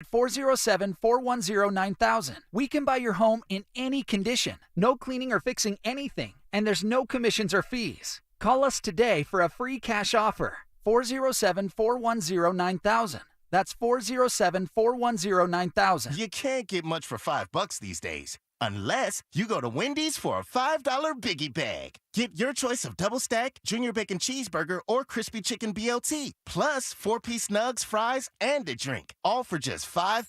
407-410-9000. We can buy your home in any condition. No cleaning or fixing anything. And there's no commissions or fees. Call us today for a free cash offer. 407-410-9000. That's 407-410-9000. You can't get much for $5 these days. Unless you go to Wendy's for a $5 Biggie Bag. Get your choice of double stack, junior bacon cheeseburger, or crispy chicken BLT. Plus 4-piece nugs, fries, and a drink. All for just $5.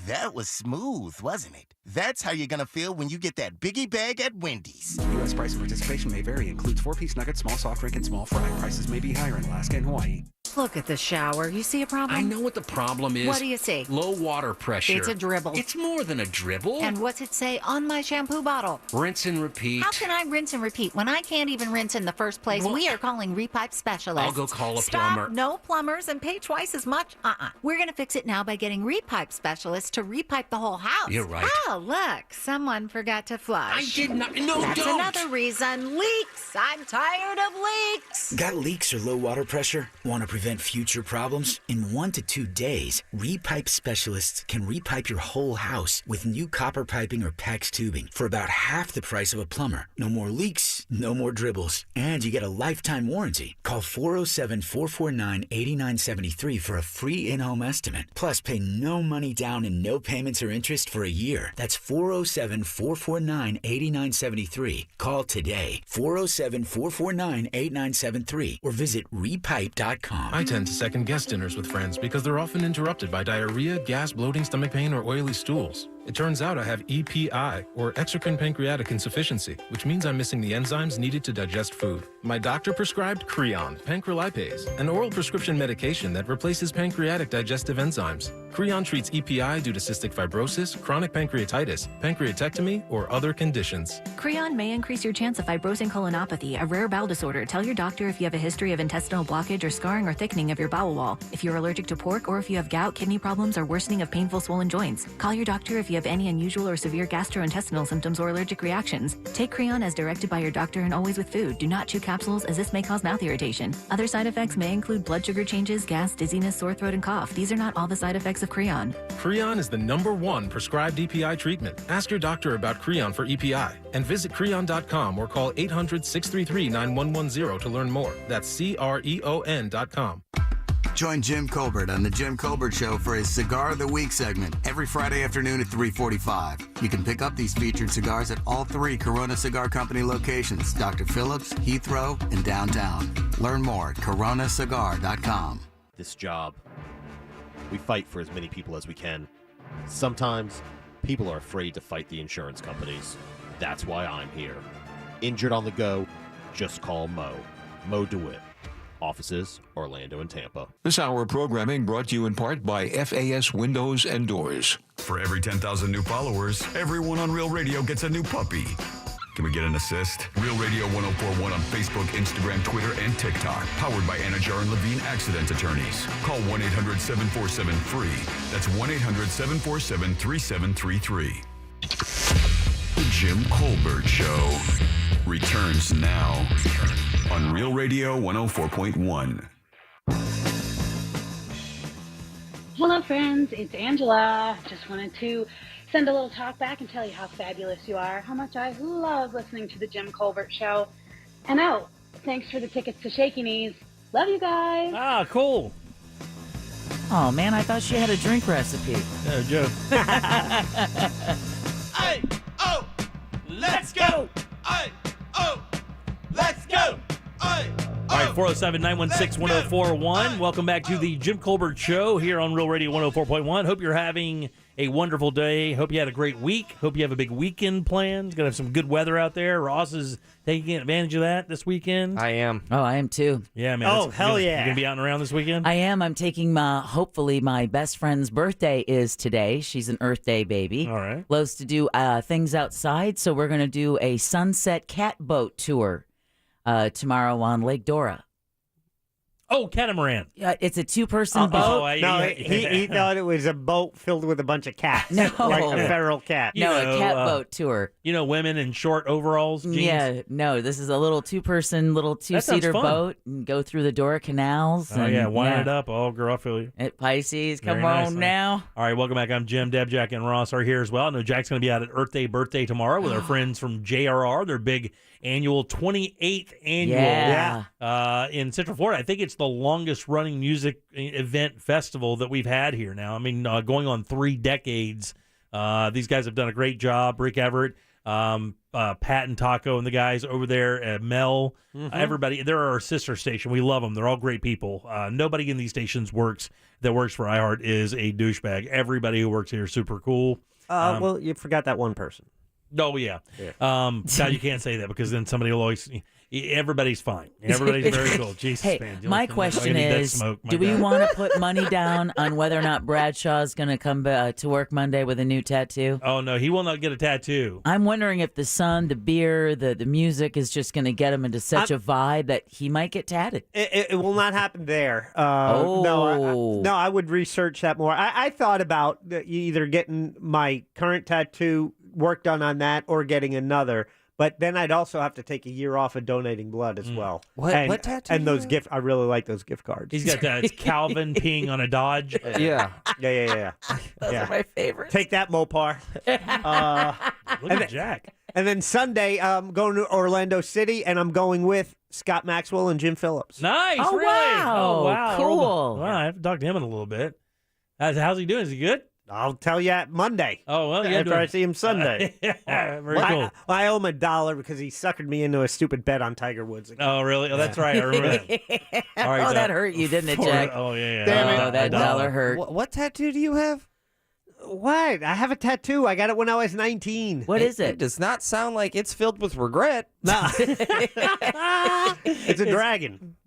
That was smooth, wasn't it? That's how you're gonna feel when you get that Biggie Bag at Wendy's. U.S. price and participation may vary. Includes 4-piece nuggets, small soft drink, and small fry. Prices may be higher in Alaska and Hawaii. Look at the shower. You see a problem? I know what the problem is. What do you see? Low water pressure. It's a dribble. It's more than a dribble. And what's it say on my shampoo bottle? Rinse and repeat. How can I rinse and repeat when I can't even rinse in the first place? Well, we are calling Repipe Specialists. I'll go call a Stop. plumber. No plumbers and pay twice as much. We're going to fix it now by getting Repipe Specialists to repipe the whole house. You're right. Oh, look. Someone forgot to flush. I did not. No, That's don't. another reason. Leaks. I'm tired of leaks. Got leaks or low water pressure? Want to prevent future problems? In 1 to 2 days, Repipe Specialists can repipe your whole house with new copper piping or PAX tubing for about half the price of a plumber. No more leaks, no more dribbles, and you get a lifetime warranty. Call 407-449-8973 for a free in-home estimate. Plus, pay no money down and no payments or interest for a year. That's 407-449-8973. Call today, 407-449-8973, or visit repipe.com. I tend to second guest dinners with friends because they're often interrupted by diarrhea, gas, bloating, stomach pain, or oily stools. It turns out I have EPI, or exocrine pancreatic insufficiency, which means I'm missing the enzymes needed to digest food. My doctor prescribed Creon, pancrelipase, an oral prescription medication that replaces pancreatic digestive enzymes. Creon treats EPI due to cystic fibrosis, chronic pancreatitis, pancreatectomy, or other conditions. Creon may increase your chance of fibrosing colonopathy, a rare bowel disorder. Tell your doctor if you have a history of intestinal blockage or scarring or thickening of your bowel wall, if you're allergic to pork, or if you have gout, kidney problems, or worsening of painful swollen joints. Call your doctor if you have any unusual or severe gastrointestinal symptoms or allergic reactions. Take Creon as directed by your doctor and always with food. Do not chew capsules, as this may cause mouth irritation. Other side effects may include blood sugar changes, gas, dizziness, sore throat, and cough. These are not all the side effects of Creon. Creon is the #1 prescribed EPI treatment. Ask your doctor about Creon for EPI and visit Creon.com or call 800-633-9110 to learn more. That's CREON.com. Join Jim Colbert on The Jim Colbert Show for his Cigar of the Week segment every Friday afternoon at 3:45. You can pick up these featured cigars at all 3 Corona Cigar Company locations, Dr. Phillips, Heathrow, and downtown. Learn more at coronacigar.com. This job, we fight for as many people as we can. Sometimes people are afraid to fight the insurance companies. That's why I'm here. Injured on the go, just call Mo. Mo DeWitt. Offices, Orlando and Tampa. This hour of programming brought to you in part by FAS Windows and Doors. For every 10,000 new followers, everyone on Real Radio gets a new puppy. Can we get an assist? Real Radio 1041 on Facebook, Instagram, Twitter, and TikTok. Powered by Anajar and Levine Accident Attorneys. Call 1-800-747-FREE. That's 1-800-747-3733. The Jim Colbert Show returns now on Real Radio 104.1. Hello, friends. It's Angela. Just wanted to send a little talk back and tell you how fabulous you are, how much I love listening to the Jim Colbert Show. And oh, thanks for the tickets to Shaky Knees. Love you guys. Ah, cool. Oh, man, I thought she had a drink recipe. No joke. Hey, oh, let's go. Hey, oh, let's go. Hey, All right, 407-916-1041. Welcome back to the Jim Colbert Show here on Real Radio 104.1. Hope you're having a wonderful day. Hope you had a great week. Hope you have a big weekend planned. Going to have some good weather out there. Ross is taking advantage of that this weekend. I am. Oh, I am too. Yeah, man. Oh, hell yeah. You're going to be out and around this weekend? I am. I'm taking hopefully my best friend's birthday is today. She's an Earth Day baby. All right. Loves to do things outside, so we're going to do a sunset cat boat tour tomorrow on Lake Dora. Oh, catamaran. Yeah, it's a two-person boat. He thought it was a boat filled with a bunch of cats. No. Like a feral cat. A cat boat tour. You know, women in short overalls, jeans? Yeah, no, this is a little two-person, little two-seater boat, and go through the Dora canals. Oh, yeah, wind it up. Oh, girl, I feel you. At Pisces, come Very on nice. now. All right, welcome back. I'm Jim, Deb, Jack, and Ross are here as well. I know Jack's going to be out at Earth Day birthday tomorrow with our friends from JRR, their big annual 28th annual in Central Florida. I think it's the longest running music event festival that we've had here now. I mean, going on 3 decades. These guys have done a great job. Rick Everett, Pat and Taco and the guys over there, Mel, everybody. They're our sister station. We love them. They're all great people. Nobody in these stations that works for iHeart is a douchebag. Everybody who works here is super cool. Well, you forgot that one person. Oh, yeah. God, you can't say that because then somebody will always... Everybody's fine. Everybody's very cool. Jesus, hey, man. my question is, do we want to put money down on whether or not Bradshaw's going to come to work Monday with a new tattoo? Oh, no, he will not get a tattoo. I'm wondering if the sun, the beer, the music is just going to get him into such a vibe that he might get tatted. It will not happen there. No, I would research that more. I thought about either getting my current tattoo work done on that or getting another. But then I'd also have to take a year off of donating blood as well. What tattoo? And those I really like those gift cards. He's got that. It's Calvin peeing on a Dodge. Yeah. Those are my favorites. Take that, Mopar. Look at Jack. And then Sunday, I'm going to Orlando City, and I'm going with Scott Maxwell and Jim Phillips. Nice. Oh, really? wow. Oh, wow. Cool. Well, I have to talk to him in a little bit. How's he doing? Is he good? I'll tell you at Monday. Oh, well, yeah. After I see him Sunday. Very cool. I owe him $1 because he suckered me into a stupid bet on Tiger Woods again. Oh, really? Oh, that's right. I remember that. All right, that hurt you, didn't it, Jack? Oh, yeah. Damn it. Oh, that dollar hurt. What tattoo do you have? What? I have a tattoo. I got it when I was 19. What is It it? does not sound like it's filled with regret. Nah. It's a dragon.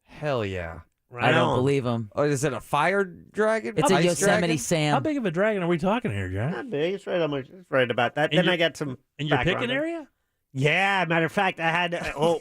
Hell yeah. I don't believe him. Oh, is it a fire dragon? It's a Ice Yosemite dragon? Sam. How big of a dragon are we talking here, Jack? Not big. It's right about that. In Then your- I got some In your background picking on it. area? Yeah, matter of fact, I had Your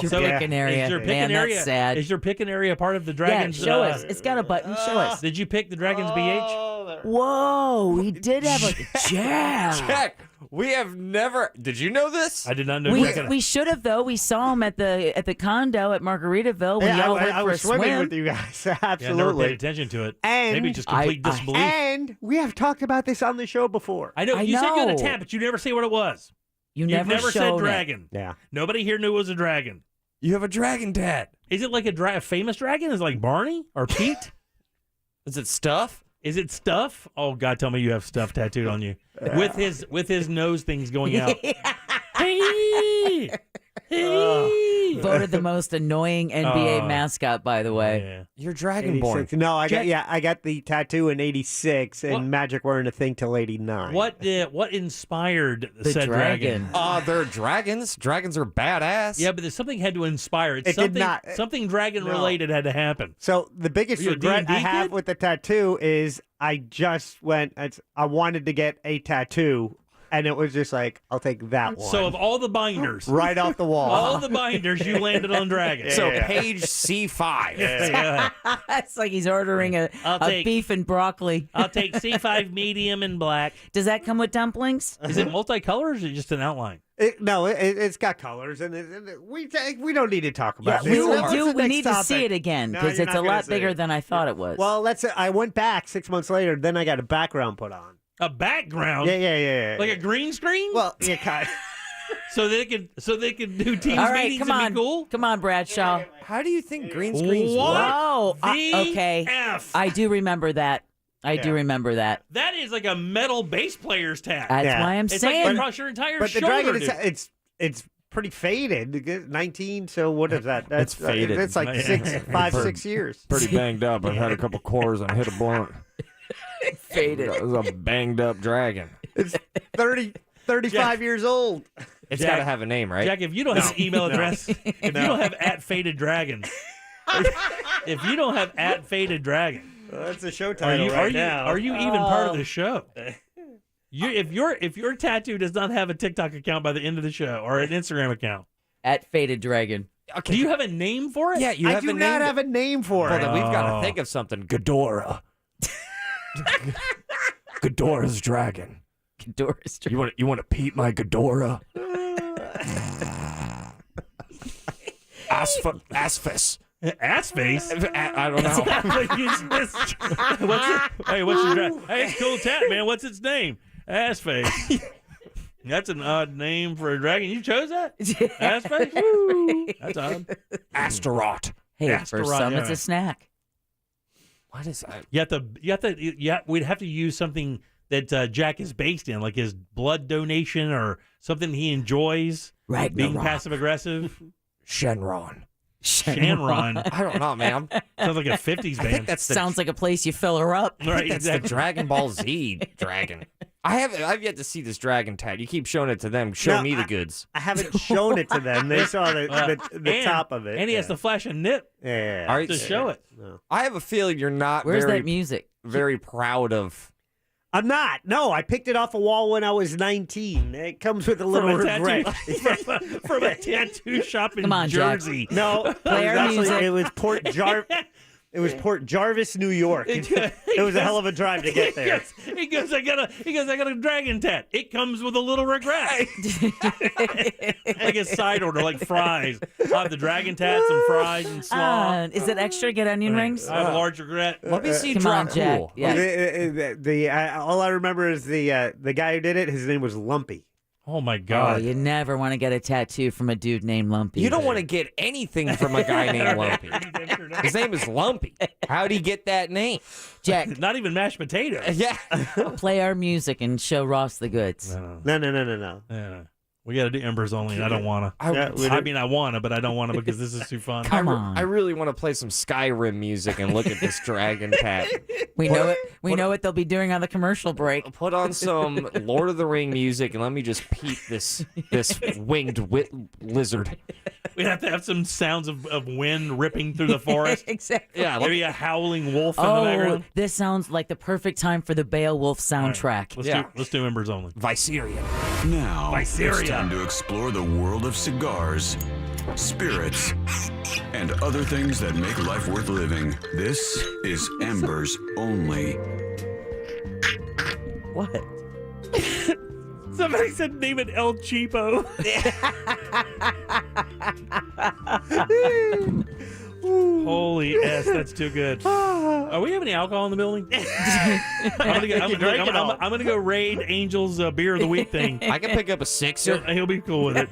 picking area. Is your picking Man, area, that's sad. Is your picking area part of the Yeah, dragon's... show us. It's got a button. Show us. Did you pick the dragon's BH? Whoa, he did have a jab. Jack, we have never. Did you know this? I did not know. We should have though. We saw him at the condo at Margaritaville when y'all went I for a was swimming swim. with you guys. Yeah, I never paid Absolutely. attention to it. And Maybe just complete disbelief. And we have talked about this on the show before. I know. I You said you had a know. tat, but you never say what it was. You You've never said showed it. dragon. Yeah. Nobody here knew it was a dragon. You have a dragon tat. Is it like a famous dragon? Is it like Barney or Pete? Is it stuff? Is it stuff? Oh God, tell me you have stuff tattooed on you with his nose things going out. Hey, hey. Voted the most annoying NBA mascot, by the way. Yeah. You're dragonborn. 86. No, I got the tattoo in 86 and Magic wearing a thing till 89. What inspired The said dragon? They're dragons. Dragons are badass. Yeah, but something had to inspire it. It something, did not. Something dragon related had to happen. So the biggest Were you a regret I D&D have kid? with the tattoo is I just I wanted to get a tattoo, and it was just like, I'll take that one. So of all the binders, right off the wall. all the binders, you landed on dragon. So page C5. Yeah. It's like he's ordering a beef and broccoli. I'll take C5 medium and black. Does that come with dumplings? Is it multicolor or is it just an outline? It's got colors, and we don't need to talk about Yeah, this. we What's the We next need to see topic? it again No, because you're it's not a gonna lot see bigger it. than I thought it was. Well, I went back 6 months later. Then I got a background put on. A background? Yeah. Like a green screen? Well, yeah, kind of. So they could do teams All right, meetings come and on, be cool? come on, Bradshaw. How do you think green screens What? work? Whoa, okay. VF. I do remember that. I do remember that. That is like a metal bass player's tat. That's why I'm it's saying. like across your entire But the shoulder. dragon, dude. it's pretty faded. 19. So what is that? It's faded. It's like 6 years. Pretty banged up. I've had a couple cores and hit a blunt. Faded. It was a banged up dragon. It's 35 years old. It's Jack- got to have a name, right? Jack, if you don't have an email address, if you don't have @FadedDragon, if you don't have @FadedDragon, That's a show are title you right now. are you even part of the show? If your tattoo does not have a TikTok account by the end of the show or an Instagram account, At Faded Dragon. Okay. Do you have a name for it? Yeah, you have I do not have a name for Well, it. then we've got to think of something. Ghidorah. Ghidorah's dragon. Ghidorah's dragon. You want to peep my Ghidorah? Asphyx. Ass face? I don't know. What's your dragon? Hey, it's cool tat, man. What's its name? Ass face. That's an odd name for a dragon. You chose that? Ass face? That's odd. Astaroth. Hey, Astaroth, for some, yeah. it's a snack. What is that? We'd have to use something that Jack is based in, like his blood donation or something he enjoys. Being passive aggressive. Shenron. Shenron. I don't know, man. Sounds like a 50s band. I think that's Sounds like a place you fill her up. Right, that's exactly. the Dragon Ball Z dragon. I've yet to see this dragon tat. You keep showing it to them. Show me the goods. I haven't shown it to them. They saw the top of it. And he has to flash a nip All to show it. No. I have a feeling you're not Where's very, that music? very proud of. I'm not. No, I picked it off a wall when I was 19. It comes with a little regret. From a tattoo shop in Come on, Jack. Jersey. No, Play our music. it was Port Jarvis, New York. It was a hell of a drive to get there. He goes, I got a dragon tat. It comes with a little regret. Like a side order, like fries. I have the dragon tat, some fries and slaw. Is it extra? Get onion rings? I have a large regret. Let me see. Come on, Jack. Cool. Yeah. All I remember is the guy who did it. His name was Lumpy. Oh my Oh, God. you never want to get a tattoo from a dude named Lumpy. You don't want to get anything from a guy named Lumpy. His name is Lumpy. How'd he get that name? Jack, Not even mashed potatoes. Yeah. play our music and show Ross the goods. No. Yeah. We got to do Embers only, and I don't want to. I mean, I want to, but I don't want to because this is too fun. Come on. I really want to play some Skyrim music and look at this dragon tat. We know it. We know what they'll be doing on the commercial break. Put on some Lord of the Ring music and let me just peep this winged lizard. We'd have to have some sounds of wind ripping through the forest. Exactly. Yeah. Maybe a howling wolf in the background. This sounds like the perfect time for the Beowulf soundtrack. Let's do Embers only. Viserion. Now, Viseria. it's time to explore the world of cigars, spirits, and other things that make life worth living. This is Embers Only. What? Somebody said name it El Cheapo. Holy S, that's too good. Are we having any alcohol in the building? I'm gonna go raid Angel's beer of the week thing. I can pick up a sixer. He'll be cool with it.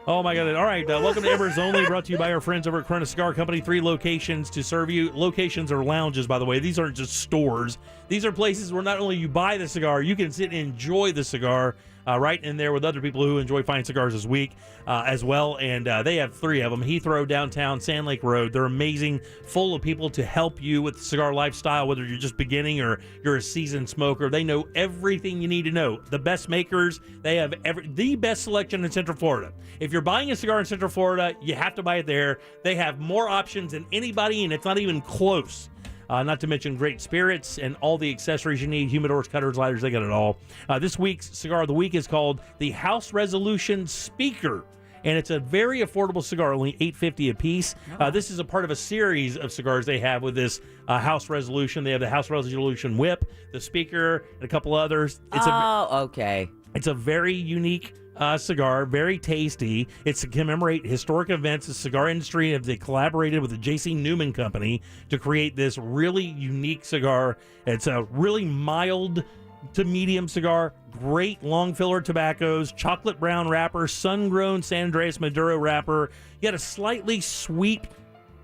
Oh my God! All right, welcome to Embers Only, brought to you by our friends over at Corona Cigar Company. 3 locations to serve you. Locations are lounges, by the way. These aren't just stores. These are places where not only you buy the cigar, you can sit and enjoy the cigar right in there with other people who enjoy fine cigars this week as well. And they have 3 of them. Heathrow, downtown, Sand Lake Road. They're amazing, full of people to help you with the cigar lifestyle, whether you're just beginning or you're a seasoned smoker. They know everything you need to know. The best makers. They have the best selection in Central Florida. If you're buying a cigar in Central Florida, you have to buy it there. They have more options than anybody, and it's not even close. Not to mention great spirits and all the accessories you need, humidors, cutters, lighters, they got it all. This week's Cigar of the Week is called the House Resolution Speaker, and it's a very affordable cigar, only $8.50 a piece. This is a part of a series of cigars they have with this House Resolution. They have the House Resolution Whip, the Speaker, and a couple others. Okay. It's a very unique cigar, very tasty. It's to commemorate historic events. The cigar industry they collaborated with the J.C. Newman Company to create this really unique cigar. It's a really mild to medium cigar, great long filler tobaccos, chocolate brown wrapper, sun-grown San Andreas Maduro wrapper. You got a slightly sweet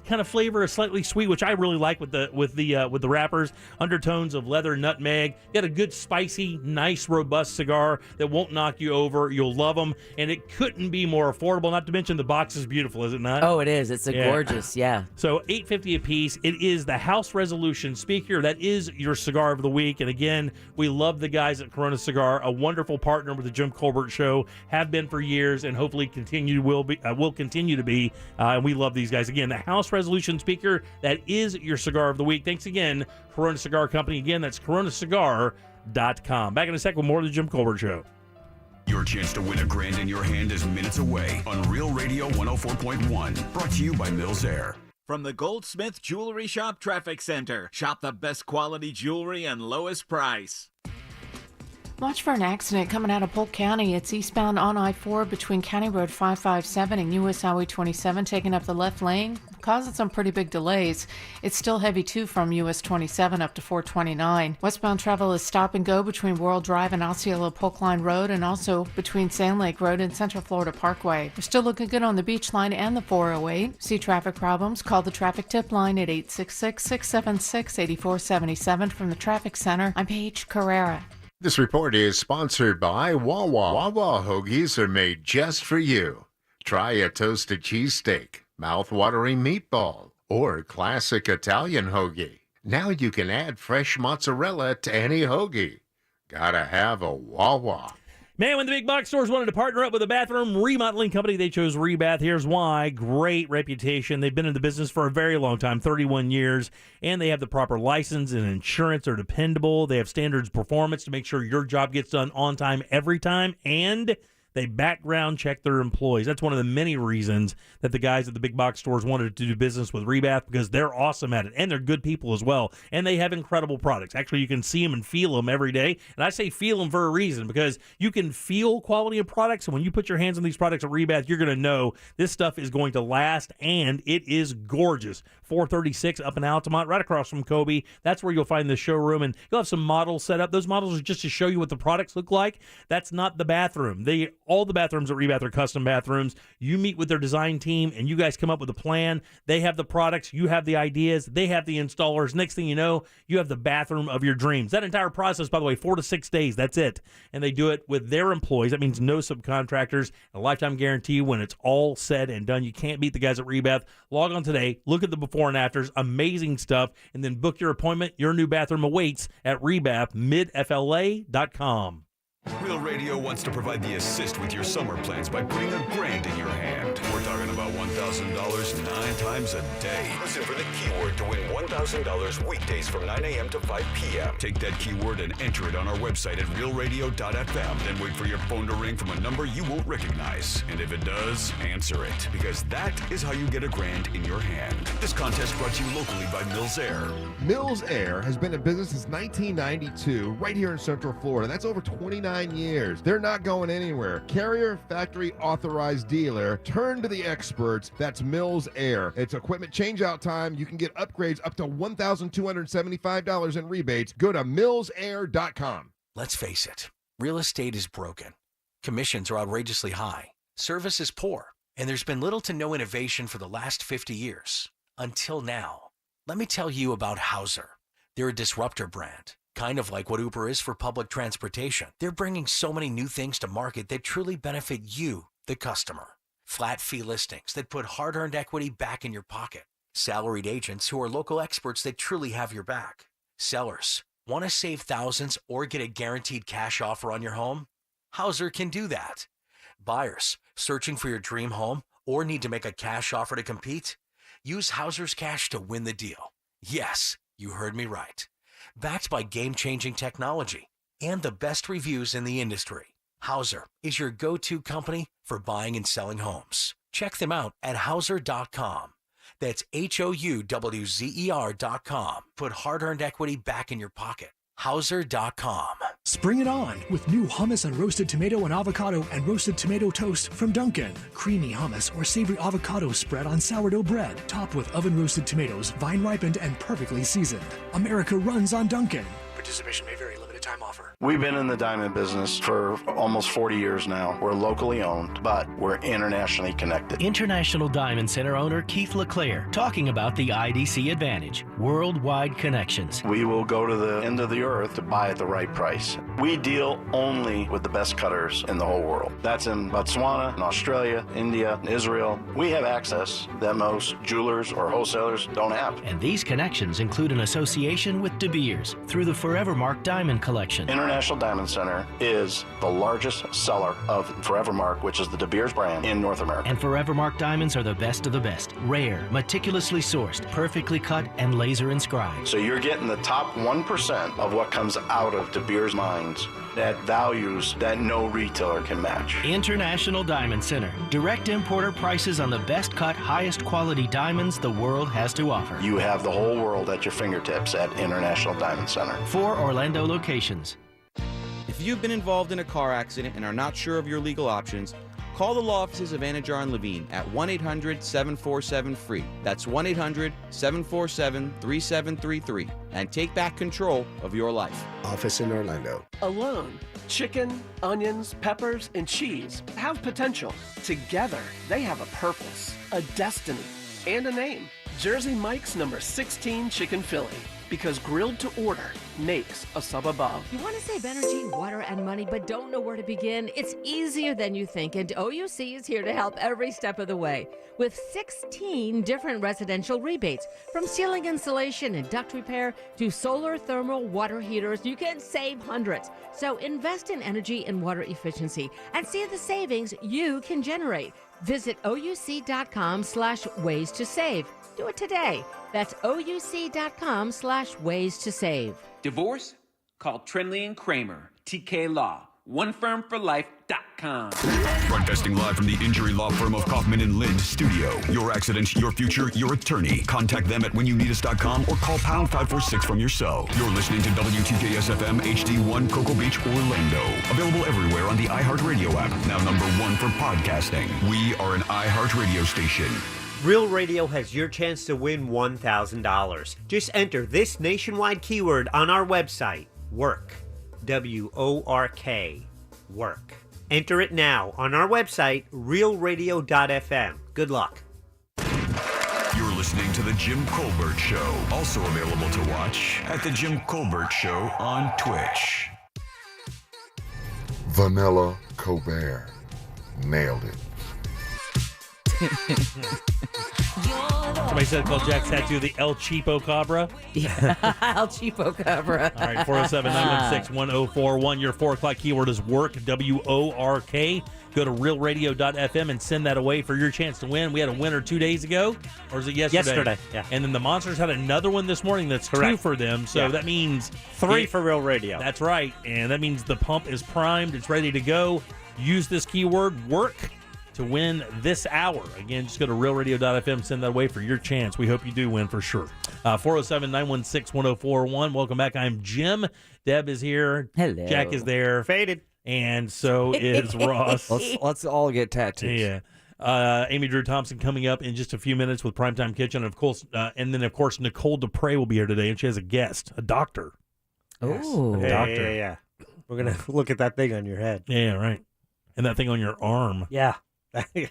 kind of flavor, a slightly sweet, which I really like with the wrappers. Undertones of leather, nutmeg. You got a good, spicy, nice, robust cigar that won't knock you over. You'll love them, and it couldn't be more affordable. Not to mention the box is beautiful, is it not? Oh, it is. It's gorgeous. Yeah. So $8.50 a piece. It is the House Resolution Speaker. That is your cigar of the week. And again, we love the guys at Corona Cigar, a wonderful partner with the Jim Colbert Show, have been for years, and hopefully will continue to be. And we love these guys. Again, the House Resolution Speaker, that is your cigar of the week. Thanks again, Corona Cigar Company. Again, that's coronacigar.com. Back in a sec with more of the Jim Colbert Show. Your chance to win $1,000 in your hand is minutes away on Real Radio 104.1. Brought to you by Mills Air. From the Goldsmith Jewelry Shop Traffic Center. Shop the best quality jewelry and lowest price. Watch for an accident coming out of Polk County. It's eastbound on I-4 between County Road 557 and U.S. Highway 27, taking up the left lane, causing some pretty big delays. It's still heavy, too, from U.S. 27 up to 429. Westbound travel is stop and go between World Drive and Osceola Polk Line Road, and also between Sand Lake Road and Central Florida Parkway. We're still looking good on the Beach Line and the 408. See traffic problems? Call the traffic tip line at 866-676-8477. From the Traffic Center, I'm Paige Carrera. This report is sponsored by Wawa. Wawa hoagies are made just for you. Try a toasted cheesesteak, mouth-watering meatball, or classic Italian hoagie. Now you can add fresh mozzarella to any hoagie. Gotta have a Wawa. Man, when the big box stores wanted to partner up with a bathroom remodeling company, they chose Rebath. Here's why. Great reputation. They've been in the business for a very long time, 31 years, and they have the proper license and insurance. They're dependable. They have standards performance to make sure your job gets done on time every time, and they background check their employees. That's one of the many reasons that the guys at the big box stores wanted to do business with Rebath, because they're awesome at it, and they're good people as well, and they have incredible products. Actually, you can see them and feel them every day, and I say feel them for a reason, because you can feel quality of products, and when you put your hands on these products at Rebath, you're going to know this stuff is going to last, and it is gorgeous. 436 up in Altamont, right across from Kobe. That's where you'll find the showroom, and you'll have some models set up. Those models are just to show you what the products look like. That's not the bathroom. All the bathrooms at Rebath are custom bathrooms. You meet with their design team, and you guys come up with a plan. They have the products. You have the ideas. They have the installers. Next thing you know, you have the bathroom of your dreams. That entire process, by the way, 4 to 6 days. That's it. And they do it with their employees. That means no subcontractors. A lifetime guarantee when it's all said and done. You can't beat the guys at Rebath. Log on today. Look at the before and afters. Amazing stuff. And then book your appointment. Your new bathroom awaits at rebathmidfla.com. Real Radio wants to provide the assist with your summer plans by putting $1,000 in your hand. We're talking about $1,000 9 times a day. Listen for the keyword to win $1,000 weekdays from 9 a.m. to 5 p.m. Take that keyword and enter it on our website at realradio.fm. Then wait for your phone to ring from a number you won't recognize. And if it does, answer it, because that is how you get $1,000 in your hand. This contest brought to you locally by Mills Air. Mills Air has been in business since 1992 right here in Central Florida. That's over 29 years. They're not going anywhere. Carrier factory authorized dealer. Turn to the experts. That's Mills Air. It's equipment change-out time. You can get upgrades up to $1,275 in rebates. Go to millsair.com. Let's face it, real estate is broken. Commissions are outrageously high. Service is poor. And there's been little to no innovation for the last 50 years. Until now. Let me tell you about Hauser. They're a disruptor brand. Kind of like what Uber is for public transportation. They're bringing so many new things to market that truly benefit you, the customer. Flat fee listings that put hard-earned equity back in your pocket. Salaried agents who are local experts that truly have your back. Sellers, want to save thousands or get a guaranteed cash offer on your home? Hauser can do that. Buyers, searching for your dream home or need to make a cash offer to compete? Use Hauser's cash to win the deal. Yes, you heard me right. Backed by game-changing technology and the best reviews in the industry, Hauser is your go-to company for buying and selling homes. Check them out at Hauser.com. That's HOUWZER.com. Put hard-earned equity back in your pocket. Hauser.com. Spring it on with new hummus and roasted tomato and avocado and roasted tomato toast from Dunkin'. Creamy hummus or savory avocado spread on sourdough bread, topped with oven-roasted tomatoes, vine-ripened and perfectly seasoned. America runs on Dunkin'. Participation may vary. Limited time offer. We've been in the diamond business for almost 40 years now. We're locally owned, but we're internationally connected. International Diamond Center owner Keith LeClaire talking about the IDC advantage, worldwide connections. We will go to the end of the earth to buy at the right price. We deal only with the best cutters in the whole world. That's in Botswana, in Australia, India, Israel. We have access that most jewelers or wholesalers don't have. And these connections include an association with De Beers through the Forever Mark Diamond Collection. International Diamond Center is the largest seller of Forever Mark, which is the De Beers brand, in North America. And Forever Mark diamonds are the best of the best. Rare, meticulously sourced, perfectly cut, and laser inscribed. So you're getting the top 1% of what comes out of De Beers mines at values that no retailer can match. International Diamond Center. Direct importer prices on the best cut, highest quality diamonds the world has to offer. You have the whole world at your fingertips at International Diamond Center. 4 Orlando locations. If you've been involved in a car accident and are not sure of your legal options, call the law offices of Anajar and Levine at 1-800-747-FREE. That's 1-800-747-3733 and take back control of your life. Office in Orlando. Alone, chicken, onions, peppers, and cheese have potential. Together, they have a purpose, a destiny, and a name. Jersey Mike's number 16 Chicken Philly. Because grilled to order makes a sub above. You want to save energy, water, and money, but don't know where to begin? It's easier than you think, and OUC is here to help every step of the way. With 16 different residential rebates, from ceiling insulation and duct repair to solar thermal water heaters, you can save hundreds. So invest in energy and water efficiency and see the savings you can generate. Visit ouc.com/ways to save. Do it today. That's ouc.com/ways to save. Divorce? Call Trinley and Kramer, TK Law. OneFirmForLife.com. Broadcasting live from the injury law firm of Kaufman and Lind studio. Your accident, your future, your attorney. Contact them at whenyounneedus.com or call pound 546 from your cell. You're listening to WTKS FM HD1 Cocoa Beach, Orlando. Available everywhere on the iHeartRadio app. Now #1 for podcasting. We are an iHeartRadio station. Real Radio has your chance to win $1,000. Just enter this nationwide keyword on our website, WORK. WORK. Work. Enter it now on our website, realradio.fm. Good luck. You're listening to The Jim Colbert Show. Also available to watch at The Jim Colbert Show on Twitch. Vanilla Colbert. Nailed it. Somebody said call Jack's tattoo the El Cheapo Cabra. Yeah, El Cheapo Cabra. All right, 407-916-1041. Your 4 o'clock keyword is work, WORK. Go to realradio.fm and send that away for your chance to win. We had a winner 2 days ago, or was it yesterday? Yesterday, yeah. And then the Monsters had another one this morning that's Correct. 2 for them. So that means 3 for Real Radio. That's right. And that means the pump is primed. It's ready to go. Use this keyword, work, to win this hour. Again, just go to realradio.fm, send that away for your chance. We hope you do win for sure. 407-916-1041. Welcome back. I'm Jim. Deb is here. Hello. Jack is there. Faded. And so is Ross. Let's all get tattoos. Yeah. Amy Drew Thompson coming up in just a few minutes with Primetime Kitchen. And of course, Nicole Dupre will be here today, and she has a guest, a doctor. Oh, a doctor. Yeah. We're going to look at that thing on your head. Yeah, right. And that thing on your arm. Yeah.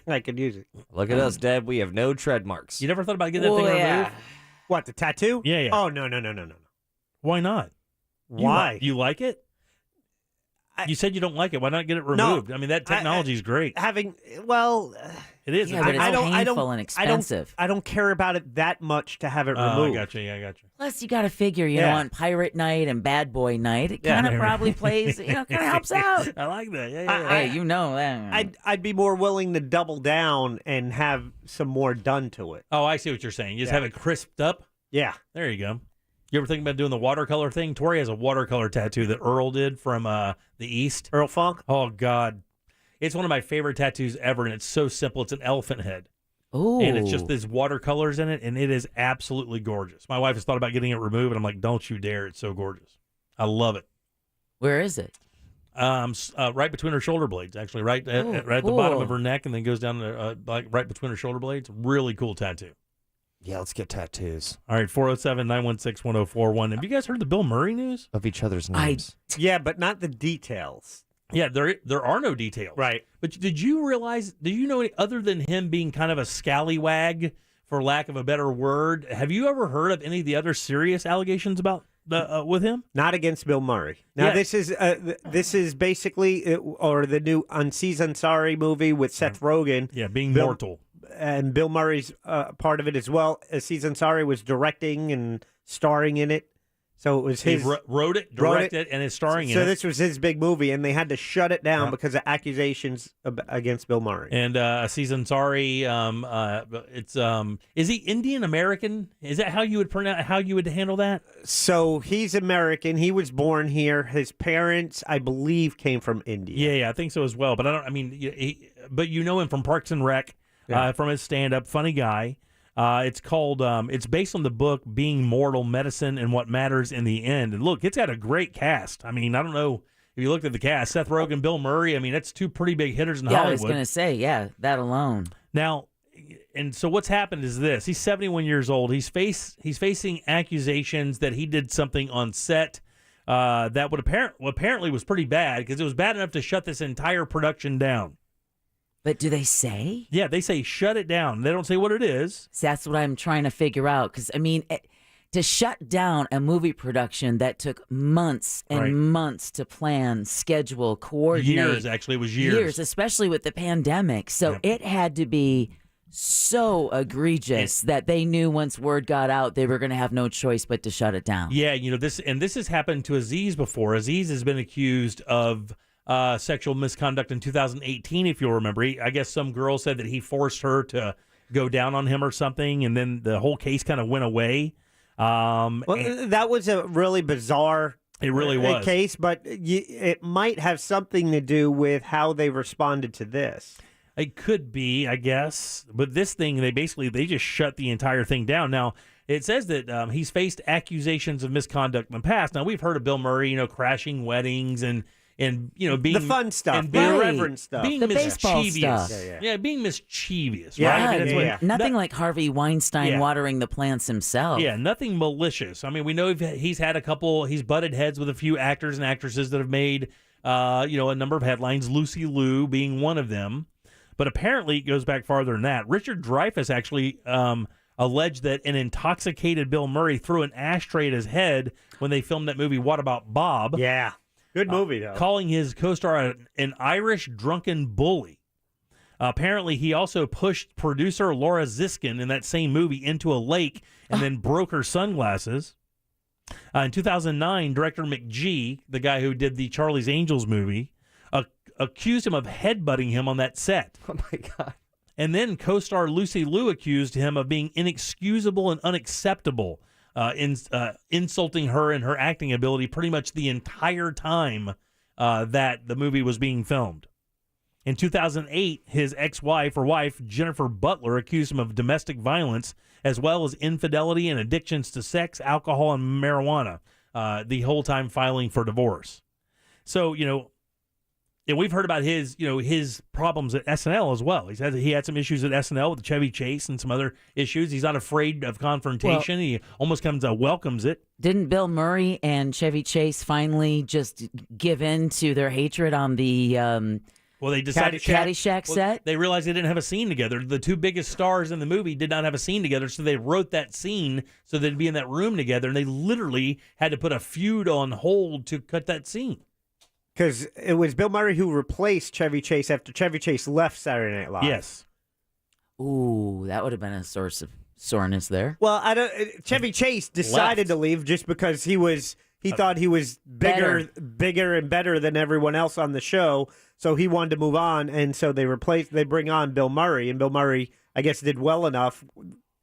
I could use it. Look at us, Deb. We have no tread marks. You never thought about getting that thing removed? What, the tattoo? Yeah. Oh, no. Why not? Why? You like it? You said you don't like it. Why not get it removed? No, I mean, that technology is great. It is. Yeah, but it's painful and expensive. I don't care about it that much to have it removed. I got you. Plus, you got to figure, you know, on Pirate Night and Bad Boy Night, it kind of probably plays, kind of helps out. I like that. Yeah. Hey, you know that. I'd be more willing to double down and have some more done to it. Oh, I see what you're saying. You just have it crisped up? Yeah. There you go. You ever think about doing the watercolor thing? Tori has a watercolor tattoo that Earl did from the East. Earl Funk? Oh, God. It's one of my favorite tattoos ever, and it's so simple. It's an elephant head. Oh. And it's just these watercolors in it, and it is absolutely gorgeous. My wife has thought about getting it removed, and I'm like, don't you dare. It's so gorgeous. I love it. Where is it? Right between her shoulder blades, actually, right at the bottom of her neck, and then goes down to, right between her shoulder blades. Really cool tattoo. Yeah, let's get tattoos. All right, 407-916-1041. Have you guys heard the Bill Murray news? Of each other's names. Yeah, but not the details. Yeah, there are no details. Right. But did you know any, other than him being kind of a scallywag, for lack of a better word, have you ever heard of any of the other serious allegations about with him? Not against Bill Murray. Now, Yeah. this is basically, or the new Aziz Ansari movie with Seth Rogen. Yeah, being mortal. And Bill Murray's part of it as well. Aziz Ansari was directing and starring in it. So it was He his wrote it, directed it, and is starring in it. So this was his big movie, and they had to shut it down because of accusations against Bill Murray. And Aziz Ansari, is he Indian American? Is that how you would pronounce? How you would handle that? So he's American. He was born here. His parents, I believe, came from India. Yeah, I think so as well. But I don't. I mean, but you know him from Parks and Rec, from his stand-up. Funny guy. It's called. It's based on the book "Being Mortal: Medicine and What Matters in the End." And look, it's got a great cast. I mean, I don't know if you looked at the cast: Seth Rogen, Bill Murray. I mean, that's two pretty big hitters in Hollywood. I was going to say, that alone. Now, and so what's happened is this: he's 71 years old. He's facing accusations that he did something on set that would apparently was pretty bad, because it was bad enough to shut this entire production down. But do they say? Yeah, they say shut it down. They don't say what it is. So that's what I'm trying to figure out. Because, I mean, to shut down a movie production that took months and months to plan, schedule, coordinate. Years, actually. It was years. Years, especially with the pandemic. So it had to be so egregious that they knew once word got out, they were going to have no choice but to shut it down. Yeah, you know, this has happened to Aziz before. Aziz has been accused of sexual misconduct in 2018, if you'll remember. I guess some girl said that he forced her to go down on him or something, and then the whole case kind of went away. That was a really bizarre It really was. case, but it might have something to do with how they responded to this. It could be, I guess. But this thing, they just shut the entire thing down. Now, it says that he's faced accusations of misconduct in the past. Now, we've heard of Bill Murray, crashing weddings and being the fun stuff, and the irreverent stuff, being the baseball mischievous. stuff. Yeah, being mischievous. Yeah, right? I mean, nothing like Harvey Weinstein watering the plants himself. Yeah, nothing malicious. I mean, we know he's butted heads with a few actors and actresses that have made, a number of headlines, Lucy Liu being one of them. But apparently it goes back farther than that. Richard Dreyfuss actually alleged that an intoxicated Bill Murray threw an ashtray at his head when they filmed that movie, What About Bob? Yeah. Good movie, though. Calling his co-star an Irish drunken bully. Apparently, he also pushed producer Laura Ziskin in that same movie into a lake and then broke her sunglasses. In 2009, director McGee, the guy who did the Charlie's Angels movie, accused him of headbutting him on that set. Oh, my God. And then co-star Lucy Liu accused him of being inexcusable and unacceptable, insulting her and her acting ability pretty much the entire time that the movie was being filmed. In 2008, his ex-wife or wife, Jennifer Butler, accused him of domestic violence as well as infidelity and addictions to sex, alcohol, and marijuana, the whole time filing for divorce. So, and we've heard about his problems at SNL as well. He had some issues at SNL with Chevy Chase and some other issues. He's not afraid of confrontation. He almost welcomes it. Didn't Bill Murray and Chevy Chase finally just give in to their hatred on the they decided Caddyshack set? They realized they didn't have a scene together. The two biggest stars in the movie did not have a scene together, so they wrote that scene so they'd be in that room together, and they literally had to put a feud on hold to cut that scene. Because it was Bill Murray who replaced Chevy Chase after Chevy Chase left Saturday Night Live. Yes. Ooh, that would have been a source of soreness there. Well, Chevy Chase decided to leave just because he thought he was bigger and better than everyone else on the show, so he wanted to move on, and so they bring on Bill Murray, and Bill Murray, I guess, did well enough.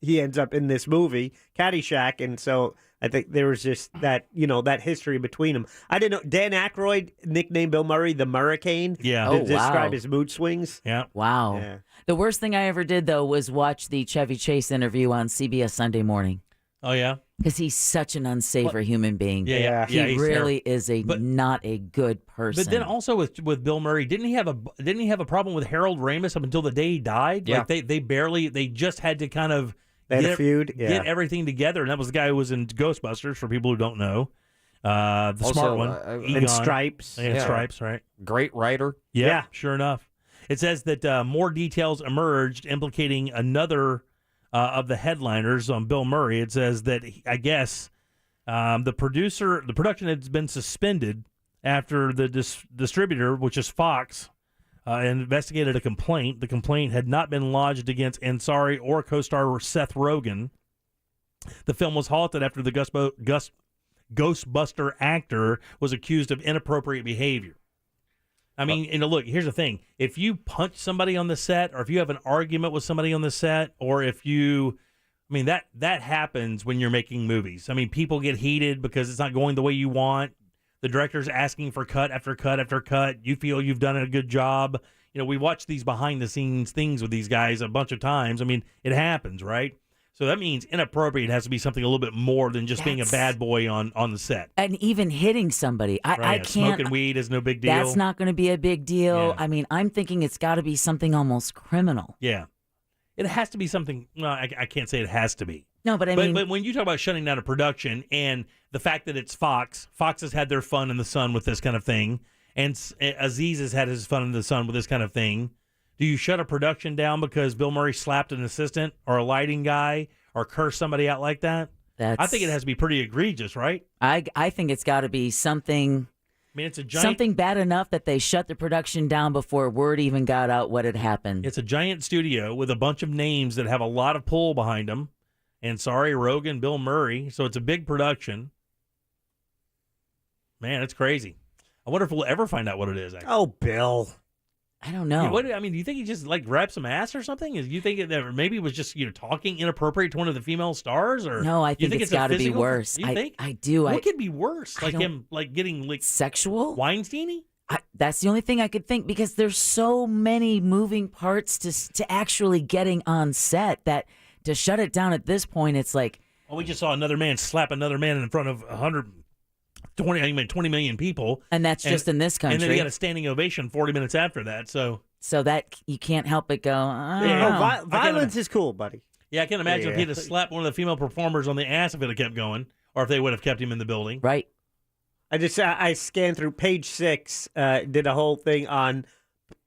He ends up in this movie, Caddyshack, and so I think there was just that, that history between them. I didn't know Dan Aykroyd nicknamed Bill Murray the Murricane. Yeah. To describe his mood swings. Yeah. Wow. Yeah. The worst thing I ever did, though, was watch the Chevy Chase interview on CBS Sunday Morning. Oh, yeah? Because he's such an unsavory human being. Yeah. He really is not a good person. But then also with Bill Murray, didn't he have a problem with Harold Ramis up until the day he died? Yeah. Like they just had to kind of They had a feud. Yeah. Get everything together, and that was the guy who was in Ghostbusters. For people who don't know, the smart one, and Stripes. Yeah, Stripes, right? Great writer. Yeah, sure enough. It says that more details emerged implicating another of the headliners on Bill Murray. It says that I guess the production has been suspended after the distributor, which is Fox, investigated a complaint. The complaint had not been lodged against Ansari or co-star Seth Rogen. The film was halted after the Ghostbuster actor was accused of inappropriate behavior. I mean, look, here's the thing. If you punch somebody on the set, or if you have an argument with somebody on the set, or if you... I mean, that happens when you're making movies. I mean, people get heated because it's not going the way you want. The director's asking for cut after cut after cut. You feel you've done a good job. We watch these behind-the-scenes things with these guys a bunch of times. I mean, it happens, right? So that means inappropriate has to be something a little bit more than just being a bad boy on the set. And even hitting somebody. I can't. Smoking weed is no big deal. That's not going to be a big deal. Yeah. I mean, I'm thinking it's got to be something almost criminal. Yeah. It has to be something. Well, I can't say it has to be. No, but I mean, but when you talk about shutting down a production and the fact that it's Fox has had their fun in the sun with this kind of thing, and Aziz has had his fun in the sun with this kind of thing. Do you shut a production down because Bill Murray slapped an assistant or a lighting guy or cursed somebody out like that? I think it has to be pretty egregious, right? I think it's got to be something. I mean, it's a giant, something bad enough that they shut the production down before word even got out what had happened. It's a giant studio with a bunch of names that have a lot of pull behind them. And sorry, Rogen, Bill Murray. So it's a big production. Man, it's crazy. I wonder if we'll ever find out what it is. Actually. Oh, Bill. I don't know. Do you think he just grabbed some ass or something? Do you think that maybe it was just talking inappropriate to one of the female stars? Or no, I think it's got to be worse. You think? I do. What could be worse? Like him, getting sexual, Weinstein-y? That's the only thing I could think, because there's so many moving parts to actually getting on set that to shut it down at this point, it's like. Well, we just saw another man slap another man in front of 20 million people. And that's just in this country. And then he got a standing ovation 40 minutes after that. So that you can't help but go, violence is cool, buddy. Yeah, I can't imagine if he had slapped one of the female performers on the ass if it had kept going, or if they would have kept him in the building. Right. I scanned through page 6, did a whole thing on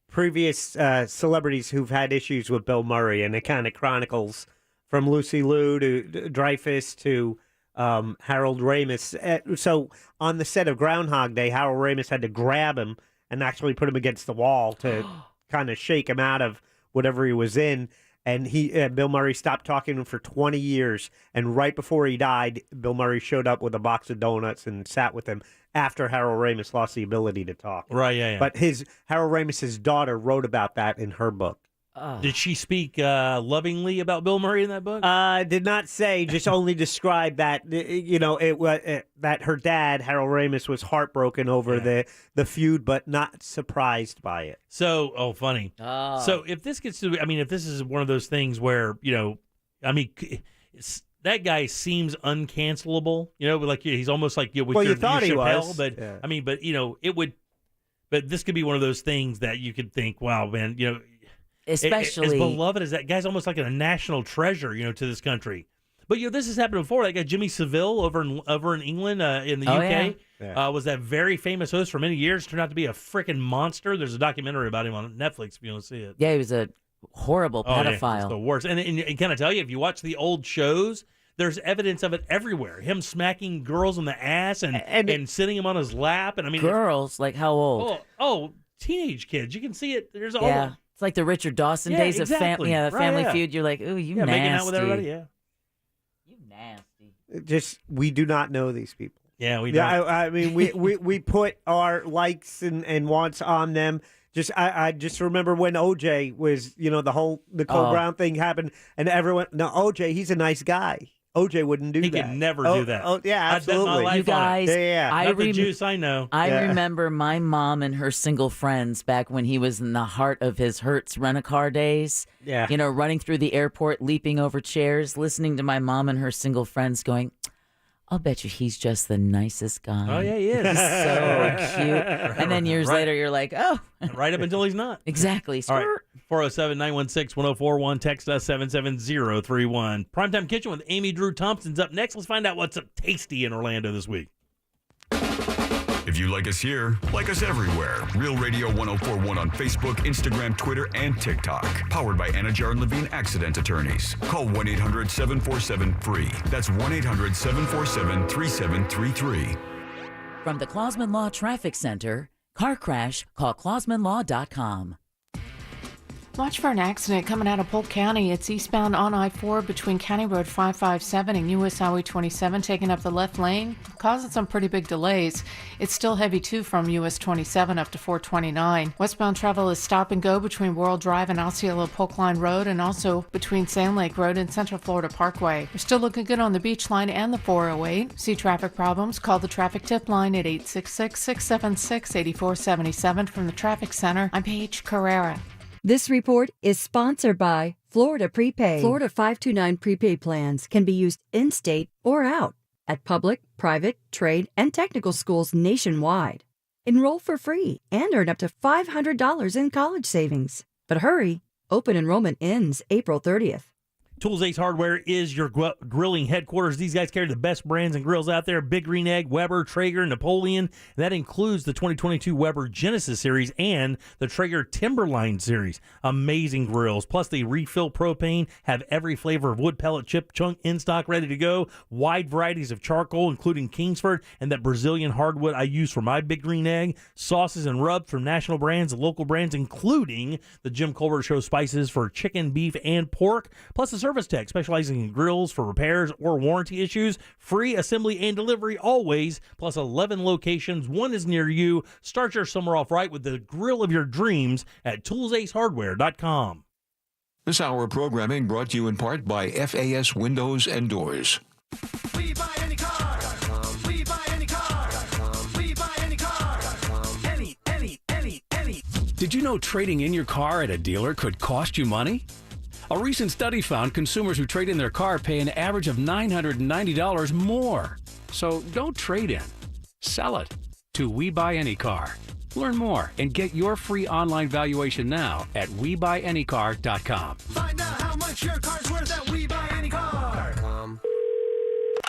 previous celebrities who've had issues with Bill Murray, and it kind of chronicles from Lucy Liu to Dreyfus to Harold Ramis. So on the set of Groundhog Day, Harold Ramis had to grab him and actually put him against the wall to kind of shake him out of whatever he was in. And Bill Murray stopped talking to him for 20 years. And right before he died, Bill Murray showed up with a box of donuts and sat with him after Harold Ramis lost the ability to talk. Right, yeah. But Harold Ramis' daughter wrote about that in her book. Did she speak lovingly about Bill Murray in that book? Did not say, just only described that, that her dad, Harold Ramis, was heartbroken over the feud, but not surprised by it. So, funny. Oh. So if this gets to, if this is one of those things where, that guy seems uncancelable, like he's almost like, with you thought he was. But, yeah. It would, but this could be one of those things that you could think, wow, man, especially as beloved as that guy's, almost like a national treasure, to this country. But this has happened before. That guy Jimmy Savile over in England, in the UK, was that very famous host for many years. Turned out to be a freaking monster. There's a documentary about him on Netflix if you want to see it. Yeah, he was a horrible pedophile. Yeah, it's the worst. And can I tell you, if you watch the old shows, there's evidence of it everywhere. Him smacking girls on the ass and sitting them on his lap. And girls, like how old? Oh, teenage kids. You can see it. There's all. It's like the Richard Dawson days of Family Feud. You're like, ooh, you nasty. Making out with everybody, You nasty. Just, we do not know these people. Yeah, we don't. We put our likes and wants on them. I just remember when OJ was, the whole Nicole Brown thing happened, and everyone, no, OJ, he's a nice guy. OJ wouldn't do that. He could never do that. Oh, yeah, absolutely. You guys, Not the juice, I know. I remember my mom and her single friends back when he was in the heart of his Hertz rent-a-car days. Yeah. Running through the airport, leaping over chairs, listening to my mom and her single friends going, I'll bet you he's just the nicest guy. Oh, yeah, he is. He's so cute. And then years later, you're like, oh. Right up until he's not. Exactly. All right. 407-916-1041. Text us 77031. Primetime Kitchen with Amy Drew Thompson's up next. Let's find out what's up tasty in Orlando this week. If you like us here, like us everywhere. Real Radio 1041 on Facebook, Instagram, Twitter, and TikTok. Powered by Anajar and Levine Accident Attorneys. Call 1-800-747-FREE. That's 1-800-747-3733. From the Clausman Law Traffic Center, car crash, call ClausmanLaw.com. Watch for an accident coming out of Polk County. It's eastbound on I-4 between County Road 557 and US Highway 27, taking up the left lane, causing some pretty big delays. It's still heavy, too, from US 27 up to 429. Westbound travel is stop and go between World Drive and Osceola Polk Line Road, and also between Sand Lake Road and Central Florida Parkway. We're still looking good on the Beach Line and the 408. See traffic problems? Call the traffic tip line at 866-676-8477 from the Traffic Center. I'm Paige Carrera. This report is sponsored by Florida Prepaid. Florida 529 prepaid plans can be used in-state or out at public, private, trade, and technical schools nationwide. Enroll for free and earn up to $500 in college savings. But hurry, open enrollment ends April 30th. Tools Ace Hardware is your grilling headquarters. These guys carry the best brands and grills out there. Big Green Egg, Weber, Traeger, Napoleon. That includes the 2022 Weber Genesis Series and the Traeger Timberline Series. Amazing grills. Plus, they refill propane, have every flavor of wood pellet chip chunk in stock ready to go. Wide varieties of charcoal, including Kingsford and that Brazilian hardwood I use for my Big Green Egg. Sauces and rubs from national brands and local brands, including the Jim Colbert Show spices for chicken, beef, and pork. Plus, the Service Tech, specializing in grills for repairs or warranty issues. Free assembly and delivery always, plus 11 locations. One is near you. Start your summer off right with the grill of your dreams at toolsacehardware.com. This hour of programming brought to you in part by FAS Windows and Doors. We buy any car. We buy any car. We buy any car. Any. Did you know trading in your car at a dealer could cost you money? A recent study found consumers who trade in their car pay an average of $990 more. So don't trade in. Sell it to We Buy Any Car. Learn more and get your free online valuation now at WeBuyAnyCar.com. Find out how much your car's worth at WeBuyAnyCar.com.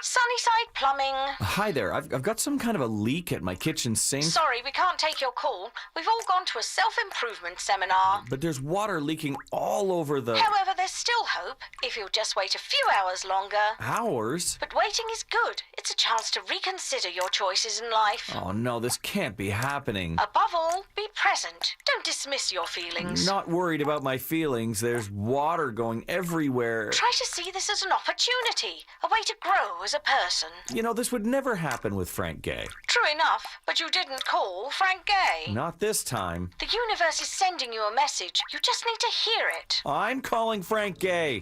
Sunnyside Plumbing. Hi there. I've got some kind of a leak at my kitchen sink. Sorry, we can't take your call. We've all gone to a self-improvement seminar. But there's water leaking all over the... However, there's still hope if you'll just wait a few hours longer. Hours? But waiting is good. It's a chance to reconsider your choices in life. Oh no, this can't be happening. Above all, be present. Don't dismiss your feelings. Not worried about my feelings. There's water going everywhere. Try to see this as an opportunity, a way to grow as a person. You know, this would never happen with Frank Gay. True enough, but you didn't call Frank Gay. Not this time. The universe is sending you a message. You just need to hear it. I'm calling Frank Gay.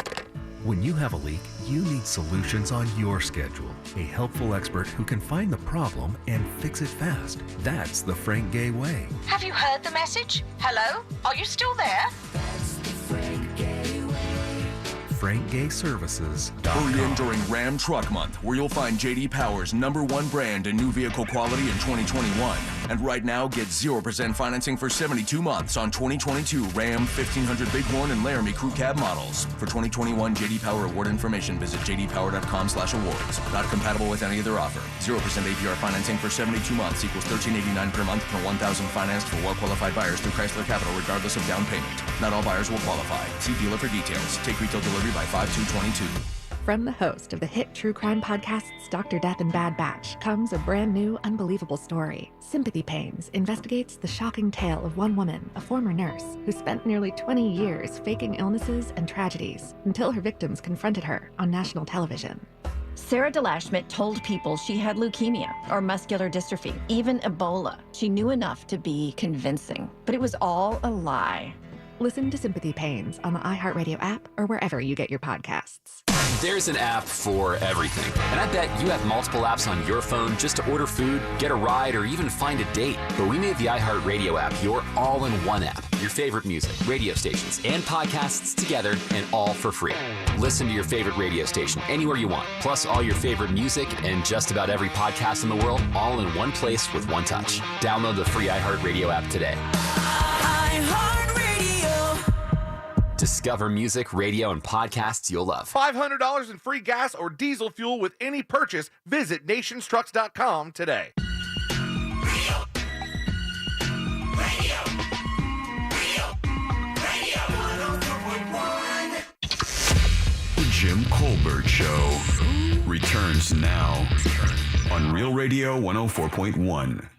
When you have a leak, you need solutions on your schedule. A helpful expert who can find the problem and fix it fast. That's the Frank Gay way. Have you heard the message? Hello? Are you still there? FrankGayServices.com. Hurry in during Ram Truck Month, where you'll find J.D. Power's #1 brand in new vehicle quality in 2021. And right now, get 0% financing for 72 months on 2022 Ram 1500 Bighorn and Laramie Crew Cab models. For 2021 J.D. Power award information, visit jdpower.com/awards. Not compatible with any other offer. 0% APR financing for 72 months equals $13.89 per month per 1,000 financed for well-qualified buyers through Chrysler Capital, regardless of down payment. Not all buyers will qualify. See dealer for details. Take retail delivery by 5/2/22. From the host of the hit true crime podcasts Dr. Death and Bad Batch comes a brand new, unbelievable story. Sympathy Pains investigates the shocking tale of one woman, a former nurse, who spent nearly 20 years faking illnesses and tragedies until her victims confronted her on national television. Sarah DeLashmit told people she had leukemia or muscular dystrophy, even Ebola. She knew enough to be convincing, but it was all a lie. Listen to Sympathy Pains on the iHeartRadio app or wherever you get your podcasts. There's an app for everything. And I bet you have multiple apps on your phone just to order food, get a ride, or even find a date. But we made the iHeartRadio app your all-in-one app. Your favorite music, radio stations, and podcasts together, and all for free. Listen to your favorite radio station anywhere you want, plus all your favorite music and just about every podcast in the world, all in one place with one touch. Download the free iHeartRadio app today. Discover music, radio, and podcasts you'll love. $500 in free gas or diesel fuel with any purchase. Visit nationstrucks.com today. The Jim Colbert Show returns now on Real Radio 104.1.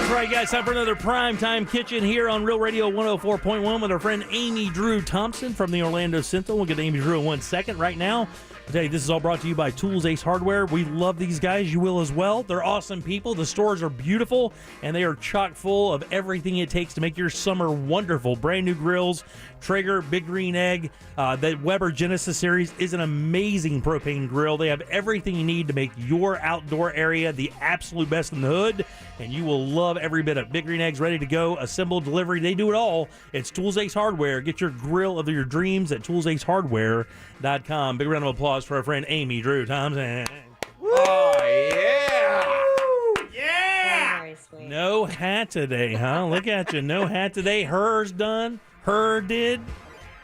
That's right, guys. Time for another Primetime Kitchen here on Real Radio 104.1 with our friend Amy Drew Thompson from the Orlando Sentinel. We'll get to Amy Drew in 1 second. Right now, I'll tell you, this is all brought to you by Tools Ace Hardware. We love these guys. You will as well. They're awesome people. The stores are beautiful, and they are chock full of everything it takes to make your summer wonderful. Brand new grills, Traeger, Big Green Egg. The Weber Genesis series is an amazing propane grill. They have everything you need to make your outdoor area the absolute best in the hood, and you will love every bit of it. Big Green Egg's ready to go. Assembled, delivery, they do it all. It's Tools Ace Hardware. Get your grill of your dreams at toolsacehardware.com. Big round of applause for our friend Amy Drew Thompson. Oh, yeah. Yeah. Very sweet. No hat today, huh? Look at you. No hat today. Hers done. Her did.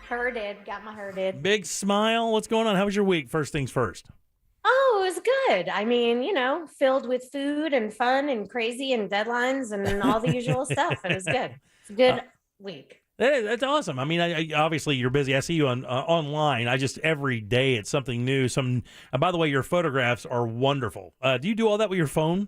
Her did. Got my her did. Big smile. What's going on? How was your week? First things first. Oh, it was good. I mean, filled with food and fun and crazy and deadlines and all the usual stuff. It was good. It's a good week. That's awesome. I mean, I obviously you're busy. I see you on online. I just every day it's something new. By the way, your photographs are wonderful. Do you do all that with your phone?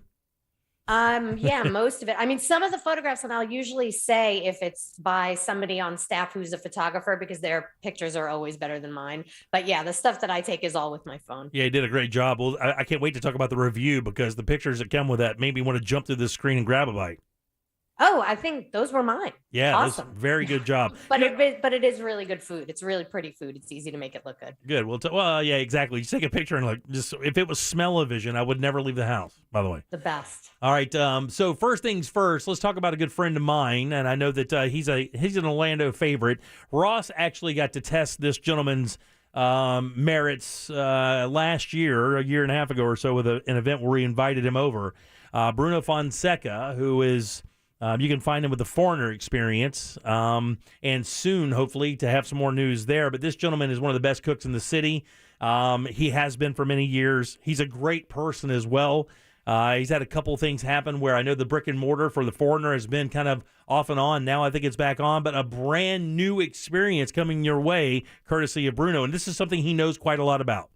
Yeah, most of it. I mean, some of the photographs, and I'll usually say if it's by somebody on staff who's a photographer, because their pictures are always better than mine. But yeah, the stuff that I take is all with my phone. Yeah, you did a great job. Well, I can't wait to talk about the review because the pictures that come with that made me want to jump through the screen and grab a bite. Oh, I think those were mine. Yeah, awesome. Very good job. But it is really good food. It's really pretty food. It's easy to make it look good. Good. Well, yeah, exactly. You take a picture and just if it was smell-o-vision, I would never leave the house. By the way, the best. All right. So first things first, let's talk about a good friend of mine, and I know that he's an Orlando favorite. Ross actually got to test this gentleman's merits last year, a year and a half ago or so, with an event where we invited him over. Bruno Fonseca, who is. You can find him with the Foreigner Experience, and soon, hopefully, to have some more news there. But this gentleman is one of the best cooks in the city. He has been for many years. He's a great person as well. He's had a couple things happen where I know the brick and mortar for the Foreigner has been kind of off and on. Now I think it's back on, but a brand new experience coming your way, courtesy of Bruno. And this is something he knows quite a lot about.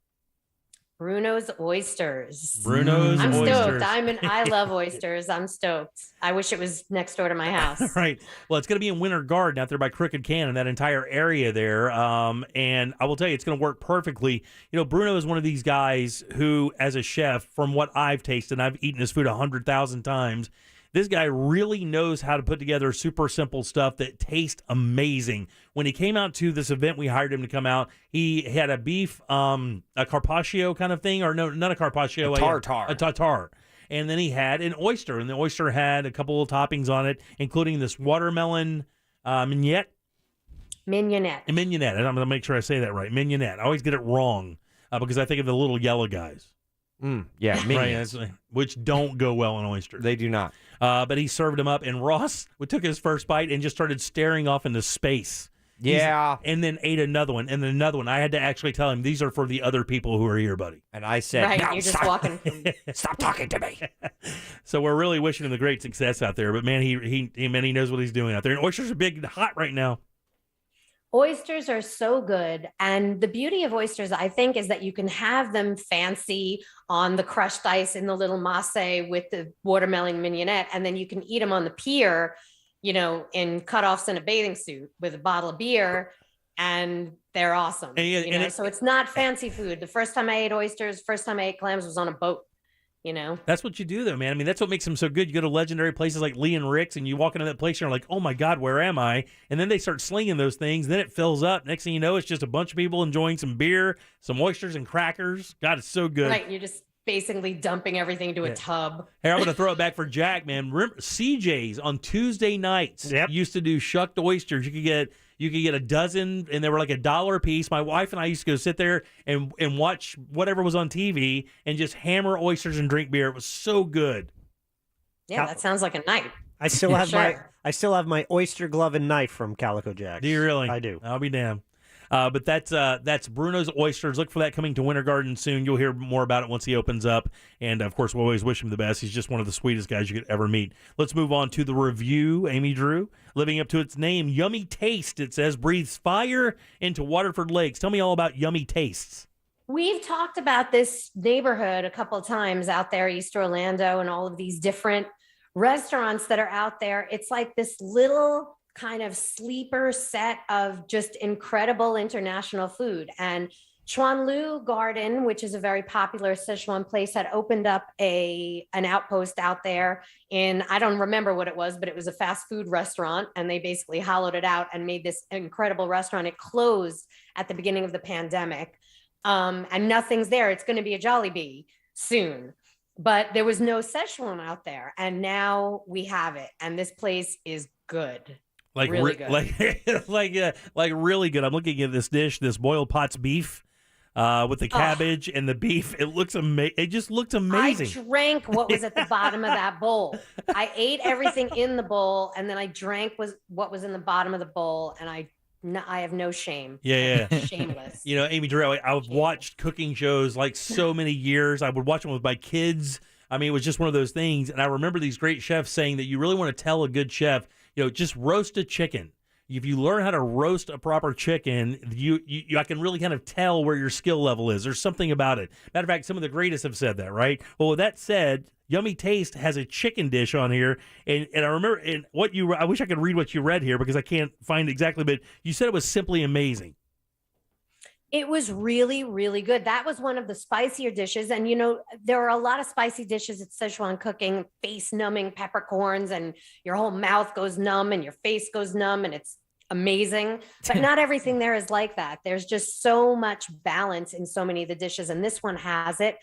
Bruno's Oysters. I'm stoked. I love oysters. I'm stoked. I wish it was next door to my house. Right. Well, it's going to be in Winter Garden out there by Crooked Cannon, that entire area there. And I will tell you, it's going to work perfectly. Bruno is one of these guys who, as a chef, from what I've tasted, I've eaten his food 100,000 times. This guy really knows how to put together super simple stuff that tastes amazing. When he came out to this event, we hired him to come out. He had a beef, a carpaccio kind of thing, or no, not a carpaccio, a tartare. And then he had an oyster, and the oyster had a couple of toppings on it, including this watermelon mignonette. Mignonette. And I'm going to make sure I say that right. Mignonette. I always get it wrong because I think of the little yellow guys. Yeah, right, which don't go well on oysters. They do not. But he served them up, and Ross took his first bite and just started staring off into space. Yeah. And then ate another one, and then another one. I had to actually tell him, these are for the other people who are here, buddy. And I said, right, no, you're just walking. Stop talking to me. So we're really wishing him the great success out there. But, man, he knows what he's doing out there. And oysters are big and hot right now. Oysters are so good. And the beauty of oysters, I think, is that you can have them fancy on the crushed ice in the little masse with the watermelon mignonette. And then you can eat them on the pier, in cutoffs in a bathing suit with a bottle of beer. And they're awesome. So it's not fancy food. The first time I ate oysters, first time I ate clams was on a boat. That's what you do, though, man. I mean, that's what makes them so good. You go to legendary places like Lee and Rick's, and you walk into that place, and you're like, oh, my God, where am I? And then they start slinging those things. Then it fills up. Next thing you know, it's just a bunch of people enjoying some beer, some oysters and crackers. God, it's so good. Right. You're just basically dumping everything into a tub. Hey, I'm going to throw it back for Jack, man. Remember, CJ's on Tuesday nights used to do shucked oysters. You could get a dozen, and they were like $1 a piece. My wife and I used to go sit there and watch whatever was on TV and just hammer oysters and drink beer. It was so good. Yeah, that sounds like a night. I still have my oyster glove and knife from Calico Jack's. Do you really? I do. I'll be damned. But that's Bruno's Oysters. Look for that coming to Winter Garden soon. You'll hear more about it once he opens up. And, of course, we'll always wish him the best. He's just one of the sweetest guys you could ever meet. Let's move on to the review. Amy Drew, living up to its name, Yummy Taste. It says, breathes fire into Waterford Lakes. Tell me all about Yummy Tastes. We've talked about this neighborhood a couple of times out there, East Orlando, and all of these different restaurants that are out there. It's like this little kind of sleeper set of just incredible international food. And Chuanlu Garden, which is a very popular Sichuan place, had opened up an outpost out there in, I don't remember what it was, but it was a fast food restaurant, and they basically hollowed it out and made this incredible restaurant. It closed at the beginning of the pandemic, and nothing's there. It's going to be a Jollibee soon, but there was no Sichuan out there, and now we have it, and this place is good. Like really good. like really good. I'm looking at this dish, this boiled Pot's beef. With the cabbage and the beef, it looks amazing. It just looks amazing. I drank what was at the bottom of that bowl. I ate everything in the bowl, and then I drank what was in the bottom of the bowl, and I have no shame. Yeah. Shameless. You know, Amy Durrell, I've watched cooking shows like so many years. I would watch them with my kids. I mean, it was just one of those things. And I remember these great chefs saying that you really want to tell a good chef, just roast a chicken. If you learn how to roast a proper chicken, I can really kind of tell where your skill level is. There's something about it. Matter of fact, some of the greatest have said that, right? Well, with that said, Yummy Taste has a chicken dish on here, and I remember I wish I could read what you read here because I can't find exactly, but you said it was simply amazing. It was really, really good. That was one of the spicier dishes. And, there are a lot of spicy dishes at Sichuan cooking, face-numbing peppercorns, and your whole mouth goes numb and your face goes numb, and it's amazing. But not everything there is like that. There's just so much balance in so many of the dishes, and this one has it.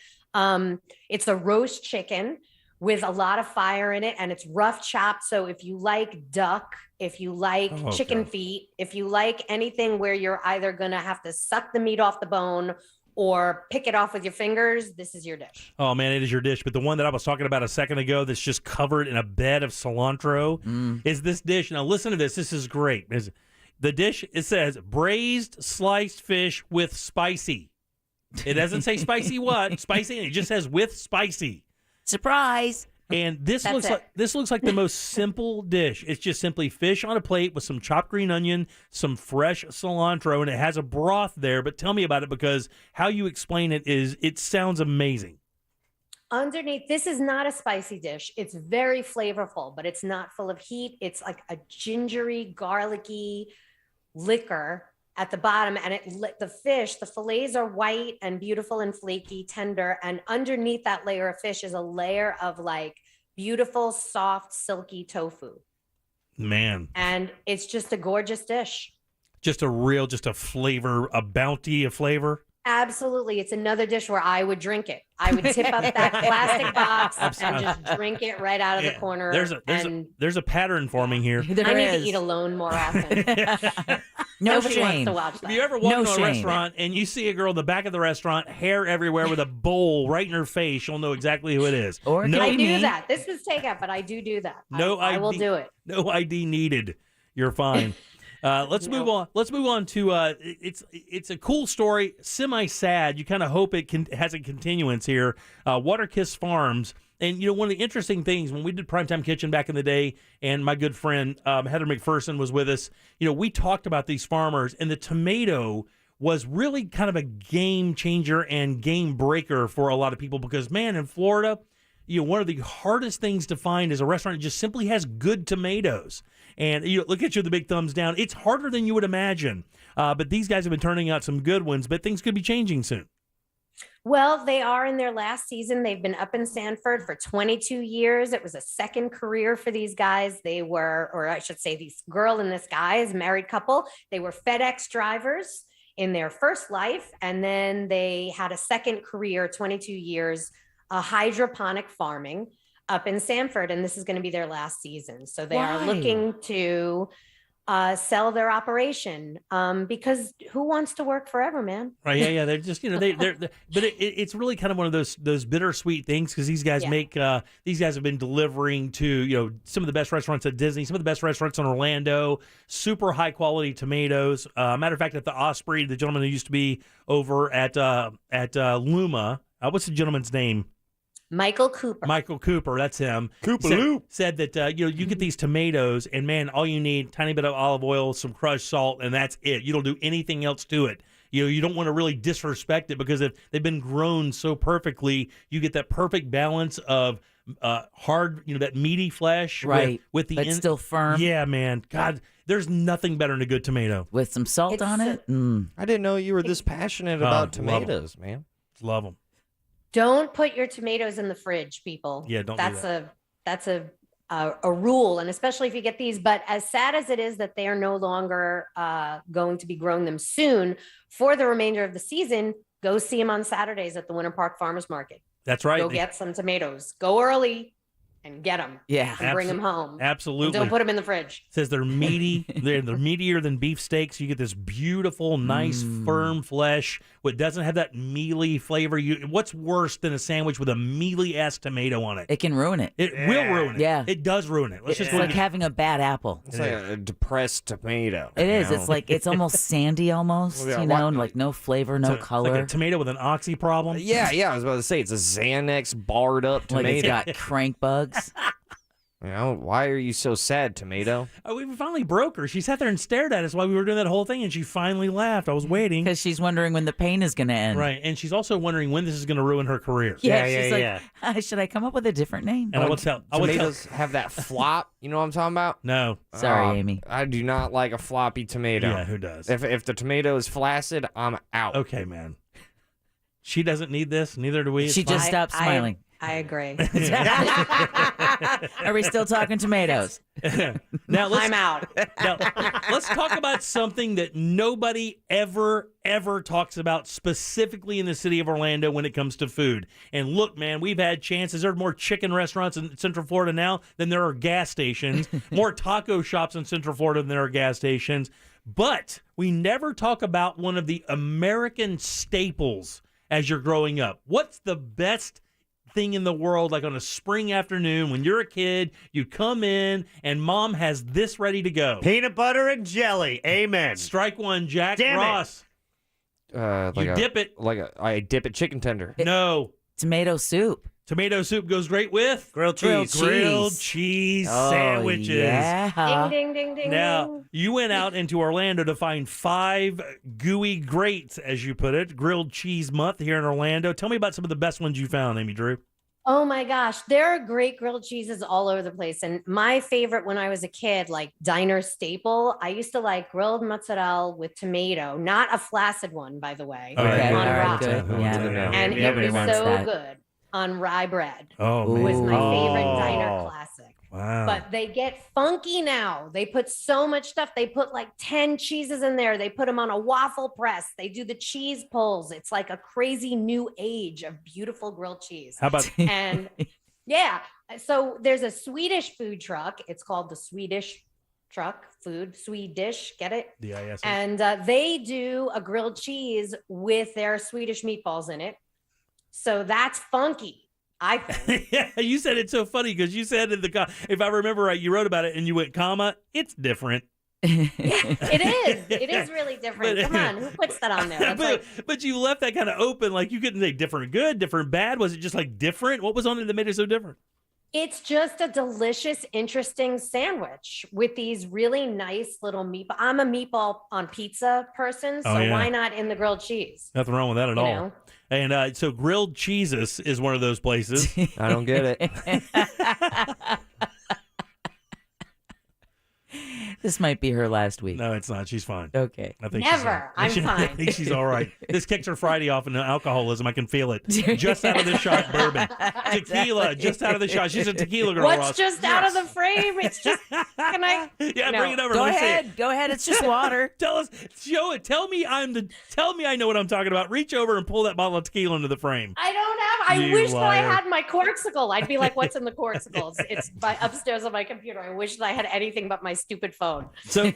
It's a roast chicken with a lot of fire in it, and it's rough chopped. So if you like duck, if you like chicken feet, if you like anything where you're either going to have to suck the meat off the bone or pick it off with your fingers, this is your dish. Oh, man, it is your dish. But the one that I was talking about a second ago that's just covered in a bed of cilantro is this dish. Now, listen to this. This is great. The dish, it says braised sliced fish with spicy. It doesn't say spicy what? Spicy. It just says with spicy. Surprise. And this looks like the most simple dish. It's just simply fish on a plate with some chopped green onion, some fresh cilantro, and it has a broth there. But tell me about it, because how you explain it sounds amazing. Underneath, this is not a spicy dish. It's very flavorful, but it's not full of heat. It's like a gingery, garlicky liquor at the bottom, and the fillets are white and beautiful and flaky, tender, and underneath that layer of fish is a layer of like beautiful, soft, silky tofu. Man. And it's just a gorgeous dish. Just a flavor, a bounty of flavor. Absolutely. It's another dish where I would drink it. I would tip up that plastic box and just drink it right out of the corner. There's a pattern forming here. I need to eat alone more often. Nobody wants to watch that. Have you ever walked into a restaurant and you see a girl in the back of the restaurant, hair everywhere with a bowl right in her face? You'll know exactly who it is. I do that. This was takeout, but I do that. I will do it. No ID needed. You're fine. Let's move on. Let's move on to it's a cool story, semi-sad. You kind of hope it has a continuance here. Waterkiss Farms, and one of the interesting things when we did Primetime Kitchen back in the day, and my good friend Heather McPherson was with us. We talked about these farmers, and the tomato was really kind of a game changer and game breaker for a lot of people because, man, in Florida, one of the hardest things to find is a restaurant that just simply has good tomatoes. And look at you, the big thumbs down. It's harder than you would imagine. But these guys have been turning out some good ones, but things could be changing soon. Well, they are in their last season. They've been up in Sanford for 22 years. It was a second career for these guys. They were, or I should say this girl and this guy is a married couple. They were FedEx drivers in their first life. And then they had a second career, 22 years, hydroponic farming up in Sanford, and this is going to be their last season. So they are looking to sell their operation because who wants to work forever, man? Right? Yeah. They're just but it's really kind of one of those bittersweet things because these guys these guys have been delivering to some of the best restaurants at Disney, some of the best restaurants in Orlando, super high quality tomatoes. Matter of fact, at the Osprey, the gentleman who used to be over at Luma, what's the gentleman's name? Michael Cooper, that's him. Cooper said that you get these tomatoes, and man, all you need, tiny bit of olive oil, some crushed salt, and that's it. You don't do anything else to it. You don't want to really disrespect it because if they've been grown so perfectly, you get that perfect balance of hard, that meaty flesh, Right. With the But still firm. Yeah, man. God, there's nothing better than a good tomato with some salt on it. I didn't know you were this passionate about tomatoes, man. Love them. Don't put your tomatoes in the fridge, people. Yeah, don't do that. That's a rule, and especially if you get these. But as sad as it is that they are no longer going to be growing them soon, for the remainder of the season, go see them on Saturdays at the Winter Park Farmers Market. That's right. Go get some tomatoes. Go early and get them. Yeah, and bring them home. Absolutely. And don't put them in the fridge. It says they're meaty. they're meatier than beef steaks. You get this beautiful, nice, firm flesh. What doesn't have that mealy flavor. What's worse than a sandwich with a mealy-ass tomato on it? It can ruin it. It will ruin it. Yeah. It does ruin it. It's like having a bad apple. It's like a depressed tomato. It is. It's like it's almost sandy, almost. Yeah, Like no flavor, no color. Like a tomato with an oxy problem. Yeah. I was about to say it's a Xanax barred up tomato. Like it's got crank bugs. Why are you so sad, tomato? We finally broke her. She sat there and stared at us while we were doing that whole thing, and she finally laughed. I was waiting. Because she's wondering when the pain is going to end. Right, and she's also wondering when this is going to ruin her career. Yeah, she's like, should I come up with a different name? And I will tell. Tomatoes have that flop. You know what I'm talking about? No. Sorry, Amy. I do not like a floppy tomato. Yeah, who does? If the tomato is flaccid, I'm out. Okay, man. She doesn't need this. Neither do we. She just stopped smiling. I agree. Are we still talking tomatoes? Now I'm out. Now, let's talk about something that nobody ever talks about specifically in the city of Orlando when it comes to food. And look, man, we've had chances. There are more chicken restaurants in Central Florida now than there are gas stations. More taco shops in Central Florida than there are gas stations. But we never talk about one of the American staples as you're growing up. What's the best thing in the world, like on a spring afternoon when you're a kid, you come in and mom has this ready to go? Peanut butter and jelly. Amen. Strike one, Jack. Damn Ross. Dip it. I dip it chicken tender. No. Tomato soup. Tomato soup goes great with grilled cheese. Grilled cheese sandwiches. Yeah. Ding, ding, ding, ding. Now, you went out into Orlando to find 5 gooey greats, as you put it, grilled cheese month here in Orlando. Tell me about some of the best ones you found, Amy Drew. Oh my gosh, there are great grilled cheeses all over the place. And my favorite when I was a kid, like diner staple, I used to like grilled mozzarella with tomato, not a flaccid one, by the way. Okay, on all right, rye. good. Yeah. And it Nobody was wants so that. good on rye bread. Oh, It was man. my favorite diner classic. Wow. But they get funky now. They put so much stuff. They put like 10 cheeses in there. They put them on a waffle press. They do the cheese pulls. It's like a crazy new age of beautiful grilled cheese. How about And yeah, so there's a Swedish food truck. It's called the Swedish Truck Food, Swedish, get it? DIS. And they do a grilled cheese with their Swedish meatballs in it. So that's funky. I think. Yeah, you said it's so funny because you said in the if I remember right, you wrote about it and you went, comma, it's different. It is. It is really different. Come on, who puts that on there? That's but you left that kind of open, like you couldn't say different good, different bad. Was it just like different? What was on it that made it so different? It's just a delicious, interesting sandwich with these really nice little meatball. I'm a meatball on pizza person, so why not in the grilled cheese? Nothing wrong with that at all. know? And so Grilled Cheeses is one of those places. I don't get it. This might be her last week. No, it's not. She's fine. Okay. I think Never. I'm I fine. think she's all right. This kicks her Friday off into alcoholism. I can feel it. Just out of the shot, bourbon. Tequila, just out of the shot. She's a tequila girl, What's Ross. just out of the frame? It's just, can I? Yeah, No. bring it over. Go Let me see ahead. it. Go ahead. It's just water. Tell us, show it. Tell me I know what I'm talking about. Reach over and pull that bottle of tequila into the frame. I don't have. I You wish that I liar. had my corksicle. I'd be like, "What's in the corksicle?" It's upstairs on my computer. I wish that I had anything but my stupid phone. So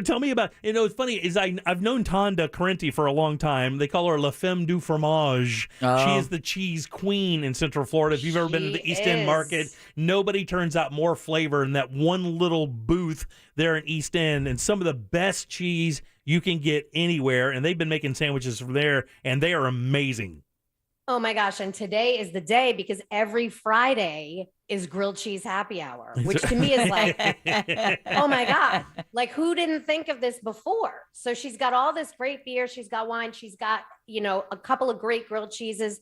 tell me about, it's funny, is I've known Tonda Carenti for a long time. They call her La Femme du Fromage. Oh. She is the cheese queen in Central Florida. If you've ever been to the East End is. Market, nobody turns out more flavor in that one little booth there in East End. And some of the best cheese you can get anywhere. And they've been making sandwiches from there, and they are amazing. Oh my gosh. And today is the day because every Friday is grilled cheese happy hour, which to me is like, oh my God, like who didn't think of this before? So she's got all this great beer. She's got wine. She's got, a couple of great grilled cheeses.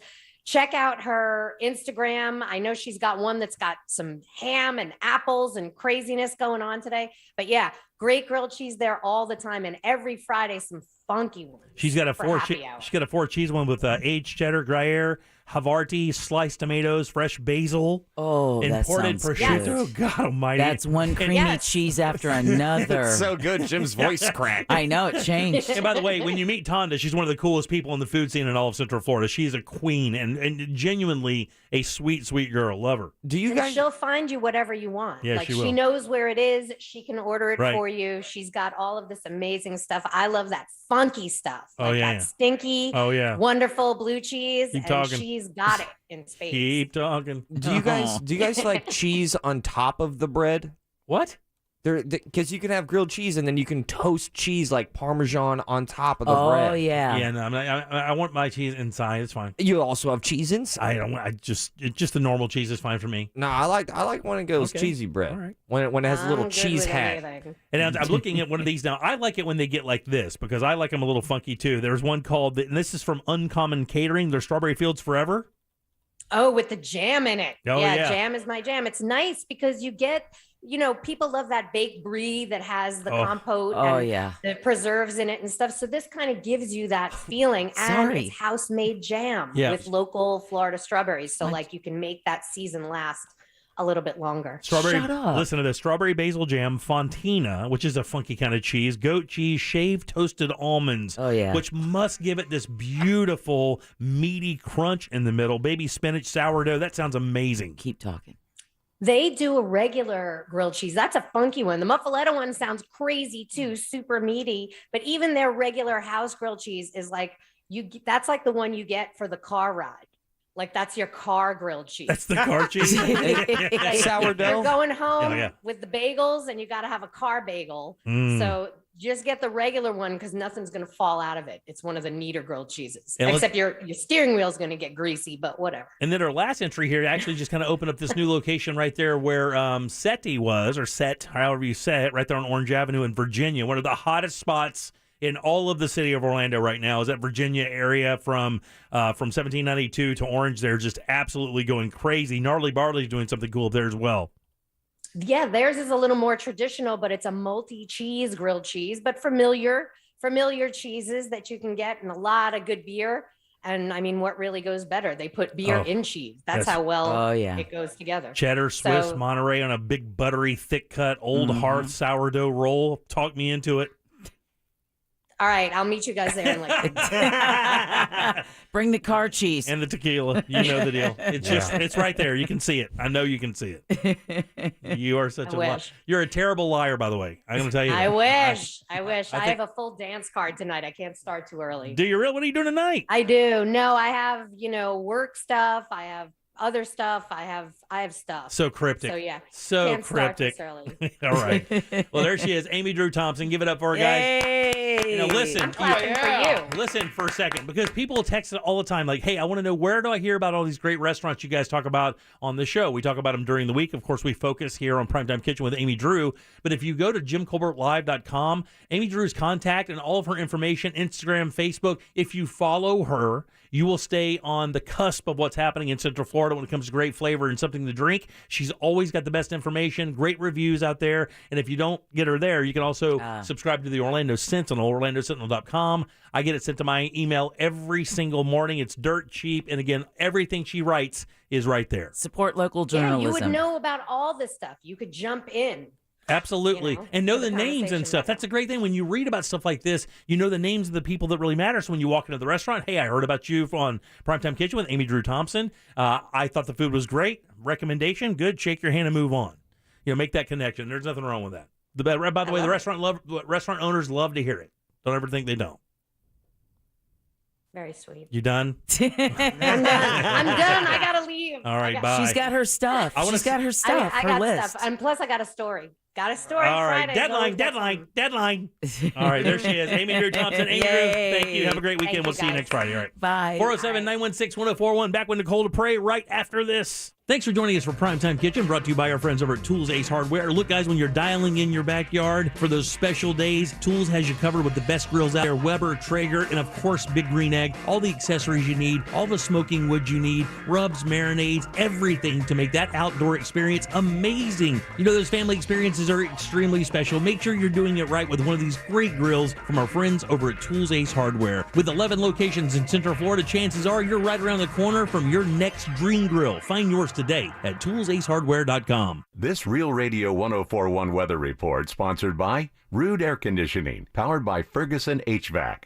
check out her Instagram. I know she's got one that's got some ham and apples and craziness going on today. But yeah, great grilled cheese there all the time. And every Friday, some funky ones. She's got a happy hour. she's got a 4 cheese one with aged cheddar, Gruyere, Havarti, sliced tomatoes, fresh basil. Oh, imported that sounds prosciutto. good. God almighty. That's one creamy cheese after another. It's so good. Jim's voice cracked. I know, it changed. And by the way, when you meet Tonda, she's one of the coolest people in the food scene in all of Central Florida. She's a queen and genuinely a sweet, sweet girl. Love her. Do you And she'll find you whatever you want. Yeah, like she will. she knows where it is. She can order it Right. for you. She's got all of this amazing stuff. I love that funky stuff. Oh, Like yeah, that yeah. stinky, Oh, yeah. wonderful blue cheese. Keep and talking. she's got it in spades. Keep talking. Do you guys like cheese on top of the bread? What? Because you can have grilled cheese and then you can toast cheese like Parmesan on top of the bread. Oh, yeah. Yeah, no, I want my cheese inside. It's fine. You also have cheese inside. Just the normal cheese is fine for me. No, I like when it goes Okay. cheesy bread. All right. When it has a I'm little good cheese with hat. anything. And I'm looking at one of these now. I like it when they get like this because I like them a little funky too. There's one called, and this is from Uncommon Catering. Their Strawberry Fields Forever. Oh, with the jam in it. Oh, yeah. Jam is my jam. It's nice because you get, people love that baked brie that has the compote and the preserves in it and stuff. So this kind of gives you that feeling. And Sorry. it's house-made jam Yeah. with local Florida strawberries. So like you can make that season last a little bit longer. Strawberry. Shut up. Listen to this: strawberry basil jam, fontina, which is a funky kind of cheese, goat cheese, shaved toasted almonds. Oh, yeah. Which must give it this beautiful meaty crunch in the middle. Baby spinach, sourdough. That sounds amazing. Keep talking. They do a regular grilled cheese. That's a funky one. The muffaletta one sounds crazy too, super meaty. But even their regular house grilled cheese is like that's like the one you get for the car ride. Like that's your car grilled cheese. That's the car cheese. Like, Sourdough. You're going home Yeah. with the bagels, and you got to have a car bagel. Mm. So just get the regular one because nothing's going to fall out of it. It's one of the neater grilled cheeses. And Except your steering wheel is going to get greasy, but whatever. And then our last entry here actually just kind of opened up this new location right there where SETI was, or Set, however you say it, right there on Orange Avenue in Virginia. One of the hottest spots in all of the city of Orlando right now is that Virginia area from 1792 to Orange. They're just absolutely going crazy. Gnarly Barley's doing something cool up there as well. Yeah, theirs is a little more traditional, but it's a multi-cheese grilled cheese, but familiar cheeses that you can get and a lot of good beer. And I mean, what really goes better? They put beer in cheese. That's yes. how well yeah. it goes together. Cheddar, Swiss, So- Monterey on a big buttery, thick cut, old hearth sourdough roll. Talk me into it. All right, I'll meet you guys there in like Bring the car cheese. And the tequila. You know the deal. It's just, it's right there. You can see it. I know you can see it. You are such I a liar. wish. You're a terrible liar, by the way. I'm going to tell you I that. wish. I I have a full dance card tonight. I can't start too early. Do you really? What are you doing tonight? I do. No, I have, work stuff. I have other stuff. I have stuff. So cryptic. So yeah. So Can't start cryptic. this early. All right. Well, there she is, Amy Drew Thompson. Give it up for her, guys. Yay! Listen. I'm clapping for you. Listen for a second, because people text it all the time like, hey, I want to know, where do I hear about all these great restaurants you guys talk about on the show? We talk about them during the week. Of course, we focus here on Primetime Kitchen with Amy Drew. But if you go to JimColbertLive.com, Amy Drew's contact and all of her information, Instagram, Facebook, if you follow her, you will stay on the cusp of what's happening in Central Florida when it comes to great flavor and something to drink. She's always got the best information, great reviews out there. And if you don't get her there, you can also subscribe to the Orlando Sentinel, OrlandoSentinel.com. I get it sent to my email every single morning. It's dirt cheap. And again, everything she writes is right there. Support local Yeah, journalism. you would know about all this stuff. You could jump in. Absolutely. And know the names and stuff. That's a great thing. When you read about stuff like this, you know the names of the people that really matter. So when you walk into the restaurant, hey, I heard about you on Primetime Kitchen with Amy Drew Thompson. I thought the food was great. Recommendation, good. Shake your hand and move on. Make that connection. There's nothing wrong with that. By the way, the restaurant owners love to hear it. Don't ever think they don't. Very sweet. You done? I'm done. I gotta leave. All right, bye. She's got her stuff. She's got her stuff. I her got list. stuff. And plus I got a story. Got a story. All right, Friday. deadline. All right, there she is. Amy Beard Thompson. Amy Beard, thank you. Have a great weekend. We'll see you next Friday. All right. Bye. 407-916-1041. Back with Nicole DePrey right after this. Thanks for joining us for Primetime Kitchen, brought to you by our friends over at Tools Ace Hardware. Look, guys, when you're dialing in your backyard for those special days, Tools has you covered with the best grills out there, Weber, Traeger, and of course, Big Green Egg. All the accessories you need, all the smoking wood you need, rubs, marinades, everything to make that outdoor experience amazing. You know, those family experiences are extremely special. Make sure you're doing it right with one of these great grills from our friends over at Tools Ace Hardware. With 11 locations in Central Florida, chances are you're right around the corner from your next dream grill. Find yours today at toolsacehardware.com. This Real Radio 1041 weather report sponsored by Rude Air Conditioning, powered by Ferguson HVAC.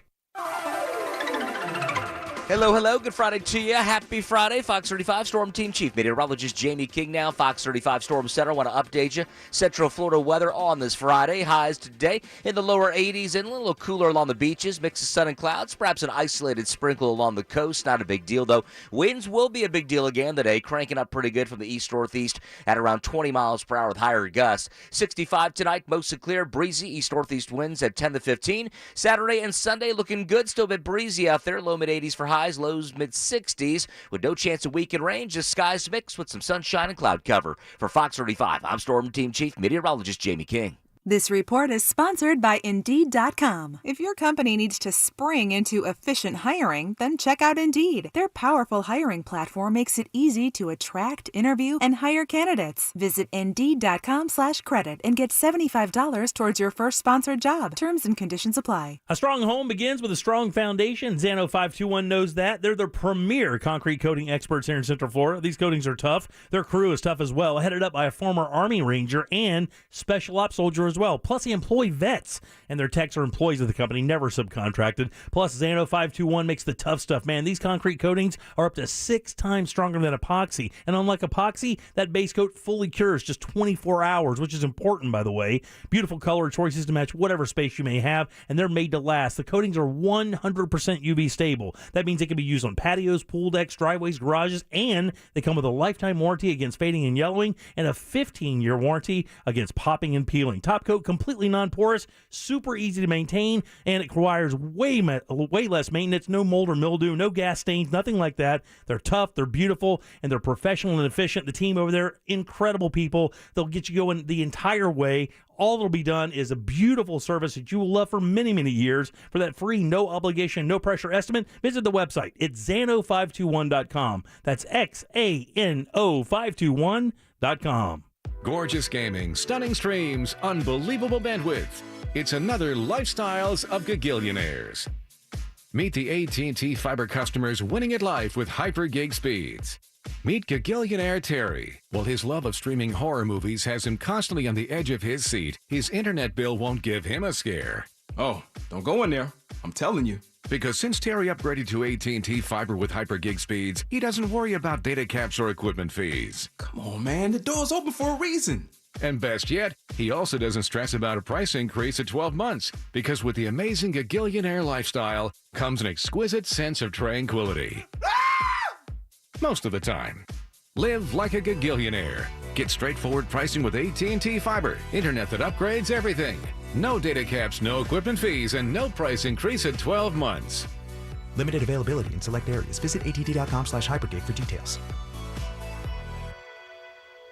Hello. Good Friday to you. Happy Friday. Fox 35 Storm Team Chief Meteorologist Jamie King now. Fox 35 Storm Center. I want to update you. Central Florida weather on this Friday. Highs today in the lower 80s and a little cooler along the beaches. Mix of sun and clouds. Perhaps an isolated sprinkle along the coast. Not a big deal, though. Winds will be a big deal again today. Cranking up pretty good from the east-northeast at around 20 miles per hour with higher gusts. 65 tonight. Mostly clear. Breezy east-northeast winds at 10 to 15. Saturday and Sunday looking good. Still a bit breezy out there. Low mid-80s for highs. Lows mid-60s with no chance of weekend rain, just skies mixed with some sunshine and cloud cover. For Fox 35, I'm Storm Team Chief Meteorologist Jamie King. This report is sponsored by Indeed.com. If your company needs to spring into efficient hiring, then check out Indeed. Their powerful hiring platform makes it easy to attract, interview, and hire candidates. Visit Indeed.com/credit and get $75 towards your first sponsored job. Terms and conditions apply. A strong home begins with a strong foundation. Zano 521 knows that. They're the premier concrete coating experts here in Central Florida. These coatings are tough. Their crew is tough as well, headed up by a former Army Ranger and Special Ops soldier as well. Plus, they employ vets, and their techs are employees of the company, never subcontracted. Plus, Zano 521 makes the tough stuff, man. These concrete coatings are up to 6 times stronger than epoxy. And unlike epoxy, that base coat fully cures just 24 hours, which is important, by the way. Beautiful color choices to match whatever space you may have, and they're made to last. The coatings are 100% UV stable. That means they can be used on patios, pool decks, driveways, garages, and they come with a lifetime warranty against fading and yellowing and a 15-year warranty against popping and peeling. Top coat completely non-porous, super easy to maintain, and it requires way less maintenance, no mold or mildew, no gas stains, nothing like that. They're tough, they're beautiful, and they're professional and efficient. The team over there, incredible people. They'll get you going the entire way. All that'll be done is a beautiful service that you will love for many, many years. For that free, no obligation, no pressure estimate, visit the website. It's Zano521.com. That's XANO521.com. Gorgeous gaming, stunning streams, unbelievable bandwidth. It's another Lifestyles of Gagillionaires. Meet the AT&T Fiber customers winning at life with hyper gig speeds. Meet Gagillionaire Terry. While his love of streaming horror movies has him constantly on the edge of his seat, his internet bill won't give him a scare. Oh, don't go in there. I'm telling you. Because since Terry upgraded to AT&T Fiber with hyper gig speeds, he doesn't worry about data caps or equipment fees. Come on, man. The door's open for a reason. And best yet, he also doesn't stress about a price increase at 12 months, because with the amazing Gagillionaire lifestyle comes an exquisite sense of tranquility. Most of the time. Live like a Gagillionaire. Get straightforward pricing with AT&T Fiber. Internet that upgrades everything. No data caps, no equipment fees, and no price increase at 12 months. Limited availability in select areas. Visit att.com/hypergig for details.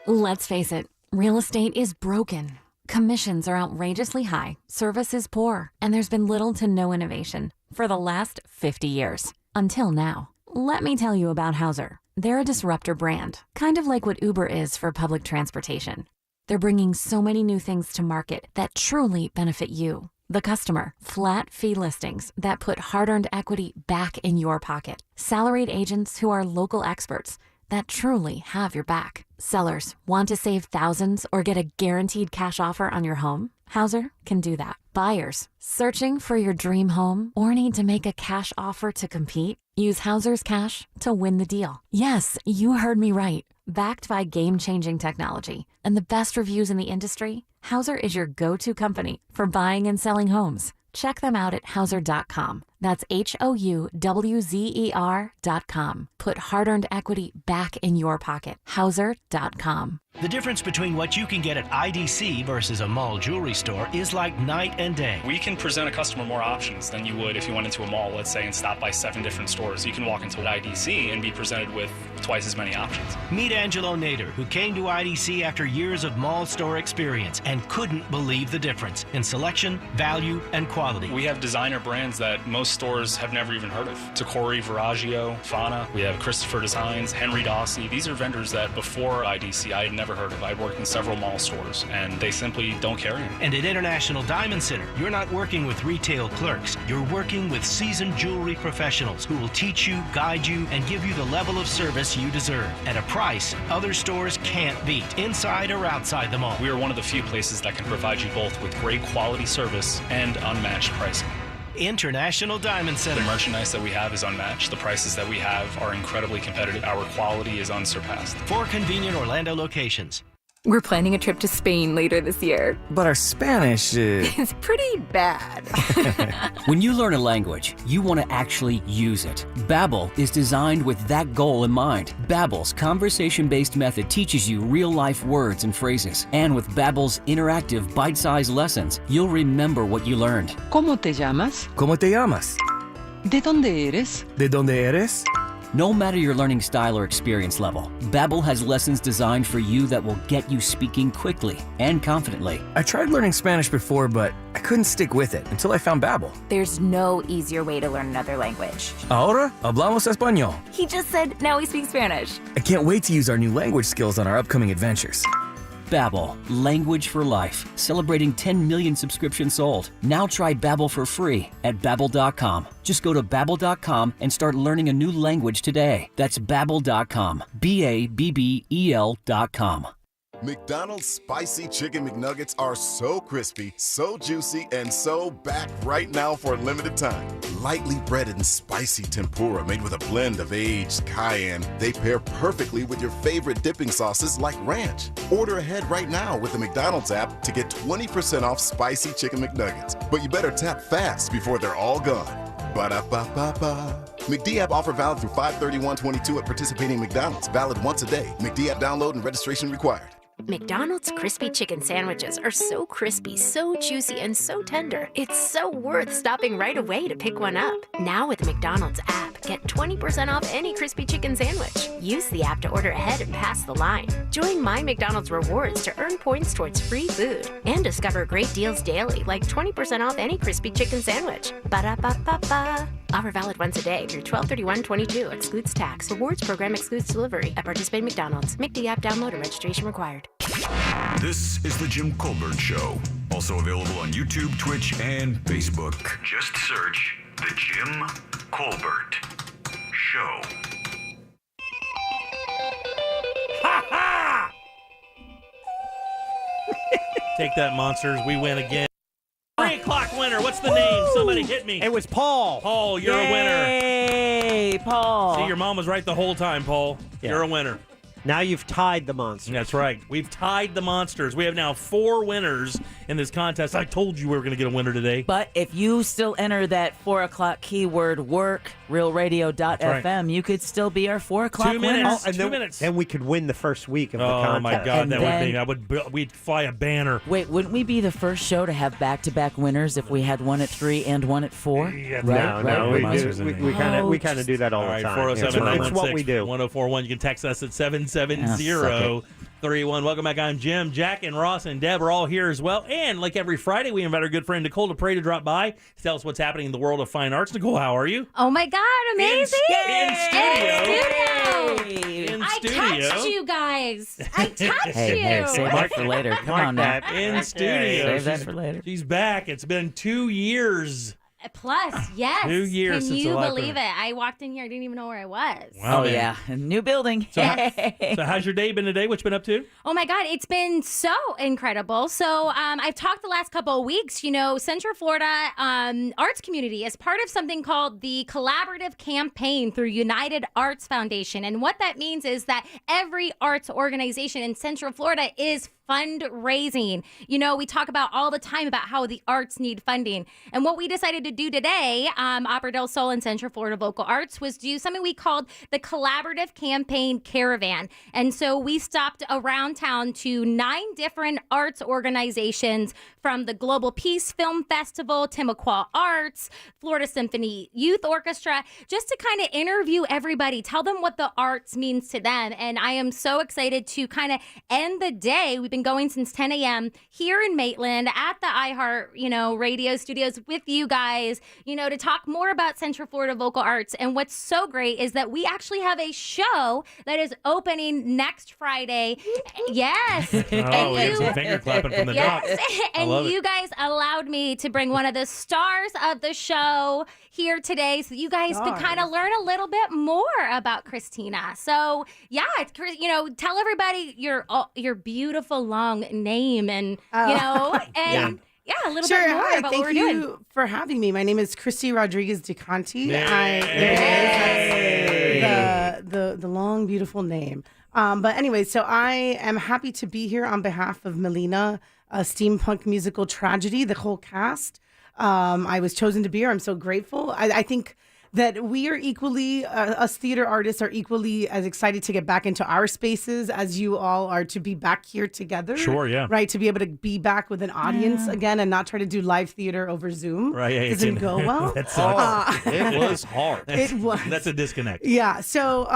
Let's face it, real estate is broken. Commissions are outrageously high, service is poor, and there's been little to no innovation for the last 50 years. Until now. Let me tell you about Hauser. They're a disruptor brand, kind of like what Uber is for public transportation. They're bringing so many new things to market that truly benefit you, the customer. Flat fee listings that put hard-earned equity back in your pocket. Salaried agents who are local experts that truly have your back. Sellers want to save thousands or get a guaranteed cash offer on your home? Hauser can do that. Buyers searching for your dream home or need to make a cash offer to compete? Use Hauser's cash to win the deal. Yes, you heard me right. Backed by game-changing technology and the best reviews in the industry, Hauser is your go-to company for buying and selling homes. Check them out at Hauser.com. That's HOUWZER.com. Put hard-earned equity back in your pocket. Hauser.com. The difference between what you can get at IDC versus a mall jewelry store is like night and day. We can present a customer more options than you would if you went into a mall, let's say, and stopped by 7 different stores. You can walk into an IDC and be presented with twice as many options. Meet Angelo Nader, who came to IDC after years of mall store experience and couldn't believe the difference in selection, value, and quality. We have designer brands that most stores have never even heard of. Tacori, Veragio, Fauna. We have Christopher Designs, Henry Dossi. These are vendors that before IDC I had never heard of. I worked in several mall stores, and they simply don't carry them. And at International Diamond Center, you're not working with retail clerks. You're working with seasoned jewelry professionals who will teach you, guide you, and give you the level of service you deserve at a price other stores can't beat, inside or outside the mall. We are one of the few places that can provide you both with great quality service and unmatched pricing. International Diamond Center. The merchandise that we have is unmatched. The prices that we have are incredibly competitive. Our quality is unsurpassed. 4 convenient Orlando locations. We're planning a trip to Spain later this year. But our Spanish is... It's pretty bad. When you learn a language, you want to actually use it. Babbel is designed with that goal in mind. Babbel's conversation-based method teaches you real-life words and phrases. And with Babbel's interactive, bite-sized lessons, you'll remember what you learned. ¿Cómo te llamas? ¿Cómo te llamas? ¿De dónde eres? ¿De dónde eres? No matter your learning style or experience level, Babbel has lessons designed for you that will get you speaking quickly and confidently. I tried learning Spanish before, but I couldn't stick with it until I found Babbel. There's no easier way to learn another language. Ahora hablamos español. He just said now we speak Spanish. I can't wait to use our new language skills on our upcoming adventures. Babbel, language for life, celebrating 10 million subscriptions sold. Now try Babbel for free at Babbel.com. Just go to Babbel.com and start learning a new language today. That's Babbel.com. Babbel.com. McDonald's Spicy Chicken McNuggets are so crispy, so juicy, and so back right now for a limited time. Lightly breaded and spicy tempura made with a blend of aged cayenne. They pair perfectly with your favorite dipping sauces like ranch. Order ahead right now with the McDonald's app to get 20% off Spicy Chicken McNuggets. But you better tap fast before they're all gone. Ba-da-ba-ba-ba. McD app offer valid through 5/31/22 at participating McDonald's. Valid once a day. McD app download and registration required. McDonald's crispy chicken sandwiches are so crispy, so juicy, and so tender. It's so worth stopping right away to pick one up. Now with McDonald's app, get 20% off any crispy chicken sandwich. Use the app to order ahead and pass the line. Join My McDonald's Rewards to earn points towards free food. And discover great deals daily, like 20% off any crispy chicken sandwich. Ba-da-ba-ba-ba. Offer valid once a day through 12/31/22. Excludes tax. Rewards program excludes delivery. At participating McDonald's. McD app download and registration required. This is The Jim Colbert Show. Also available on YouTube, Twitch, and Facebook. Just search The Jim Colbert Show. Ha ha! Take that, monsters. We win again. 3 o'clock winner. What's the name? Somebody hit me. It was Paul. Paul, you're a winner. Hey, Paul. See, your mom was right the whole time, Paul. Yeah. You're a winner. Now you've tied the monsters. That's right. We've tied the monsters. We have now 4 winners in this contest. I told you we were going to get a winner today. But if you still enter that 4 o'clock keyword work, realradio.fm, right. You could still be our 4 o'clock 2 minutes. winner. Oh, and 2 minutes. Then we could win the first week of the contest. Oh, my God. And That then, would be, we'd fly a banner. Wait, wouldn't we be the first show to have back-to-back winners if we had one at 3 and one at 4? Yeah, No, we kind of do that all the time. 407-916-1041. It's what we do. 1041. You can text us at 770-31. Welcome back. I'm Jim. Jack and Ross and Deb are all here as well. And like every Friday, we invite our good friend Nicole DePrey to drop by to tell us what's happening in the world of fine arts. Nicole, how are you? Oh my God, amazing! In studio. I touched you guys. I touched you. Hey, save that for later. Come on now. In studio. Save that for later. She's back. It's been 2 years. Plus, yes. 2 years Can since you the live believe premiere. it? I walked in here. I didn't even know where I was. Wow, Oh, man. yeah. A new building. So, so how's your day been today? What you been up to? Oh my God, it's been so incredible. So I've talked the last couple of weeks, Central Florida arts community is part of something called the Collaborative Campaign through United Arts Foundation. And what that means is that every arts organization in Central Florida is fundraising. You know, we talk about all the time about how the arts need funding. And what we decided to do today, Opera del Sol and Central Florida Vocal Arts, was do something we called the Collaborative Campaign Caravan. And so we stopped around town to 9 different arts organizations, from the Global Peace Film Festival, Timucua Arts, Florida Symphony Youth Orchestra, just to kind of interview everybody, tell them what the arts means to them. And I am so excited to kind of end the day. We've been going since 10 a.m. here in Maitland at the iHeart, radio studios with you guys, to talk more about Central Florida Vocal Arts. And what's so great is that we actually have a show that is opening next Friday. Yes. We had some finger clapping from the doc. And you guys allowed me to bring one of the stars of the show here today so you guys could kind of learn a little bit more about Christina. So, yeah, tell everybody your beautiful long name and, a little bit more about what we're doing. Thank you for having me. My name is Christy Rodriguez DeConti. The long, beautiful name. But anyway, so I am happy to be here on behalf of Melina, a steampunk musical tragedy, the whole cast. I was chosen to be here. I'm so grateful. I think that we are equally, us theater artists are equally as excited to get back into our spaces as you all are to be back here together. Sure, yeah. Right, to be able to be back with an audience again and not try to do live theater over Zoom. Right, yeah, Doesn't go well. That sucks. It was hard. It was. That's a disconnect. Yeah, so...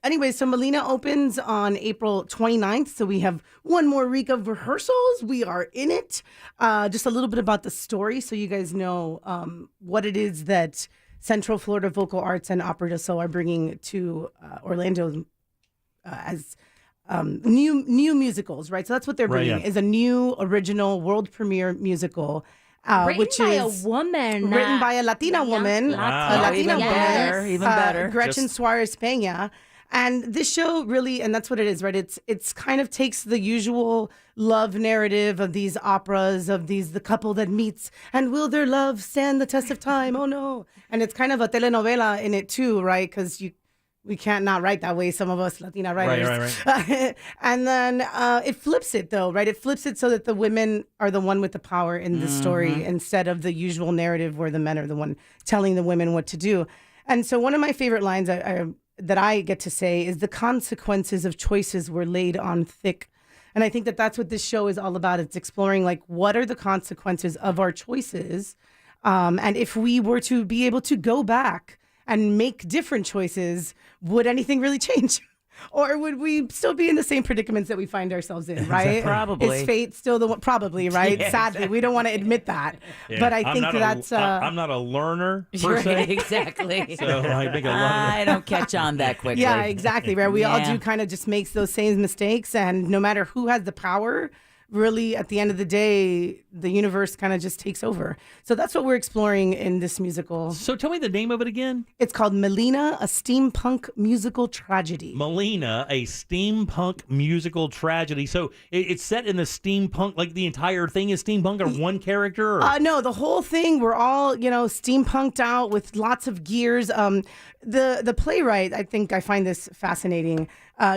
Anyway, so Melina opens on April 29th, so we have one more week of rehearsals. We are in it. Just a little bit about the story so you guys know what it is that Central Florida Vocal Arts and Opera del Sol are bringing to Orlando as new musicals, right? So that's what they're bringing, is a new original world premiere musical. Written by a woman. Written by a Latina woman. Wow. A Latina woman. Even better. Gretchen Suarez Peña. And this show really, and that's what it is, right? It's kind of takes the usual love narrative of these operas, of the couple that meets, and will their love stand the test of time? Oh no. And it's kind of a telenovela in it too, right? Because we can't not write that way, some of us Latina writers. Right. And then it flips it though, right? It flips it so that the women are the one with the power in the story instead of the usual narrative where the men are the one telling the women what to do. And so one of my favorite lines that I get to say is the consequences of choices were laid on thick. And I think that that's what this show is all about. It's exploring what are the consequences of our choices. And if we were to be able to go back and make different choices, would anything really change? Or would we still be in the same predicaments that we find ourselves in, right? Probably. Is fate still the one? Probably, right? Yeah, Sadly, we don't want to admit that. Yeah. But I think that's... I'm not a learner, per se. Exactly. So I think I don't catch on that quickly. Yeah, exactly. Right. We all do kind of just make those same mistakes. And no matter who has the power, really, at the end of the day, the universe kind of just takes over. So that's what we're exploring in this musical. So tell me the name of it again. It's called Melina, a steampunk musical tragedy. Melina, a steampunk musical tragedy. So it's set in the steampunk, like the entire thing is steampunk, or one character? Or? No, the whole thing. We're all, steampunked out with lots of gears. The playwright, I find this fascinating.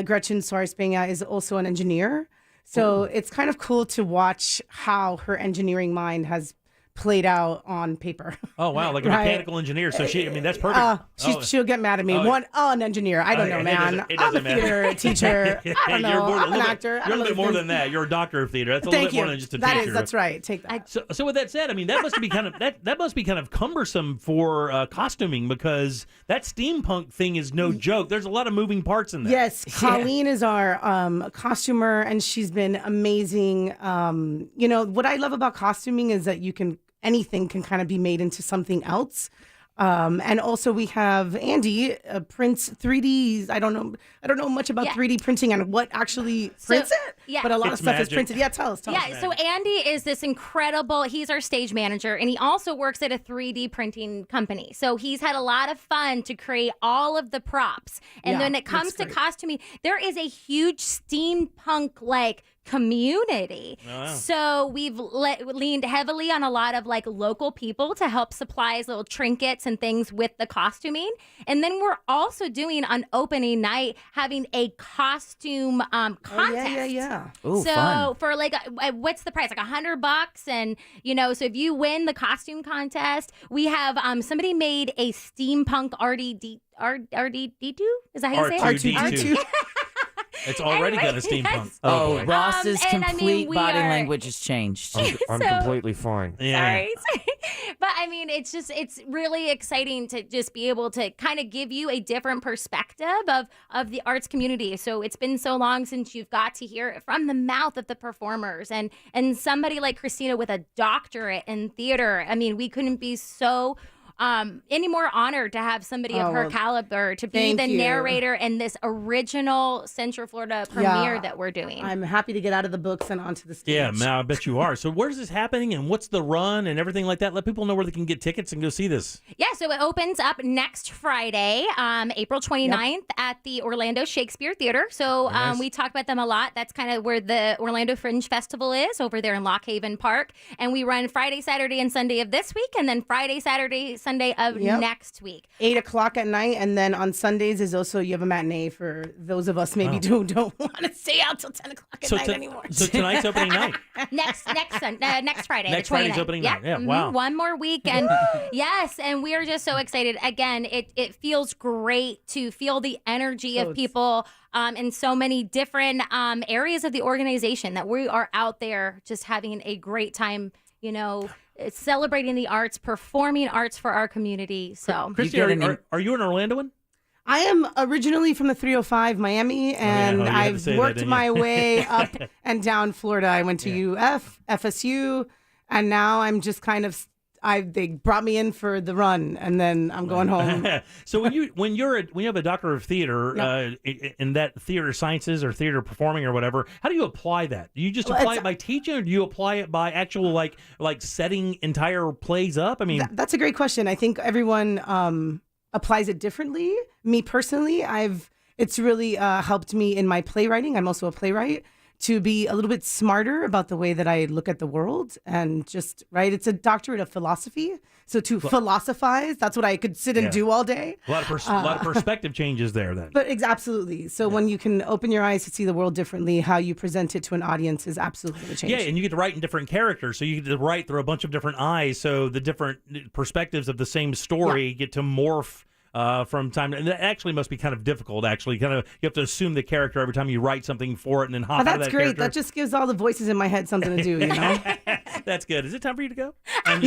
Gretchen Suarez Peña is also an engineer. So it's kind of cool to watch how her engineering mind has played out on paper. Oh, wow. Like a mechanical engineer. So that's perfect. She'll get mad at me. An engineer. I don't know, man. I'm a theater teacher. I don't know. I'm an actor. You're a little bit more than that. You're a doctor of theater. That's a little bit more than just a teacher. That's right. Take that. So with that said, that must be that must be kind of cumbersome for costuming, because that steampunk thing is no joke. There's a lot of moving parts in that. Yes, Colleen is our costumer, and she's been amazing. What I love about costuming is that anything can kind of be made into something else. And also we have Andy prints 3Ds. I don't know much about 3D printing and what actually prints it. Yeah. But a lot of stuff is printed. Yeah, tell us. Yeah, so Andy is this incredible, he's our stage manager, and he also works at a 3D printing company. So he's had a lot of fun to create all of the props. And when it comes to costuming, there is a huge steampunk community. Oh, wow. So we've leaned heavily on a lot of like local people to help supplies, little trinkets and things with the costuming. And then we're also doing on opening night, having a costume contest. Yeah. Ooh, so fun. for like, what's the price? Like $100. And, so if you win the costume contest, we have somebody made a steampunk RD2? Is that how you say it? R2D2. It's already got a steampunk. Yes. Oh, Ross's and I mean, complete we body are- language has changed. I'm So- completely fine. Sorry. But I mean, it's really exciting to just be able to kind of give you a different perspective of the arts community. So it's been so long since you've got to hear it from the mouth of the performers and somebody like Christina with a doctorate in theater. I mean, we couldn't be so any more honored to have somebody of her caliber to be the narrator in this original Central Florida premiere that we're doing. I'm happy to get out of the books and onto the stage. Yeah, man, I bet you are. So where's this happening and what's the run and everything like that? Let people know where they can get tickets and go see this. Yeah, so it opens up next Friday, April 29th at the Orlando Shakespeare Theater. So Nice. we talk about them a lot. That's kind of where the Orlando Fringe Festival is, over there in Lock Haven Park. And we run Friday, Saturday, and Sunday of this week, and then Friday, Saturday, Sunday of next week. 8:00 at night, and then on Sundays is also you have a matinee for those of us maybe who don't want to stay out till 10 o'clock at night anymore. So tonight's opening night. Next Friday. Next the 29th. Friday's opening night. Yeah, mhm, wow. One more week, and yes, and we are just so excited. Again, it feels great to feel the energy of people in so many different areas of the organization, that we are out there just having a great time, celebrating the arts, performing arts for our community. So, Christy, are you an Orlandoan? I am originally from the 305 Miami, and you had to I've say that, worked didn't my you? way up and down Florida. I went to UF, FSU, and now I'm just kind of. They brought me in for the run, and then I'm going home. So when you have a doctor of theater in that theater sciences or theater performing or whatever, how do you apply that? Do you just apply it by teaching, or do you apply it by actual like setting entire plays up? I mean, that's a great question. I think everyone applies it differently. Me personally, it's really helped me in my playwriting. I'm also a playwright, to be a little bit smarter about the way that I look at the world, and just, it's a doctorate of philosophy. So to philosophize, that's what I could sit and do all day. A lot of perspective changes there then. But absolutely. So when you can open your eyes to see the world differently, how you present it to an audience is absolutely going to change. Yeah, and you get to write in different characters. So you get to write through a bunch of different eyes. So the different perspectives of the same story get to morph from time, and that actually must be kind of difficult. Actually, you have to assume the character every time you write something for it, and then hop out of that that's great. character. That just gives all the voices in my head something to do. That's good. Is it time for you to go? I'm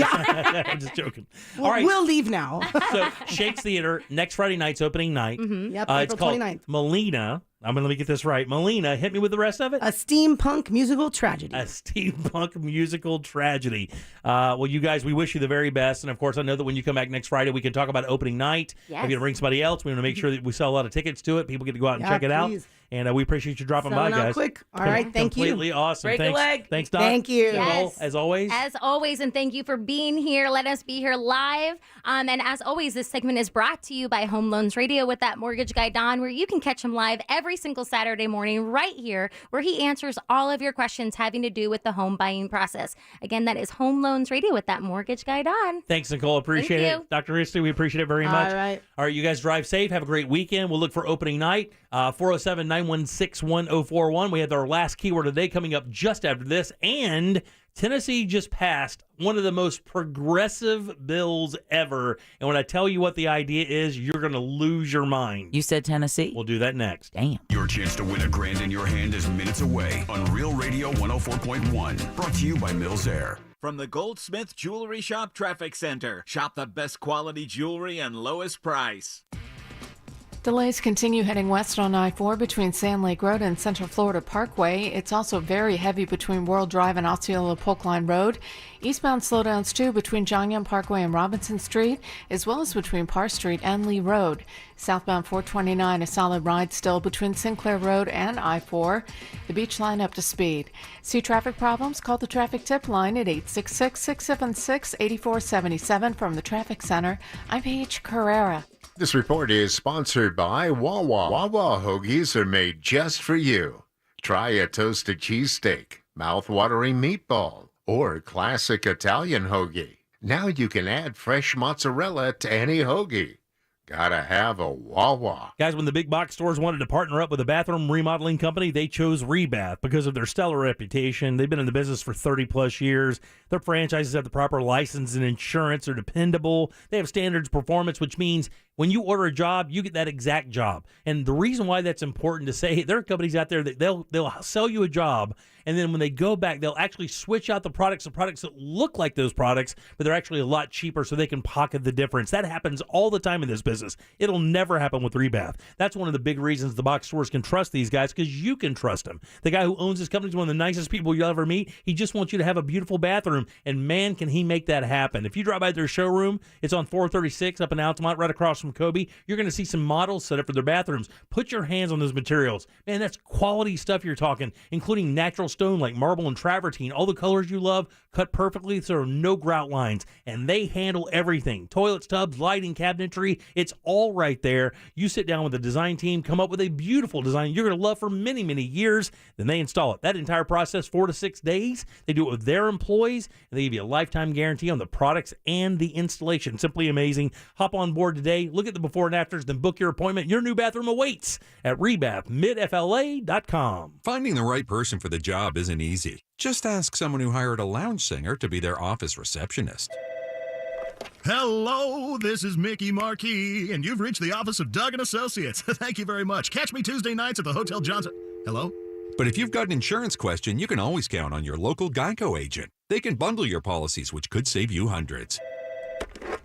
just joking. All right, we'll leave now. So Shakes Theater next Friday night's opening night. Mm-hmm. Yep, It's April called 29th. Melina. Let me get this right. Melina, hit me with the rest of it. A steampunk musical tragedy. A steampunk musical tragedy. Well, you guys, we wish you the very best. And, of course, I know that when you come back next Friday, we can talk about opening night. Yes. If you bring somebody else, we want to make sure that we sell a lot of tickets to it. People get to go out and check it out. And we appreciate you dropping by, Selling out guys. quick. All right, thank you. Completely awesome. Break a Thanks. leg. Thanks, Doc. Thank you. Yes. As always. As always, and thank you for being here. Let us be here live. And as always, this segment is brought to you by Home Loans Radio with that mortgage guy, Don, where you can catch him live every single Saturday morning right here, where he answers all of your questions having to do with the home buying process. Again, that is Home Loans Radio with that mortgage guy, Don. Thanks, Nicole. Appreciate Thank it. you. Dr. Christy, we appreciate it very much. All right. All right, you guys drive safe. Have a great weekend. We'll look for opening night. 407-916-1041. We have our last keyword of the day coming up just after this. And Tennessee just passed one of the most progressive bills ever. And when I tell you what the idea is, you're going to lose your mind. You said Tennessee? We'll do that next. Damn. Your chance to win $1,000 in your hand is minutes away on Real Radio 104.1. Brought to you by Mills Air. From the Goldsmith Jewelry Shop Traffic Center. Shop the best quality jewelry and lowest price. Delays continue heading west on I-4 between Sand Lake Road and Central Florida Parkway. It's also very heavy between World Drive and Osceola Polk Line Road. Eastbound slowdowns too between John Young Parkway and Robinson Street, as well as between Parr Street and Lee Road. Southbound 429, a solid ride still between Sinclair Road and I-4. The beach line up to speed. See traffic problems? Call the traffic tip line at 866-676-8477 from the Traffic Center. I'm Paige Carrera. This report is sponsored by Wawa. Wawa hoagies are made just for you. Try a toasted cheesesteak, mouth-watering meatball, or classic Italian hoagie. Now you can add fresh mozzarella to any hoagie. Gotta have a Wawa. Guys, when the big box stores wanted to partner up with a bathroom remodeling company, they chose Rebath because of their stellar reputation. They've been in the business for 30-plus years. Their franchises have the proper license and insurance. They're dependable. They have standards performance, which means when you order a job, you get that exact job. And the reason why that's important to say, there are companies out there that they'll sell you a job, and then when they go back, they'll actually switch out the products that look like those products, but they're actually a lot cheaper so they can pocket the difference. That happens all the time in this business. It'll never happen with Rebath. That's one of the big reasons the box stores can trust these guys, because you can trust them. The guy who owns this company is one of the nicest people you'll ever meet. He just wants you to have a beautiful bathroom, and man, can he make that happen. If you drive by their showroom, it's on 436 up in Altamont, right across from Kobe. You're going to see some models set up for their bathrooms. Put your hands on those materials. Man, that's quality stuff you're talking, including natural stone like marble and travertine. All the colors you love, cut perfectly so there are no grout lines. And they handle everything. Toilets, tubs, lighting, cabinetry. It's all right there. You sit down with the design team, come up with a beautiful design you're going to love for many, many years. Then they install it. That entire process, 4 to 6 days. They do it with their employees, and they give you a lifetime guarantee on the products and the installation. Simply amazing. Hop on board today. Look at the before and afters, then book your appointment. Your new bathroom awaits at rebathmidfla.com. Finding the right person for the job isn't easy. Just ask someone who hired a lounge singer to be their office receptionist. Hello, this is Mickey Marquis, and you've reached the office of Doug & Associates. Thank you very much. Catch me Tuesday nights at the Hotel Johnson. Hello? But if you've got an insurance question, you can always count on your local Geico agent. They can bundle your policies, which could save you hundreds.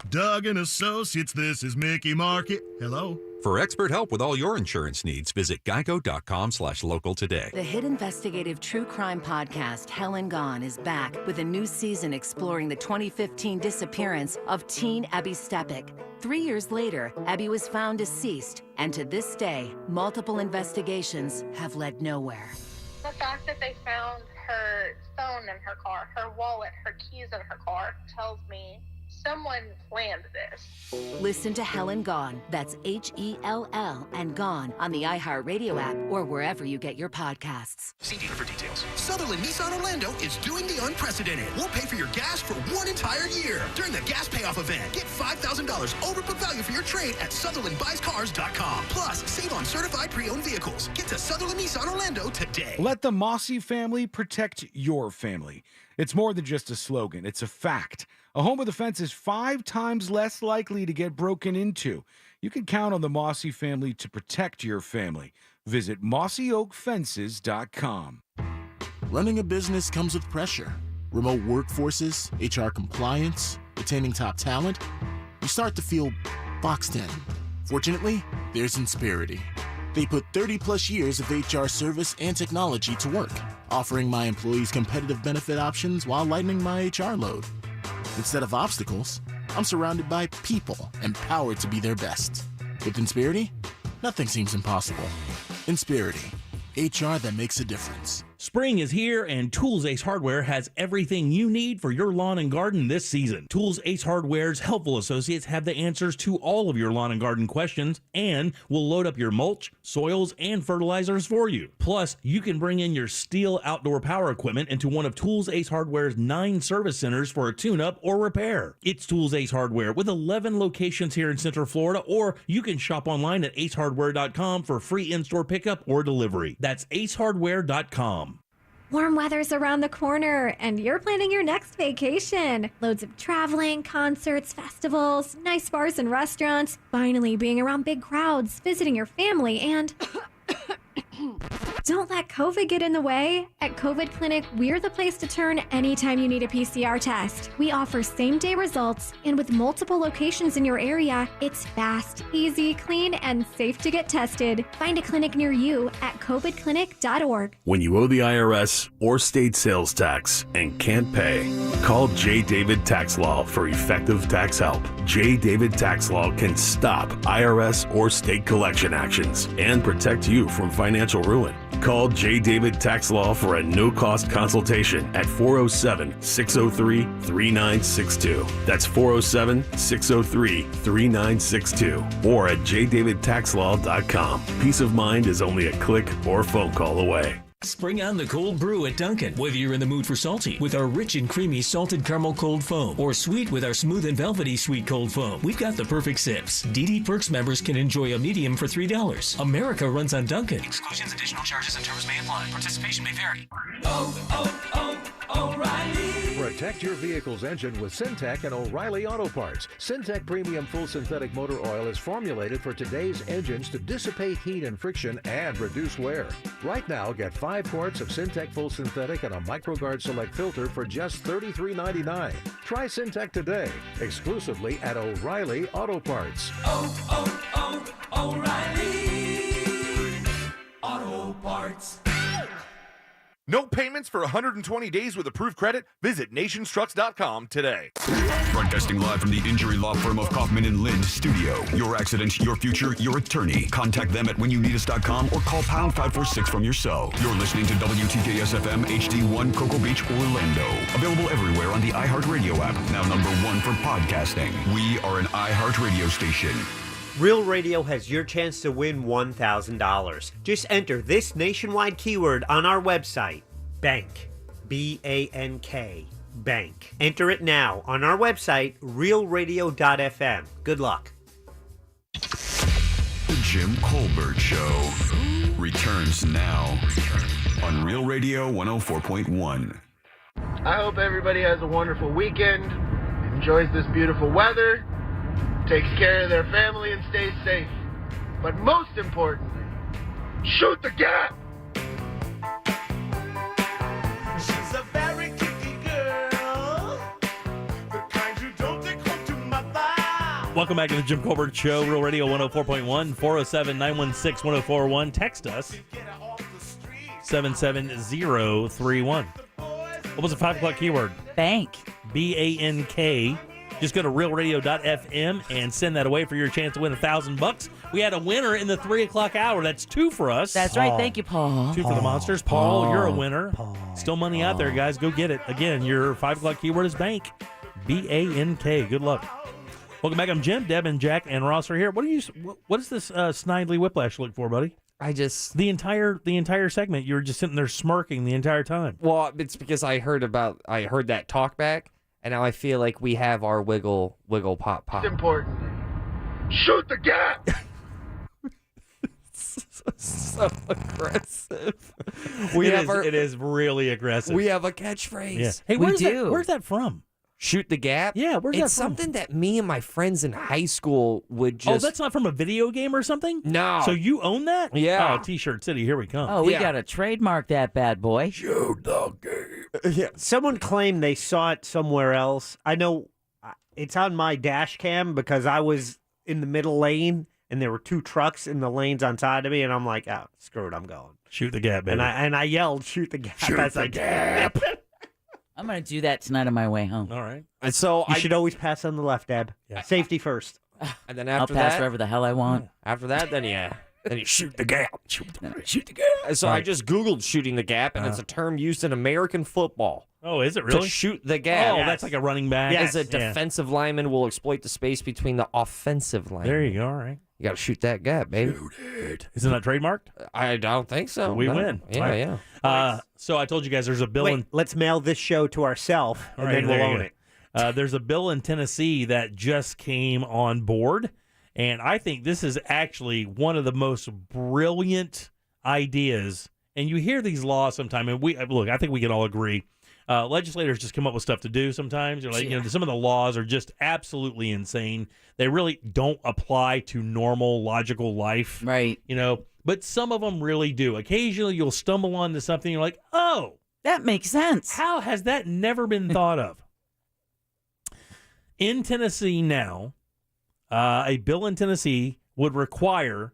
Doug & Associates, this is Mickey Marquis. Hello? For expert help with all your insurance needs, visit geico.com/local today. The hit investigative true crime podcast Hell and Gone is back with a new season exploring the 2015 disappearance of teen Abby Stepik. 3 years later, Abby was found deceased, and to this day, multiple investigations have led nowhere. The fact that they found her phone in her car, her wallet, her keys in her car, tells me someone planned this. Listen to Hell and Gone. That's HELL and Gone on the iHeartRadio app or wherever you get your podcasts. See dealer for details. Sutherland Nissan Orlando is doing the unprecedented. We'll pay for your gas for 1 entire year during the gas payoff event. Get $5,000 over book value for your trade at SutherlandBuysCars.com. Plus, save on certified pre-owned vehicles. Get to Sutherland Nissan Orlando today. Let the Mossy family protect your family. It's more than just a slogan. It's a fact. A home with a fence is 5 times less likely to get broken into. You can count on the Mossy family to protect your family. Visit mossyoakfences.com. Running a business comes with pressure. Remote workforces, HR compliance, retaining top talent. You start to feel boxed in. Fortunately, there's Insperity. They put 30-plus years of HR service and technology to work, offering my employees competitive benefit options while lightening my HR load. Instead of obstacles, I'm surrounded by people empowered to be their best. With Insperity, nothing seems impossible. Insperity, HR that makes a difference. Spring is here, and Tools Ace Hardware has everything you need for your lawn and garden this season. Tools Ace Hardware's helpful associates have the answers to all of your lawn and garden questions and will load up your mulch, soils, and fertilizers for you. Plus, you can bring in your Steel outdoor power equipment into one of Tools Ace Hardware's 9 service centers for a tune-up or repair. It's Tools Ace Hardware with 11 locations here in Central Florida, or you can shop online at acehardware.com for free in-store pickup or delivery. That's acehardware.com. Warm weather's around the corner, and you're planning your next vacation. Loads of traveling, concerts, festivals, nice bars and restaurants, finally being around big crowds, visiting your family, and... Don't let COVID get in the way. At COVID Clinic, we're the place to turn anytime you need a PCR test. We offer same-day results, and with multiple locations in your area, it's fast, easy, clean, and safe to get tested. Find a clinic near you at covidclinic.org. When you owe the IRS or state sales tax and can't pay, call J. David Tax Law for effective tax help. J. David Tax Law can stop IRS or state collection actions and protect you from financial ruin. Call J. David Tax Law for a no-cost consultation at 407-603-3962. That's 407-603-3962 or at jdavidtaxlaw.com. Peace of mind is only a click or phone call away. Bring on the cold brew at Dunkin'. Whether you're in the mood for salty with our rich and creamy salted caramel cold foam or sweet with our smooth and velvety sweet cold foam, we've got the perfect sips. DD Perks members can enjoy a medium for $3. America runs on Dunkin'. Exclusions, additional charges, and terms may apply. Participation may vary. O'Reilly. Protect your vehicle's engine with Syntec and O'Reilly Auto Parts. Syntec Premium Full Synthetic Motor Oil is formulated for today's engines to dissipate heat and friction and reduce wear. Right now, get 5 quarts of Syntec Full Synthetic and a MicroGuard Select filter for just $33.99. Try Syntec today, exclusively at O'Reilly Auto Parts. O'Reilly Auto Parts. No payments for 120 days with approved credit? Visit nationstrucks.com today. Broadcasting live from the injury law firm of Kaufman and Lind studio. Your accident, your future, your attorney. Contact them at whenyounneedus.com or call pound 546 from your cell. You're listening to WTKS FM HD1 Cocoa Beach, Orlando. Available everywhere on the iHeartRadio app. Now number 1 for podcasting. We are an iHeartRadio station. Real Radio has your chance to win $1,000. Just enter this nationwide keyword on our website, BANK, B-A-N-K, BANK. Enter it now on our website, realradio.fm. Good luck. The Jim Colbert Show returns now on Real Radio 104.1. I hope everybody has a wonderful weekend, enjoys this beautiful weather, takes care of their family and stays safe. But most importantly, shoot the gap! She's a very kicky girl, the kind you don't take home to mother. Welcome back to the Jim Colbert Show, Real Radio 104.1, 407-916-1041. Text us, 77031. What was the 5 o'clock keyword? Bank. B-A-N-K. Just go to realradio.fm and send that away for your chance to win $1,000. We had a winner in the 3 o'clock hour. That's 2 for us. That's right. Thank you, Paul. 2 for the Monsters. Paul, you're a winner. Still money out there, guys. Go get it. Again, your 5 o'clock keyword is bank. B-A-N-K. Good luck. Welcome back. I'm Jim. Deb and Jack and Ross are here. What is this snidely whiplash look for, buddy? The entire segment, you were just sitting there smirking the entire time. Well, it's because I heard that talk back. And now I feel like we have our wiggle, pop. Importantly, shoot the gap! So aggressive. It is really aggressive. We have a catchphrase. Yeah. Hey, where's that from? Shoot the gap? Yeah, where's that from? It's something that me and my friends in high school would just... Oh, that's not from a video game or something? No. So you own that? Yeah. Oh, T-shirt City, here we come. Oh, we got to trademark that bad boy. Shoot the game. Yeah. Someone claimed they saw it somewhere else. I know it's on my dash cam because I was in the middle lane and there were 2 trucks in the lanes on side of me, and I'm like, oh, screw it, I'm going. Shoot the gap, baby. And I yelled, shoot the gap. Shoot the gap. I'm going to do that tonight on my way home. All right. And so you should always pass on the left, Deb. Yeah. Safety first. And then I'll after pass that, wherever the hell I want. After that, then you shoot the gap. Shoot the gap. So I just Googled shooting the gap, and it's a term used in American football. Oh, is it really? To shoot the gap. Oh, that's like a running back. As a defensive lineman will exploit the space between the offensive linemen. There you go. All right. You got to shoot that gap, baby. Shoot it. Isn't that trademarked? I don't think so. We No. win. Yeah, All right. yeah. So I told you guys there's a bill Wait, in... let's mail this show to ourselves, and All right, then we'll there you own go. it. There's a bill in Tennessee that just came on board, and I think this is actually one of the most brilliant ideas. And you hear these laws sometime, and I think we can all agree. Legislators just come up with stuff to do sometimes. You're like, some of the laws are just absolutely insane. They really don't apply to normal, logical life. Right. But some of them really do. Occasionally, you'll stumble onto something, you're like, oh. That makes sense. How has that never been thought of? In Tennessee now, a bill in Tennessee would require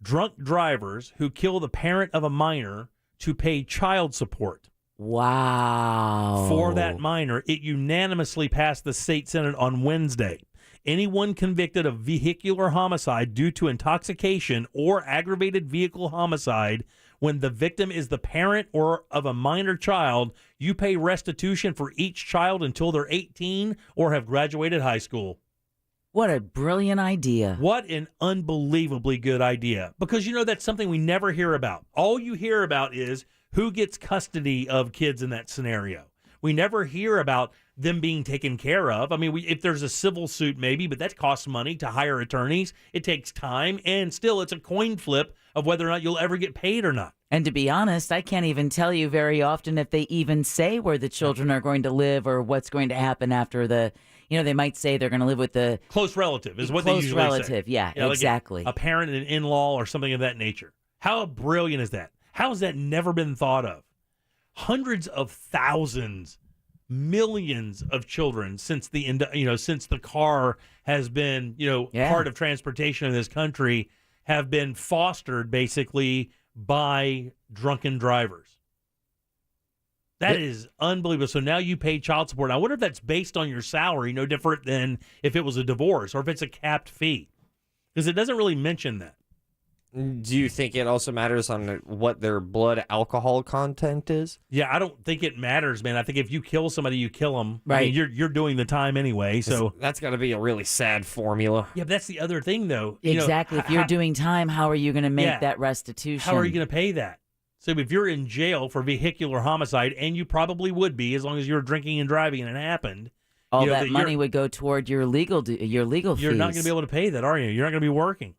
drunk drivers who kill the parent of a minor to pay child support. Wow. For that minor. It unanimously passed the state Senate on Wednesday. Anyone convicted of vehicular homicide due to intoxication or aggravated vehicle homicide when the victim is the parent or of a minor child, you pay restitution for each child until they're 18 or have graduated high school. What a brilliant idea. What an unbelievably good idea. Because, that's something we never hear about. All you hear about is Who gets custody of kids in that scenario? We never hear about them being taken care of. I mean, if there's a civil suit, maybe, but that costs money to hire attorneys. It takes time, and still it's a coin flip of whether or not you'll ever get paid or not. And to be honest, I can't even tell you very often if they even say where the children are going to live or what's going to happen after the, they might say they're going to live with the close relative is what they usually say. Close relative, yeah, exactly. Like a parent, an in-law, or something of that nature. How brilliant is that? How has that never been thought of? Hundreds of thousands, millions of children since the car has been, part of transportation in this country have been fostered basically by drunken drivers. That is unbelievable. So now you pay child support. I wonder if that's based on your salary, no different than if it was a divorce or if it's a capped fee, because it doesn't really mention that. Do you think it also matters on what their blood alcohol content is? Yeah, I don't think it matters, man. I think if you kill somebody, you kill them. Right. I mean, you're doing the time anyway. So that's got to be a really sad formula. Yeah, but that's the other thing, though. Exactly. If you're doing time, how are you going to make that restitution? How are you going to pay that? So if you're in jail for vehicular homicide, and you probably would be as long as you were drinking and driving and it happened, all that money would go toward your legal fees. You're not going to be able to pay that, are you? You're not going to be working.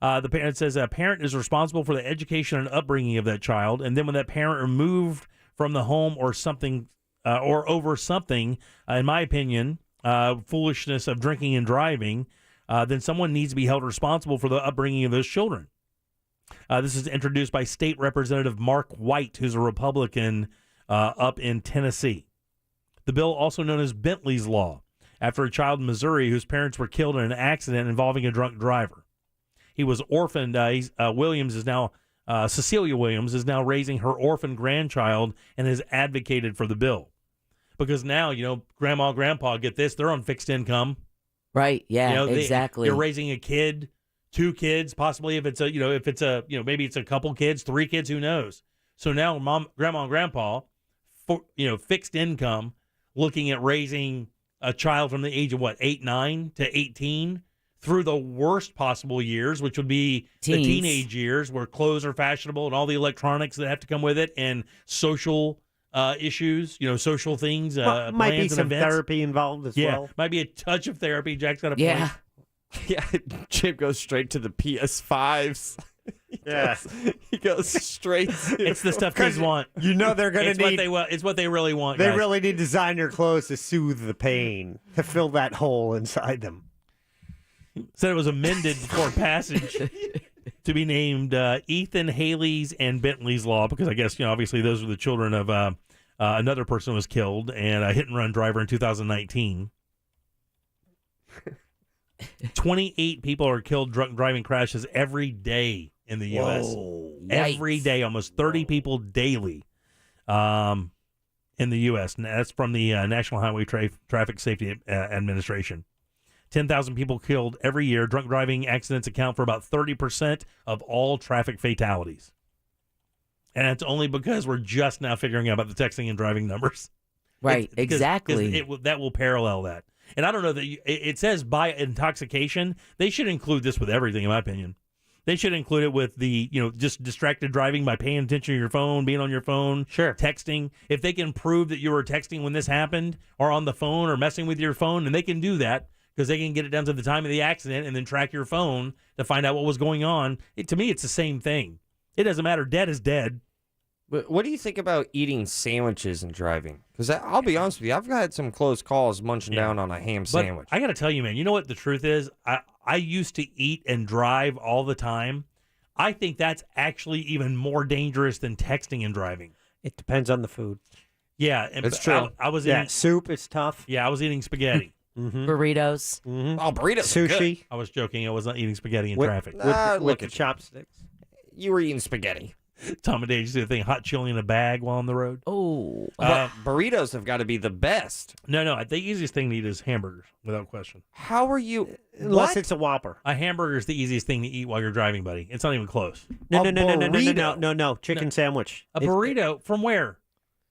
The parent says a parent is responsible for the education and upbringing of that child, and then when that parent removed from the home or something, or over something, in my opinion, foolishness of drinking and driving, then someone needs to be held responsible for the upbringing of those children. This is introduced by State Representative Mark White, who's a Republican up in Tennessee. The bill, also known as Bentley's Law, after a child in Missouri whose parents were killed in an accident involving a drunk driver. He was orphaned. Williams is now, Cecilia Williams is now raising her orphan grandchild and has advocated for the bill. Because now, grandma, grandpa, get this, they're on fixed income. Right, yeah, exactly. You're raising a kid, 2 kids, possibly if it's maybe it's a couple kids, 3 kids, who knows. So now grandma and grandpa, fixed income, looking at raising a child from the age of 8, 9 to 18, through the worst possible years, which would be the teenage years where clothes are fashionable and all the electronics that have to come with it, and social issues, social things, might plans be and some events. therapy involved as well. Might be a touch of therapy. Jack's got a point. Yeah, Jim goes straight to the PS5s. He goes straight to... It's the stuff kids want. They're going to need... It's what they really want, They guys. really need designer clothes to soothe the pain, to fill that hole inside them. Said it was amended for passage to be named Ethan Haley's and Bentley's Law, because I guess, obviously those are the children of another person who was killed and a hit-and-run driver in 2019. 28 people are killed drunk driving crashes every day in the U.S. Every day, almost 30 people daily in the U.S. And that's from the National Highway Traffic Safety Administration. 10,000 people killed every year. Drunk driving accidents account for about 30% of all traffic fatalities. And it's only because we're just now figuring out about the texting and driving numbers. Right, exactly. That will parallel that. And I don't know that it says by intoxication. They should include this with everything, in my opinion. They should include it with the, just distracted driving by paying attention to your phone, being on your phone, texting. If they can prove that you were texting when this happened or on the phone or messing with your phone, and they can do that, because they can get it down to the time of the accident and then track your phone to find out what was going on. To me, it's the same thing. It doesn't matter. Dead is dead. But what do you think about eating sandwiches and driving? Because I'll be honest with you, I've had some close calls munching down on a ham sandwich. I got to tell you, man, you know what the truth is? I used to eat and drive all the time. I think that's actually even more dangerous than texting and driving. It depends on the food. Yeah. It's true. I was eating soup is tough. Yeah, I was eating spaghetti. Burritos. Oh, burritos. Sushi. I was joking. I was not eating spaghetti in With- traffic. With the chopsticks. You were eating spaghetti. Tom and Dave used to do the thing, hot chili in a bag while on the road. Oh. Burritos have got to be the best. No. The easiest thing to eat is hamburgers, without question. How are you? Unless it's a Whopper. A hamburger is the easiest thing to eat while you're driving, buddy. It's not even close. No. Chicken sandwich. A burrito from where?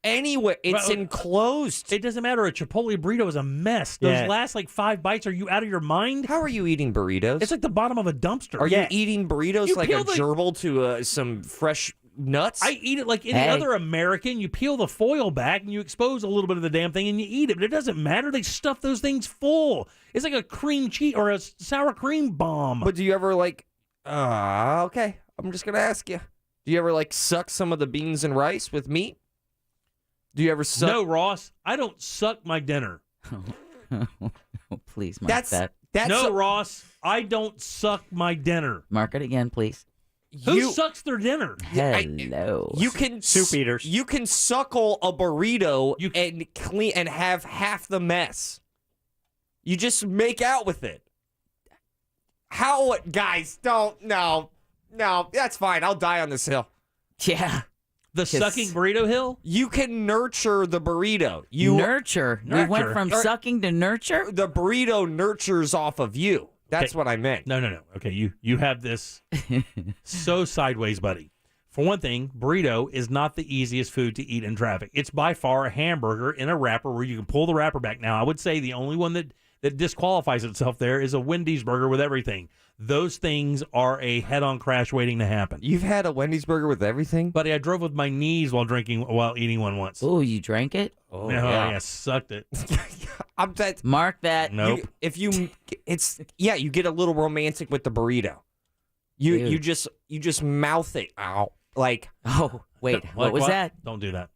Anywhere. It's enclosed. It doesn't matter. A Chipotle burrito is a mess. Those last 5 bites, are you out of your mind? How are you eating burritos? It's like the bottom of a dumpster. Are you eating burritos You like a peel the- gerbil to some fresh nuts? I eat it like any other American. You peel the foil back and you expose a little bit of the damn thing and you eat it. But it doesn't matter. They stuff those things full. It's like a cream cheese or a sour cream bomb. But do you ever okay, I'm just going to ask you. Do you ever suck some of the beans and rice with meat? Do you ever suck? No, Ross. I don't suck my dinner. Please mark that. Ross. I don't suck my dinner. Mark it again, please. Who sucks their dinner? Hello. You can soup eaters. You can suckle a burrito and clean and have half the mess. You just make out with it. How, guys? No, that's fine. I'll die on this hill. Yeah. The sucking burrito hill? You can nurture the burrito. Nurture. We went from sucking to nurture? The burrito nurtures off of you. That's what I meant. No. Okay, you have this so sideways, buddy. For one thing, burrito is not the easiest food to eat in traffic. It's by far a hamburger in a wrapper where you can pull the wrapper back. Now, I would say the only one that disqualifies itself there is a Wendy's burger with everything. Those things are a head-on crash waiting to happen. You've had a Wendy's burger with everything? Buddy, I drove with my knees while eating one once. Oh, you drank it? Oh, no, yeah, sucked it. Mark that. Nope. You get a little romantic with the burrito. You just mouth it out Oh, wait. What was that? Don't do that.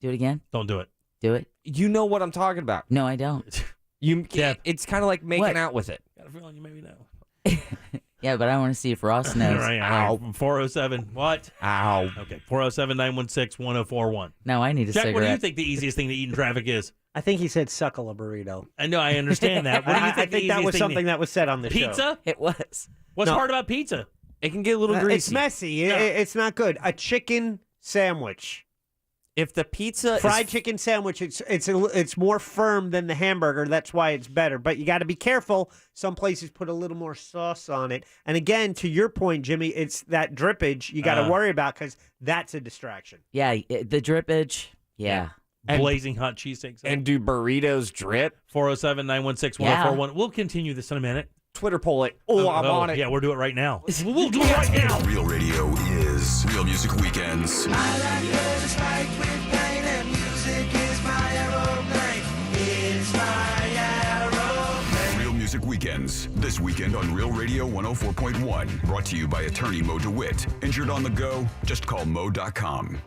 Do it again? Don't do it. Do it. You know what I'm talking about. No, I don't. It's kind of like making out with it. Got a feeling you maybe know. Yeah, but I want to see if Ross knows. All right. Ow. 407. What? Ow. Okay. 407-916-1041. Now I need a Jack, cigarette. what do you think the easiest thing to eat in traffic is? I think he said suckle a burrito. I know. I understand that. What do you think I think that was something that was said on the show. Pizza? It was. What's No. hard about pizza? It can get a little greasy. It's messy. It's not good. A chicken sandwich. If the pizza fried chicken sandwich, it's more firm than the hamburger. That's why it's better. But you got to be careful. Some places put a little more sauce on it. And again, to your point, Jimmy, it's that drippage you got to worry about because that's a distraction. Yeah, the drippage. Yeah. Blazing hot cheesesteaks. And do burritos drip? 407-916-1041. We'll continue this in a minute. Twitter poll it. I'm on it. Yeah, we'll do it right now. We'll do it right now. Real Radio is Real Music Weekends. Real Music Weekends. This weekend on Real Radio 104.1. Brought to you by attorney Mo DeWitt. Injured on the go? Just call Mo.com.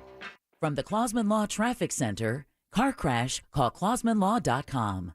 From the Clausman Law Traffic Center, car crash, call ClausmanLaw.com.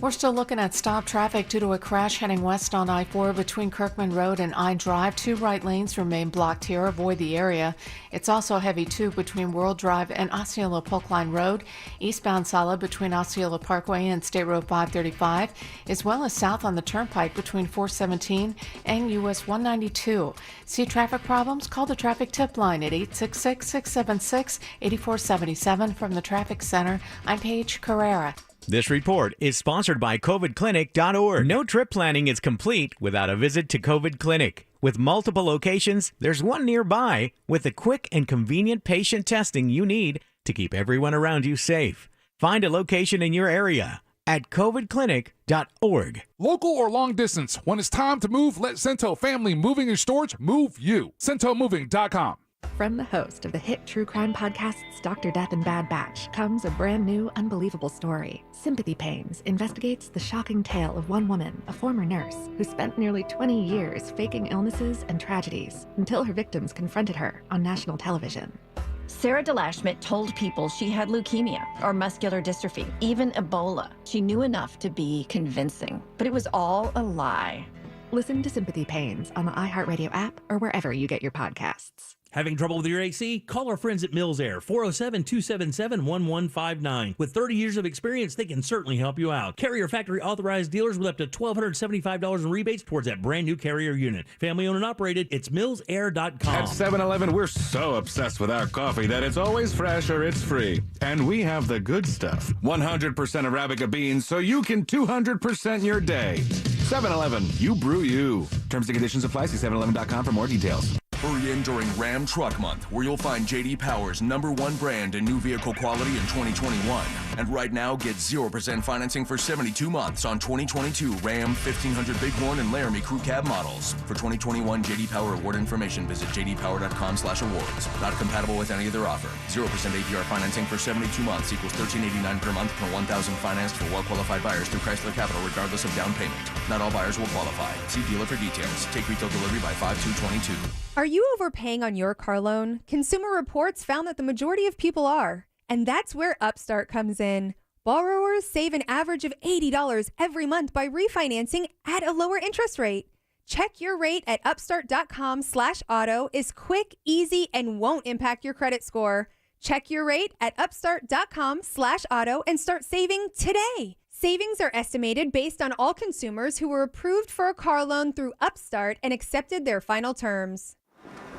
We're still looking at stop traffic due to a crash heading west on I-4 between Kirkman Road and I-Drive. 2 right lanes remain blocked here. Avoid the area. It's also heavy, too, between World Drive and Osceola Polkline Road. Eastbound solid between Osceola Parkway and State Road 535, as well as south on the Turnpike between 417 and US 192. See traffic problems? Call the Traffic Tip Line at 866-676-8477. From the Traffic Center, I'm Paige Carrera. This report is sponsored by COVIDclinic.org. No trip planning is complete without a visit to COVID Clinic. With multiple locations, there's one nearby with the quick and convenient patient testing you need to keep everyone around you safe. Find a location in your area at COVIDclinic.org. Local or long distance, when it's time to move, let Cento Family Moving and Storage move you. CentoMoving.com. From the host of the hit true crime podcasts Dr. Death and Bad Batch comes a brand new, unbelievable story. Sympathy Pains investigates the shocking tale of one woman, a former nurse, who spent nearly 20 years faking illnesses and tragedies until her victims confronted her on national television. Sarah DeLashmit told people she had leukemia or muscular dystrophy, even Ebola. She knew enough to be convincing, but it was all a lie. Listen to Sympathy Pains on the iHeartRadio app or wherever you get your podcasts. Having trouble with your AC? Call our friends at Mills Air, 407-277-1159. With 30 years of experience, they can certainly help you out. Carrier factory authorized dealers with up to $1,275 in rebates towards that brand new Carrier unit. Family owned and operated, it's millsair.com. At 7-Eleven, we're so obsessed with our coffee that it's always fresh or it's free. And we have the good stuff. 100% Arabica beans, so you can 200% your day. 7-Eleven, you brew you. Terms and conditions apply. See 7-Eleven.com for more details. Hurry in during Ram Truck Month, where you'll find J.D. Power's #1 brand in new vehicle quality in 2021. And right now, get 0% financing for 72 months on 2022 Ram 1500 Bighorn and Laramie Crew Cab models. For 2021 J.D. Power award information, visit jdpower.com/awards. Not compatible with any other offer. 0% APR financing for 72 months equals $13.89 per month per 1,000 financed for well-qualified buyers through Chrysler Capital regardless of down payment. Not all buyers will qualify. See dealer for details. Take retail delivery by 5/2/22. Are you overpaying on your car loan? Consumer Reports found that the majority of people are. And that's where Upstart comes in. Borrowers save an average of $80 every month by refinancing at a lower interest rate. Check your rate at upstart.com/auto is quick, easy, and won't impact your credit score. Check your rate at upstart.com/auto and start saving today. Savings are estimated based on all consumers who were approved for a car loan through Upstart and accepted their final terms.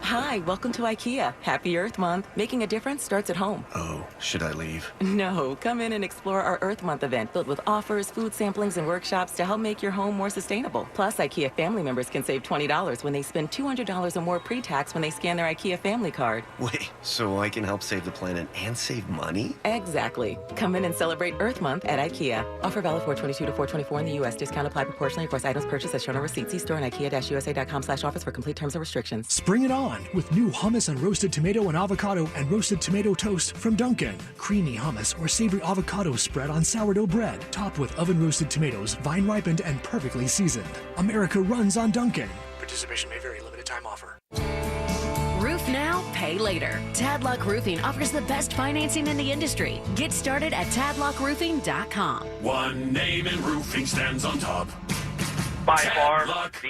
Hi, welcome to IKEA. Happy Earth Month. Making a difference starts at home. Oh, should I leave? No, come in and explore our Earth Month event filled with offers, food samplings, and workshops to help make your home more sustainable. Plus, IKEA family members can save $20 when they spend $200 or more pre-tax when they scan their IKEA family card. Wait, so I can help save the planet and save money? Exactly. Come in and celebrate Earth Month at IKEA. Offer valid 4/22 to 4/24 in the U.S. Discount applied proportionally across items purchased as shown on receipt. See store and IKEA-USA.com/offers for complete terms and restrictions. Spring it on with new hummus and roasted tomato and avocado and roasted tomato toast from Dunkin'. Creamy hummus or savory avocado spread on sourdough bread, topped with oven-roasted tomatoes, vine-ripened and perfectly seasoned. America runs on Dunkin'. Participation may vary. Limited time offer. Roof now, pay later. Tadlock Roofing offers the best financing in the industry. Get started at tadlockroofing.com. One name in roofing stands on top. By far,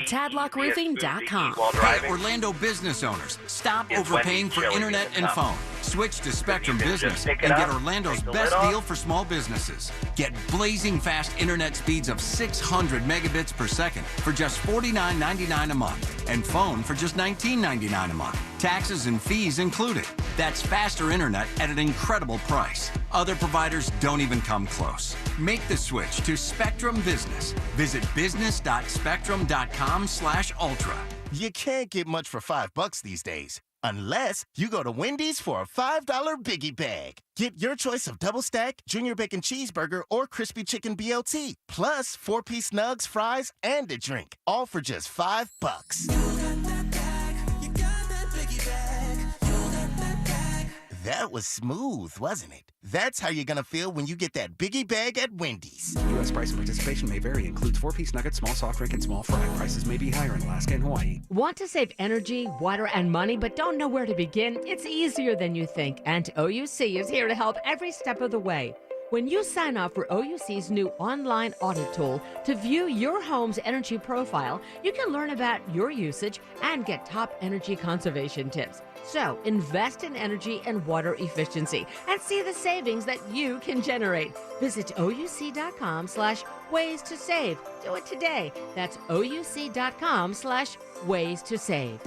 tadlockroofing.com. Hey, Orlando business owners, stop overpaying for internet and phone. Switch to Spectrum Business and get Orlando's best deal for small businesses. Get blazing fast internet speeds of 600 megabits per second for just $49.99 a month, and phone for just $19.99 a month. Taxes and fees included. That's faster internet at an incredible price. Other providers don't even come close. Make the switch to Spectrum Business. Visit business.spectrum.com/ultra. You can't get much for $5 these days. Unless you go to Wendy's for a $5 Biggie Bag. Get your choice of double stack, junior bacon cheeseburger, or crispy chicken BLT. Plus 4-piece nugs, fries, and a drink. All for just $5. That was smooth, wasn't it? That's how you're gonna feel when you get that Biggie Bag at Wendy's. U.S. price and participation may vary. Includes 4-piece nuggets, small soft drink, and small fry. Prices may be higher in Alaska and Hawaii. Want to save energy, water, and money, but don't know where to begin? It's easier than you think, and OUC is here to help every step of the way. When you sign up for OUC's new online audit tool to view your home's energy profile, you can learn about your usage and get top energy conservation tips. So invest in energy and water efficiency and see the savings that you can generate. Visit ouc.com/ways to save. Do it today. That's ouc.com/ways to save.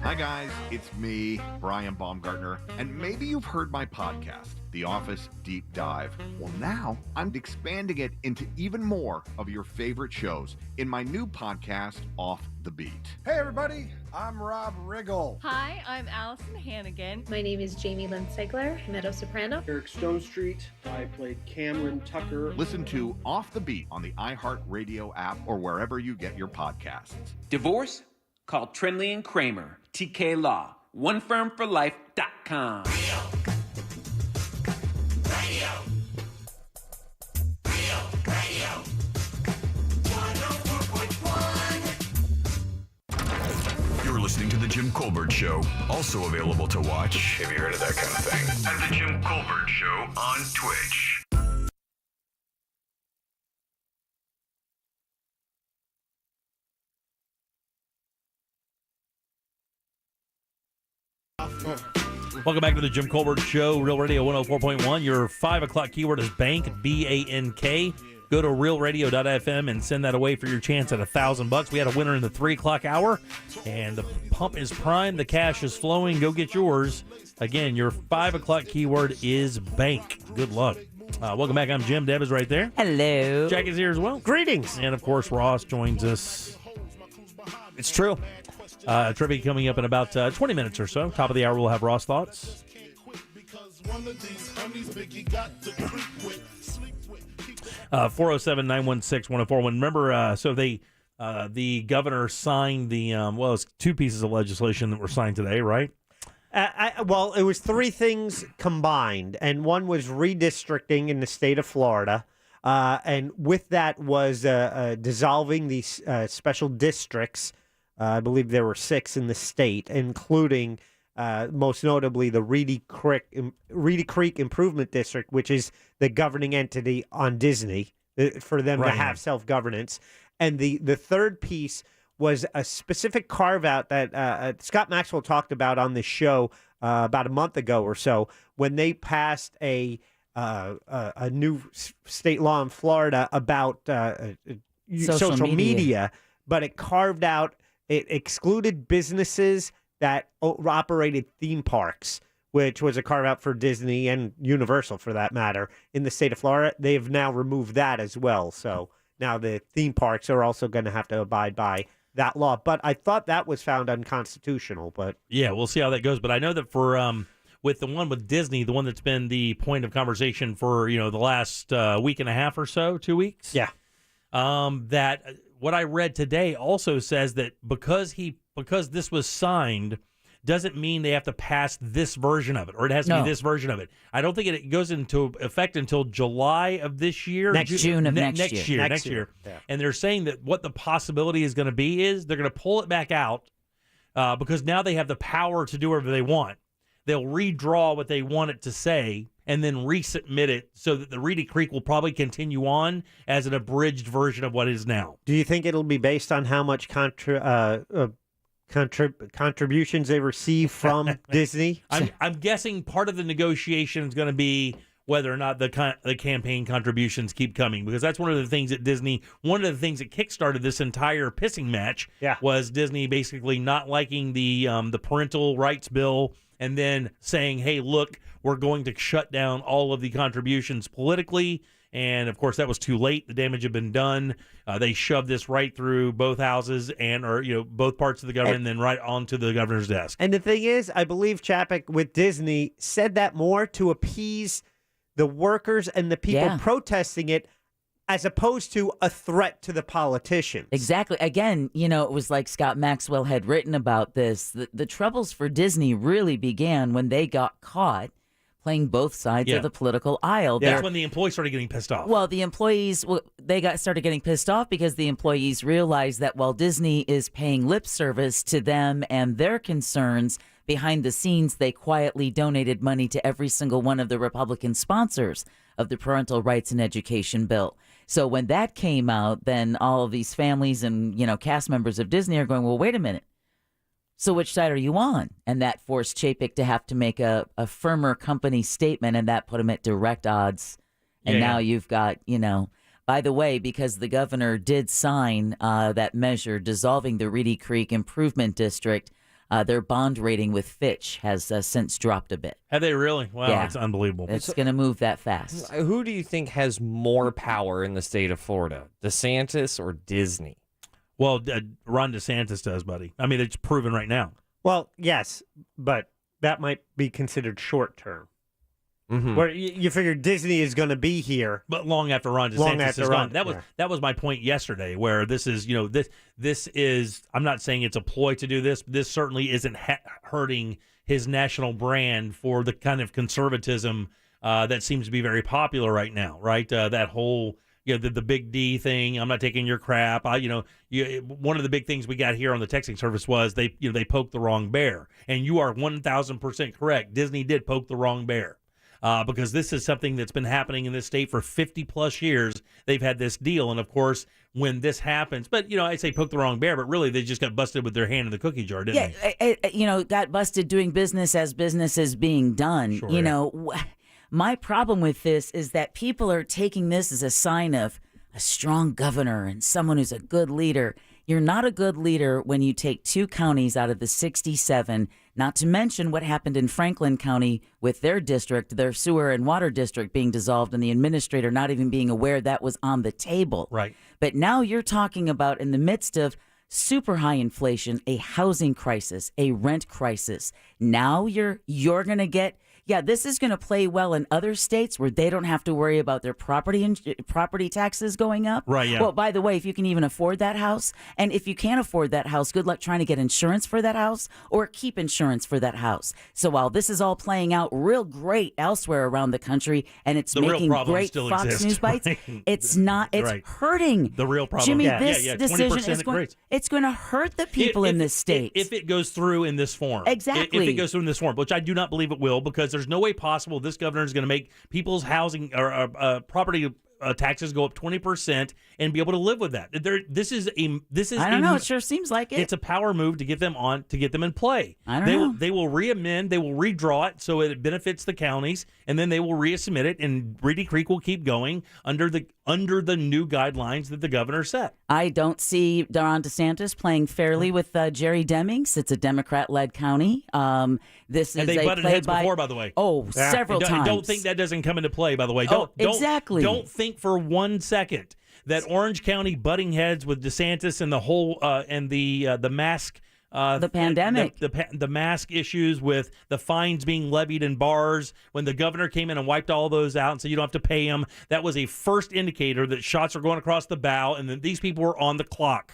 Hi guys, it's me, Brian Baumgartner, and maybe you've heard my podcast, The Office Deep Dive. Well, now I'm expanding it into even more of your favorite shows in my new podcast, Off the Beat. Hey everybody, I'm Rob Riggle. Hi, I'm Allison Hannigan. My name is Jamie Lynn Segler, Meadow Soprano. Eric Stone Street. I played Cameron Tucker. Listen to Off the Beat on the iHeartRadio app or wherever you get your podcasts. Divorce? Call Trinley and Kramer, TK Law, onefirmforlife.com. You're listening to The Jim Colbert Show, also available to watch, have you heard of that kind of thing, at The Jim Colbert Show on Twitch. Welcome back to the Jim Colbert Show, Real Radio 104.1. Your 5 o'clock keyword is bank, BANK. Go to realradio.fm and send that away for your chance at $1,000. We had a winner in the 3 o'clock hour, and the pump is primed. The cash is flowing. Go get yours. Again, your 5 o'clock keyword is bank. Good luck. Welcome back. I'm Jim. Deb is right there. Hello. Jack is here as well. Greetings. And, of course, Ross joins us. It's true. Trivia coming up in about 20 minutes or so. Top of the hour, we'll have Ross Thoughts. 407-916-1041. Remember, so the governor signed it's two pieces of legislation that were signed today, right? Well, it was three things combined, and one was redistricting in the state of Florida, and with that was dissolving these special districts. I believe there were 6 in the state, including most notably the Reedy Creek Improvement District, which is the governing entity on Disney for them to have self-governance. And the third piece was a specific carve-out that Scott Maxwell talked about on this show about a month ago or so, when they passed a new state law in Florida about social media, but it carved out, it excluded businesses that operated theme parks, which was a carve-out for Disney and Universal, for that matter, in the state of Florida. They've now removed that as well. So now the theme parks are also going to have to abide by that law. But I thought that was found unconstitutional. But yeah, we'll see how that goes. But I know that for with the one with Disney, the one that's been the point of conversation for the last week and a half or so, 2 weeks. Yeah. That what I read today also says that because this was signed doesn't mean they have to pass this version of it, or it has to be this version of it. I don't think it goes into effect until July of this year. June of next year. Next year. Yeah. And they're saying that what the possibility is going to be is they're going to pull it back out because now they have the power to do whatever they want. They'll redraw what they want it to say and then resubmit it so that the Reedy Creek will probably continue on as an abridged version of what is now. Do you think it'll be based on how much contributions they receive from Disney? I'm guessing part of the negotiation is going to be whether or not the campaign contributions keep coming, because that's one of the things that kickstarted this entire pissing match was Disney basically not liking the parental rights bill and then saying, hey, look, we're going to shut down all of the contributions politically. And, of course, that was too late. The damage had been done. They shoved this right through both houses both parts of the government and then right onto the governor's desk. And the thing is, I believe Chapek with Disney said that more to appease the workers and the people protesting it as opposed to a threat to the politicians. Exactly. Again, it was like Scott Maxwell had written about this. The troubles for Disney really began when they got caught playing both sides of the political aisle. That's when the employees started getting pissed off. Well, the employees, started getting pissed off because the employees realized that while Disney is paying lip service to them and their concerns, behind the scenes, they quietly donated money to every single one of the Republican sponsors of the parental rights and education bill. So when that came out, then all of these families and, cast members of Disney are going, well, wait a minute. So which side are you on? And that forced Chapek to have to make a firmer company statement, and that put him at direct odds. And now you've got, by the way, because the governor did sign that measure dissolving the Reedy Creek Improvement District, their bond rating with Fitch has since dropped a bit. Have they really? Wow, that's unbelievable. It's going to move that fast. Who do you think has more power in the state of Florida, DeSantis or Disney? Well, Ron DeSantis does, buddy. I mean, it's proven right now. Well, yes, but that might be considered short term. Mm-hmm. Where you figure Disney is going to be here, but long after Ron DeSantis is gone. That was my point yesterday. Where this is, this is. I'm not saying it's a ploy to do this. This certainly isn't hurting his national brand for the kind of conservatism that seems to be very popular right now. Right, that whole. The big D thing. I'm not taking your crap. One of the big things we got here on the texting service was they poked the wrong bear, and you are 1,000% correct. Disney did poke the wrong bear because this is something that's been happening in this state for 50 plus years. They've had this deal, and of course, when this happens, but I say poke the wrong bear, but really they just got busted with their hand in the cookie jar, didn't they? Got busted doing business as business is being done. Sure, My problem with this is that people are taking this as a sign of a strong governor and someone who's a good leader. You're not a good leader when you take 2 counties out of the 67, not to mention what happened in Franklin County with their district, their sewer and water district being dissolved and the administrator not even being aware that was on the table. Right. But now you're talking about in the midst of super high inflation, a housing crisis, a rent crisis. Now you're going to get yeah, this is going to play well in other states where they don't have to worry about their property taxes going up. Right, yeah. Well, by the way, if you can even afford that house, and if you can't afford that house, good luck trying to get insurance for that house or keep insurance for that house. So while this is all playing out real great elsewhere around the country, and it's The real making problem great still Fox exists, News bites, right? it's not. It's Right. hurting. The real problem. Jimmy, Yeah. this Yeah, decision 20% is going. It's going to hurt the people in this state. If it goes through in this form. Exactly. If it goes through in this form, which I do not believe it will, because there's no way possible this governor is going to make people's housing or property taxes go up 20% and be able to live with that. This is. I don't know. It sure seems like it. It's a power move to get them in play. I don't know. They will reamend. They will redraw it so it benefits the counties, and then they will resubmit it. And Reedy Creek will keep going under the new guidelines that the governor set. I don't see Ron DeSantis playing fairly with Jerry Demings. It's a Democrat-led county. This And is they a butted heads play-by. before, by the way. Oh, several times. Don't think that doesn't come into play, by the way. Exactly. Don't think for 1 second that Orange County butting heads with DeSantis and the whole and the mask. The pandemic. The mask issues with the fines being levied in bars. When the governor came in and wiped all those out and said you don't have to pay them, that was a first indicator that shots are going across the bow and that these people were on the clock.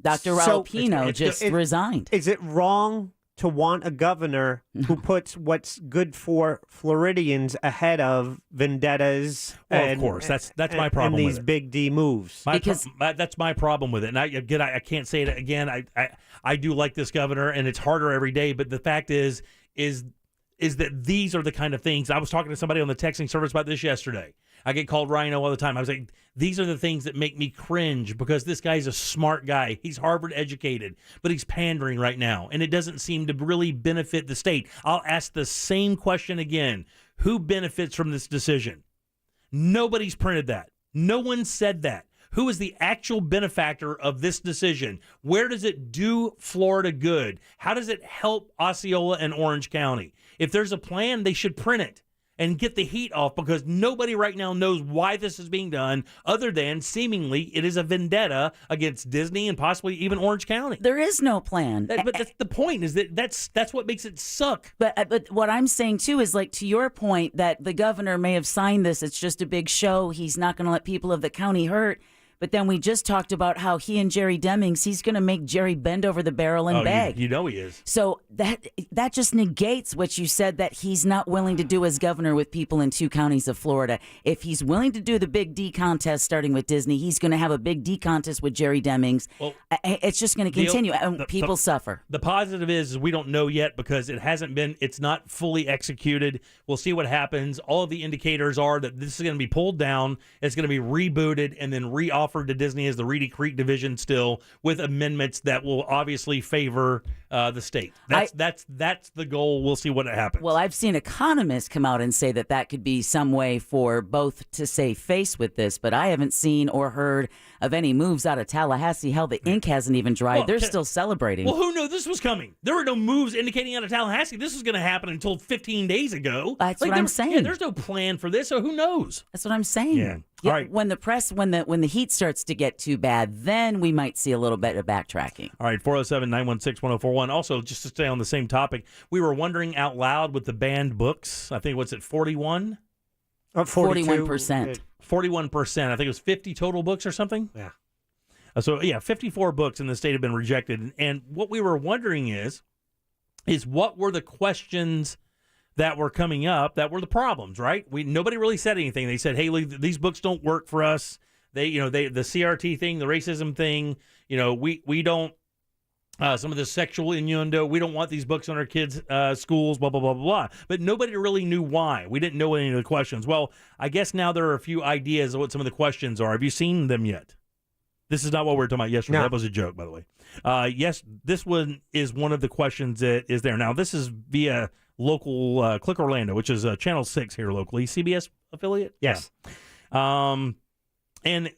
Dr. Raul Pino just resigned. Is it wrong to want a governor who puts what's good for Floridians ahead of vendettas? Well, of course, that's my problem and these with it. big D moves. That's my problem with it. And I can't say it again. I do like this governor, and it's harder every day. But the fact is that these are the kind of things. I was talking to somebody on the texting service about this yesterday. I get called Rhino all the time. I was like, these are the things that make me cringe because this guy's a smart guy. He's Harvard educated, but he's pandering right now, and it doesn't seem to really benefit the state. I'll ask the same question again. Who benefits from this decision? Nobody's printed that. No one said that. Who is the actual benefactor of this decision? Where does it do Florida good? How does it help Osceola and Orange County? If there's a plan, they should print it and get the heat off because nobody right now knows why this is being done other than seemingly it is a vendetta against Disney and possibly even Orange County. There is no plan. But that's the point is that's what makes it suck. But what I'm saying, too, is like to your point that the governor may have signed this. It's just a big show. He's not going to let people of the county hurt. But then we just talked about how he and Jerry Demings, he's going to make Jerry bend over the barrel and beg. You know he is. So that just negates what you said that he's not willing to do as governor with people in 2 counties of Florida. If he's willing to do the Big D contest starting with Disney, he's going to have a Big D contest with Jerry Demings. Well, it's just going to continue. People suffer. The positive is we don't know yet because it's not fully executed. We'll see what happens. All of the indicators are that this is going to be pulled down. It's going to be rebooted and then offered to Disney as the Reedy Creek division still with amendments that will obviously favor the state. That's the goal. We'll see what happens. Well, I've seen economists come out and say that could be some way for both to save face with this, but I haven't seen or heard of any moves out of Tallahassee. Hell, the ink hasn't even dried. Well, they're still celebrating. Well, who knew this was coming? There were no moves indicating out of Tallahassee this was going to happen until 15 days ago. That's what I'm saying. Yeah, there's no plan for this, so who knows? That's what I'm saying. Yeah. All right. When the heat starts to get too bad, then we might see a little bit of backtracking. All right, 407-916-1041. Also, just to stay on the same topic, we were wondering out loud with the banned books. I think, what's it, 41? 41%. 41%. I think it was 50 total books or something. Yeah. So, 54 books in the state have been rejected. And what we were wondering is what were the questions that were coming up that were the problems, right? Nobody really said anything. They said, hey, these books don't work for us. The CRT thing, the racism thing, we don't, some of the sexual innuendo, we don't want these books on our kids' schools, blah, blah, blah, blah, blah. But nobody really knew why. We didn't know any of the questions. Well, I guess now there are a few ideas of what some of the questions are. Have you seen them yet? This is not what we were talking about yesterday. No. That was a joke, by the way. Yes, this one is one of the questions that is there. Now, this is via local Click Orlando, which is Channel 6 here locally, CBS affiliate? Yes. Yeah. And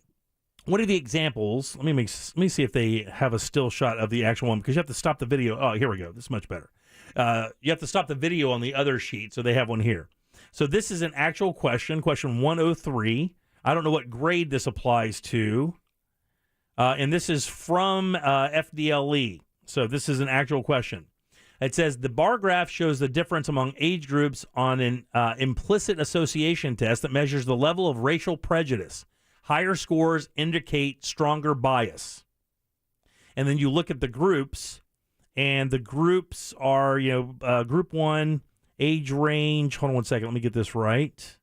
one of the examples, let me see if they have a still shot of the actual one, because you have to stop the video. Oh, here we go. This is much better. You have to stop the video on the other sheet, so they have one here. So this is an actual question 103. I don't know what grade this applies to. And this is from FDLE. So this is an actual question. It says the bar graph shows the difference among age groups on an implicit association test that measures the level of racial prejudice. Higher scores indicate stronger bias. And then you look at the groups, and the groups are, group 1, age range. Hold on one second. Let me get this right.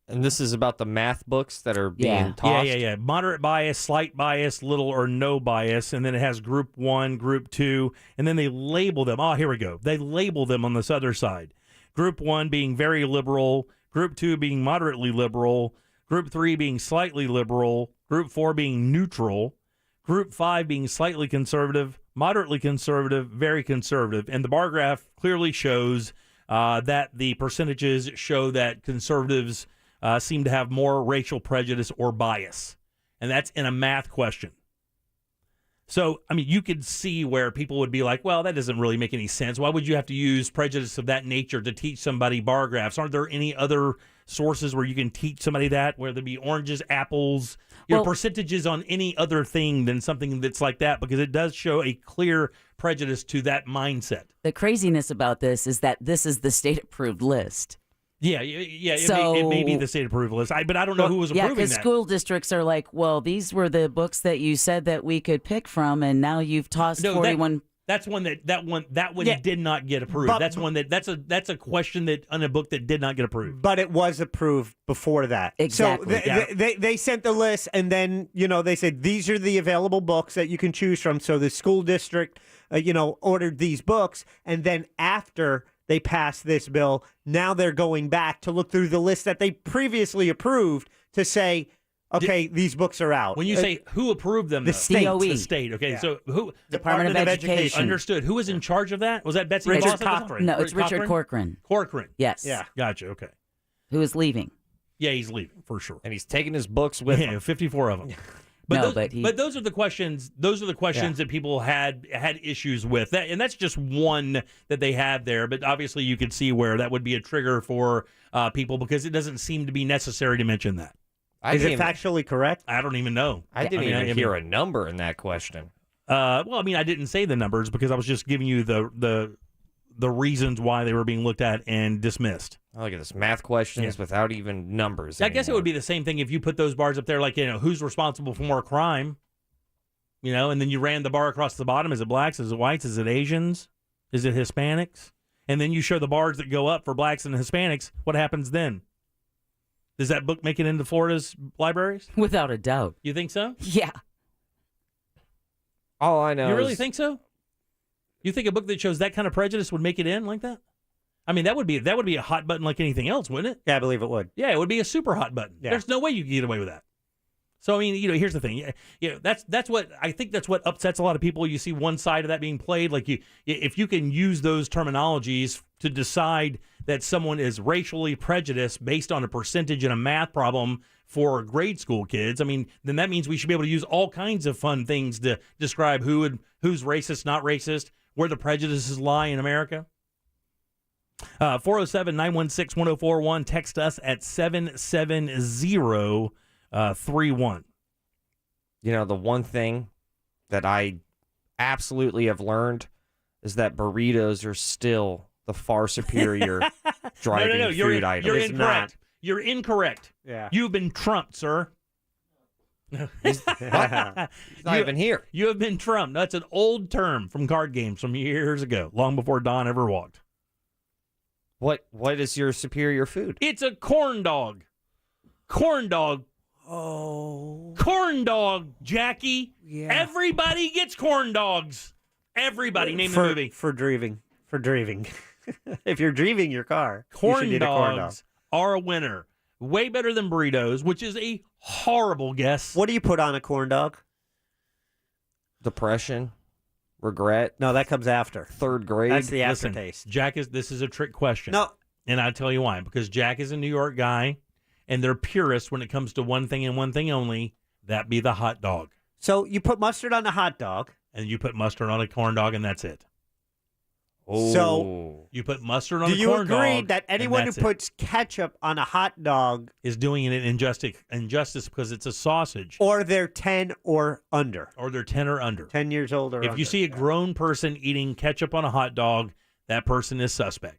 And this is about the math books that are being tossed? Yeah. Moderate bias, slight bias, little or no bias. And then it has group 1, group 2, and then they label them. Oh, here we go. They label them on this other side. Group 1 being very liberal, group 2 being moderately liberal, group 3 being slightly liberal, group 4 being neutral, group 5 being slightly conservative, moderately conservative, very conservative. And the bar graph clearly shows that the percentages show that conservatives seem to have more racial prejudice or bias. And that's in a math question. So, I mean, you could see where people would be like, well, that doesn't really make any sense. Why would you have to use prejudice of that nature to teach somebody bar graphs? Aren't there any other sources where you can teach somebody that, whether it be oranges, apples, percentages on any other thing than something that's like that? Because it does show a clear prejudice to that mindset. The craziness about this is that this is the state-approved list. Yeah. It may be the state-approved list, but I don't know who was approving that. Yeah, because school districts are like, well, these were the books that you said that we could pick from, and now you've tossed 41. That's one that did not get approved. That's a question that on a book that did not get approved. But it was approved before that. Exactly. So they sent the list, and then they said these are the available books that you can choose from. So the school district, ordered these books, and then after they passed this bill, now they're going back to look through the list that they previously approved to say, okay, these books are out. When you say who approved them, the state. DOE. The state. Okay, so who? Department of Education. Understood. Who was in charge of that? Was that Betsy Richard Ross? Cochran. No, it's Richard Corcoran. Corcoran. Yes. Yeah. Gotcha. Okay. Who is leaving? Yeah, he's leaving for sure. And he's taking his books with him. 54 of them. But those are the questions. Those are the questions that people had issues with. And that's just one that they had there. But obviously, you could see where that would be a trigger for people because it doesn't seem to be necessary to mention that. Is it factually correct? I don't even know. I didn't even hear a number in that question. I didn't say the numbers because I was just giving you the reasons why they were being looked at and dismissed. I look at this math questions without even numbers. I guess it would be the same thing if you put those bars up there, like, who's responsible for more crime, and then you ran the bar across the bottom. Is it blacks? Is it whites? Is it Asians? Is it Hispanics? And then you show the bars that go up for blacks and Hispanics. What happens then? Does that book make it into Florida's libraries? Without a doubt. You think so? Yeah. All I know You really think so? You think a book that shows that kind of prejudice would make it in like that? I mean, that would be a hot button like anything else, wouldn't it? Yeah, I believe it would. Yeah, it would be a super hot button. Yeah. There's no way you could get away with that. So I mean, here's the thing. That's what I think. That's what upsets a lot of people. You see one side of that being played. Like if you can use those terminologies to decide that someone is racially prejudiced based on a percentage in a math problem for grade school kids, I mean, then that means we should be able to use all kinds of fun things to describe who's racist, not racist, where the prejudices lie in America. 407-916-1041. Text us at 77031. The one thing that I absolutely have learned is that burritos are still the far superior driving food item. You're incorrect. You're incorrect. Yeah. You've been trumped, sir. He's not even here. You have been trumped. That's an old term from card games from years ago, long before Don ever walked. What is your superior food? It's a corn dog. Corn dog. Oh. Corn dog, Jackie. Yeah. Everybody gets corn dogs. Everybody. Name the movie. For driving. If you're driving your car, corn you should eat a corn dog. dogs are a winner. Way better than burritos, which is a horrible guess. What do you put on a corn dog? Depression. Regret. No, that comes after. Third grade. That's the aftertaste. Listen, this is a trick question. No. And I'll tell you why. Because Jack is a New York guy, and they're purists when it comes to one thing and one thing only. That be the hot dog. So you put mustard on a hot dog. And you put mustard on a corn dog, and that's it. So you put mustard on do a you corn agree dog, that and anyone who that's it. puts ketchup on a hot dog is doing it an injustice because it's a sausage? or they're 10 or under? Or they're 10 or under. 10 years old or If under. you see a grown person eating ketchup on a hot dog, that person is suspect.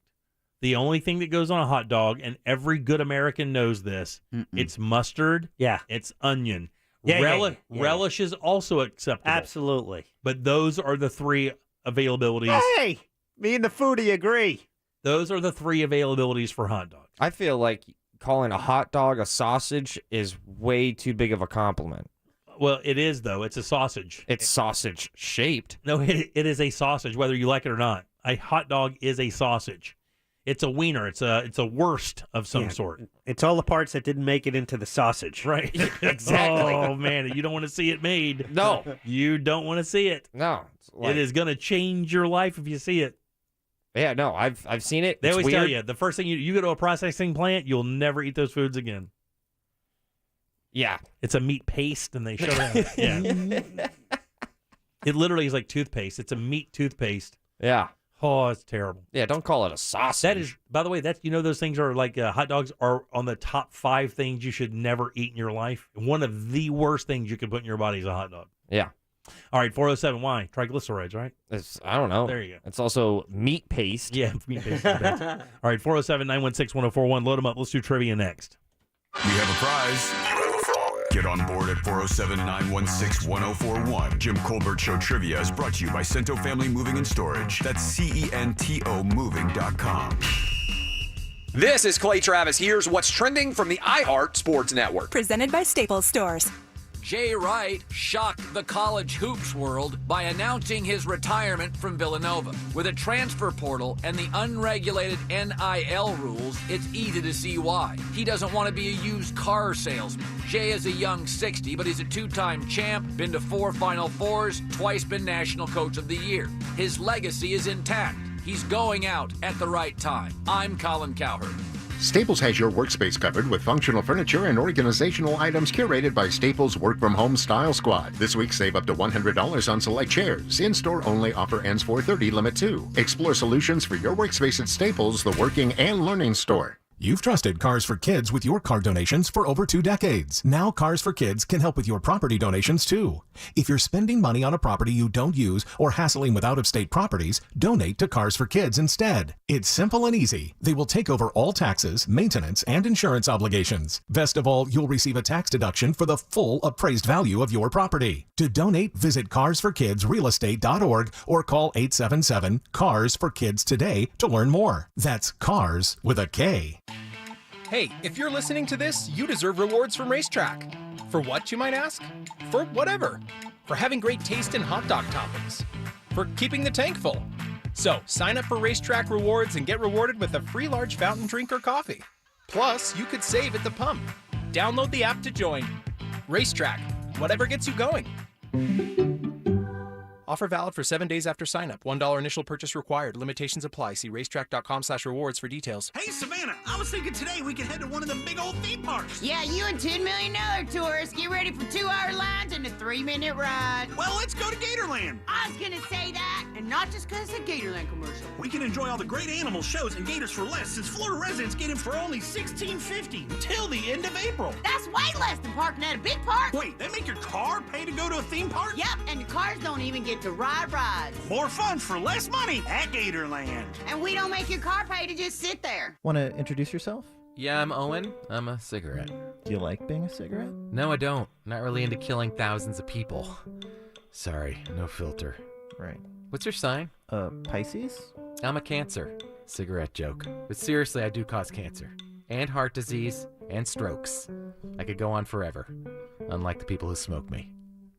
The only thing that goes on a hot dog, and every good American knows this, it's mustard. Yeah. It's onion. Yeah. Relish is also acceptable. Absolutely. But those are the three availabilities. Hey, me and the foodie agree. Those are the three availabilities for hot dogs. I feel like calling a hot dog a sausage is way too big of a compliment. Well, it is, though. It's a sausage. It's sausage shaped. No, it is a sausage, whether you like it or not. A hot dog is a sausage. It's a wiener. It's a wurst of some sort. It's all the parts that didn't make it into the sausage. Right. Exactly. Oh, man. You don't want to see it made. No. You don't want to see it. No. It is going to change your life if you see it. Yeah, no, I've seen it. They It's always weird. tell you, the first thing you go to a processing plant, you'll never eat those foods again. Yeah. It's a meat paste, and they show that. Yeah. It literally is like toothpaste. It's a meat toothpaste. Yeah. Oh, it's terrible. Yeah, don't call it a sausage. That is, by the way, those things are like hot dogs are on the top 5 things you should never eat in your life. One of the worst things you can put in your body is a hot dog. Yeah. All right, 407, why? Triglycerides, right? I don't know. There you go. It's also meat paste. Yeah, meat paste. Is best. All right, 407-916-1041. Load them up. Let's do trivia next. We have a prize. Get on board at 407-916-1041. Jim Colbert Show Trivia is brought to you by Cento Family Moving and Storage. That's CENTO moving.com. This is Clay Travis. Here's what's trending from the iHeart Sports Network. Presented by Staples Stores. Jay Wright shocked the college hoops world by announcing his retirement from Villanova. With a transfer portal and the unregulated NIL rules, it's easy to see why. He doesn't want to be a used car salesman. Jay is a young 60, but he's a 2-time champ, been to 4 Final Fours, twice been National Coach of the Year. His legacy is intact. He's going out at the right time. I'm Colin Cowherd. Staples has your workspace covered with functional furniture and organizational items curated by Staples Work From Home Style Squad. This week, save up to $100 on select chairs. In-store only offer ends 4/30, limit 2. Explore solutions for your workspace at Staples, the working and learning store. You've trusted Cars for Kids with your car donations for over 2 decades. Now Cars for Kids can help with your property donations too. If you're spending money on a property you don't use or hassling with out-of-state properties, donate to Cars for Kids instead. It's simple and easy. They will take over all taxes, maintenance, and insurance obligations. Best of all, you'll receive a tax deduction for the full appraised value of your property. To donate, visit carsforkidsrealestate.org or call 877-CARS-FOR-KIDS today to learn more. That's CARS with a K. Hey, if you're listening to this, you deserve rewards from Racetrack. For what, you might ask? For whatever. For having great taste in hot dog toppings. For keeping the tank full. So, sign up for Racetrack Rewards and get rewarded with a free large fountain drink or coffee. Plus, you could save at the pump. Download the app to join. Racetrack. Whatever gets you going. Offer valid for 7 days after sign-up. $1 initial purchase required. Limitations apply. See racetrack.com/rewards for details. Hey, Savannah, I was thinking today we could head to one of the big old theme parks. Yeah, you and $10 million tourists. Get ready for 2-hour lines and a 3-minute ride. Well, let's go to Gatorland. I was going to say that, and not just because it's a Gatorland commercial. We can enjoy all the great animal shows and gators for less, since Florida residents get in for only $16.50 until the end of April. That's way less than parking at a big park. Wait, they make your car pay to go to a theme park? Yep, and the cars don't even get to ride rides. More fun for less money at Gatorland. And we don't make your car pay to just sit there. Want to introduce yourself? Yeah, I'm Owen. I'm a cigarette. Do you like being a cigarette? No, I don't. Not really into killing thousands of people. Sorry, no filter. Right. What's your sign? Pisces? I'm a Cancer. Cigarette joke. But seriously, I do cause cancer. And heart disease. And strokes. I could go on forever. Unlike the people who smoke me.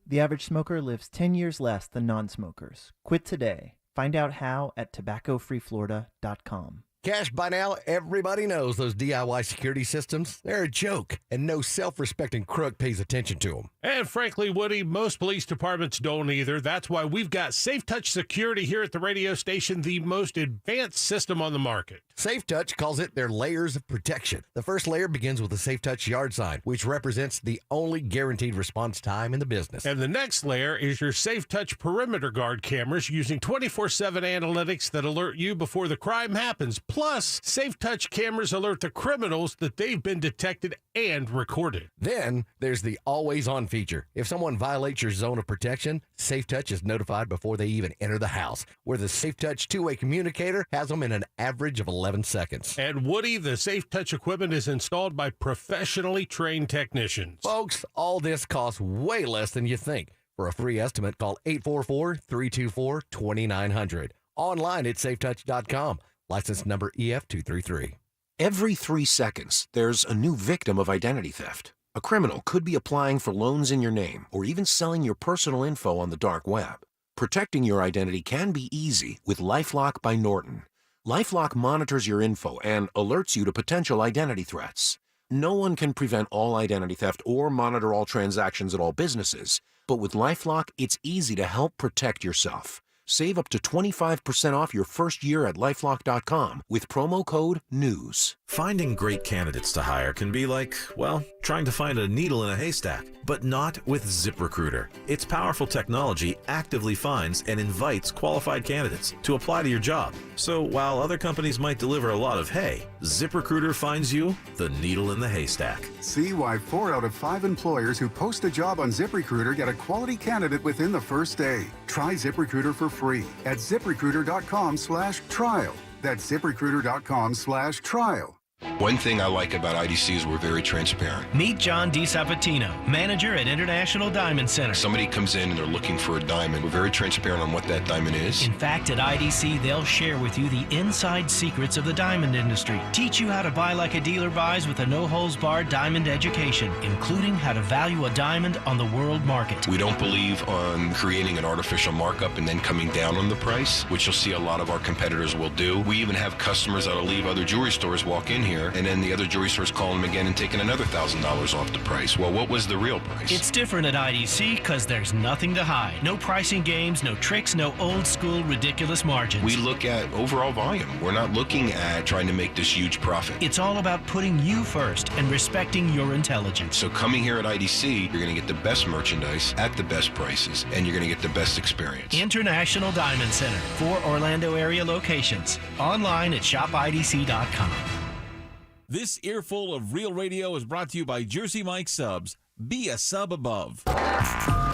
The average smoker lives 10 years less than non-smokers. Quit today. Find out how at tobaccofreeflorida.com. Cash, by now, everybody knows those DIY security systems. They're a joke, and no self-respecting crook pays attention to them. And frankly, Woody, most police departments don't either. That's why we've got Safe Touch Security here at the radio station, the most advanced system on the market. Safe Touch calls it their layers of protection. The first layer begins with the Safe Touch yard sign, which represents the only guaranteed response time in the business. And the next layer is your Safe Touch perimeter guard cameras using 24/7 analytics that alert you before the crime happens. Plus, Safe Touch cameras alert the criminals that they've been detected and recorded. Then there's the always-on feature. If someone violates your zone of protection, Safe Touch is notified before they even enter the house, where the Safe Touch two-way communicator has them in an average of 11 seconds. And Woody, the Safe Touch equipment is installed by professionally trained technicians. Folks, all this costs way less than you think. For a free estimate, call 844-324-2900. Online at safetouch.com. License number EF233. Every 3 seconds, there's a new victim of identity theft. A criminal could be applying for loans in your name or even selling your personal info on the dark web. Protecting your identity can be easy with LifeLock by Norton. LifeLock monitors your info and alerts you to potential identity threats. No one can prevent all identity theft or monitor all transactions at all businesses, but with LifeLock, it's easy to help protect yourself. Save up to 25% off your first year at LifeLock.com with promo code NEWS. Finding great candidates to hire can be like, well, trying to find a needle in a haystack, but not with ZipRecruiter. Its powerful technology actively finds and invites qualified candidates to apply to your job. So while other companies might deliver a lot of hay, ZipRecruiter finds you the needle in the haystack. See why 4 out of 5 employers who post a job on ZipRecruiter get a quality candidate within the first day. Try ZipRecruiter for free at ZipRecruiter.com/trial. That's ZipRecruiter.com/trial. One thing I like about IDC is we're very transparent. Meet John DiSabatino, manager at International Diamond Center. Somebody comes in and they're looking for a diamond. We're very transparent on what that diamond is. In fact, at IDC, they'll share with you the inside secrets of the diamond industry. Teach you how to buy like a dealer buys with a no-holds-barred diamond education, including how to value a diamond on the world market. We don't believe on creating an artificial markup and then coming down on the price, which you'll see a lot of our competitors will do. We even have customers that'll leave other jewelry stores, walk in here, and then the other jewelry stores call them again and taking another $1,000 off the price. Well, what was the real price? It's different at IDC because there's nothing to hide. No pricing games, no tricks, no old school ridiculous margins. We look at overall volume. We're not looking at trying to make this huge profit. It's all about putting you first and respecting your intelligence. So coming here at IDC, you're going to get the best merchandise at the best prices, and you're going to get the best experience. International Diamond Center, 4 Orlando area locations. Online at shopidc.com. This earful of Real Radio is brought to you by Jersey Mike Subs. Be a sub above.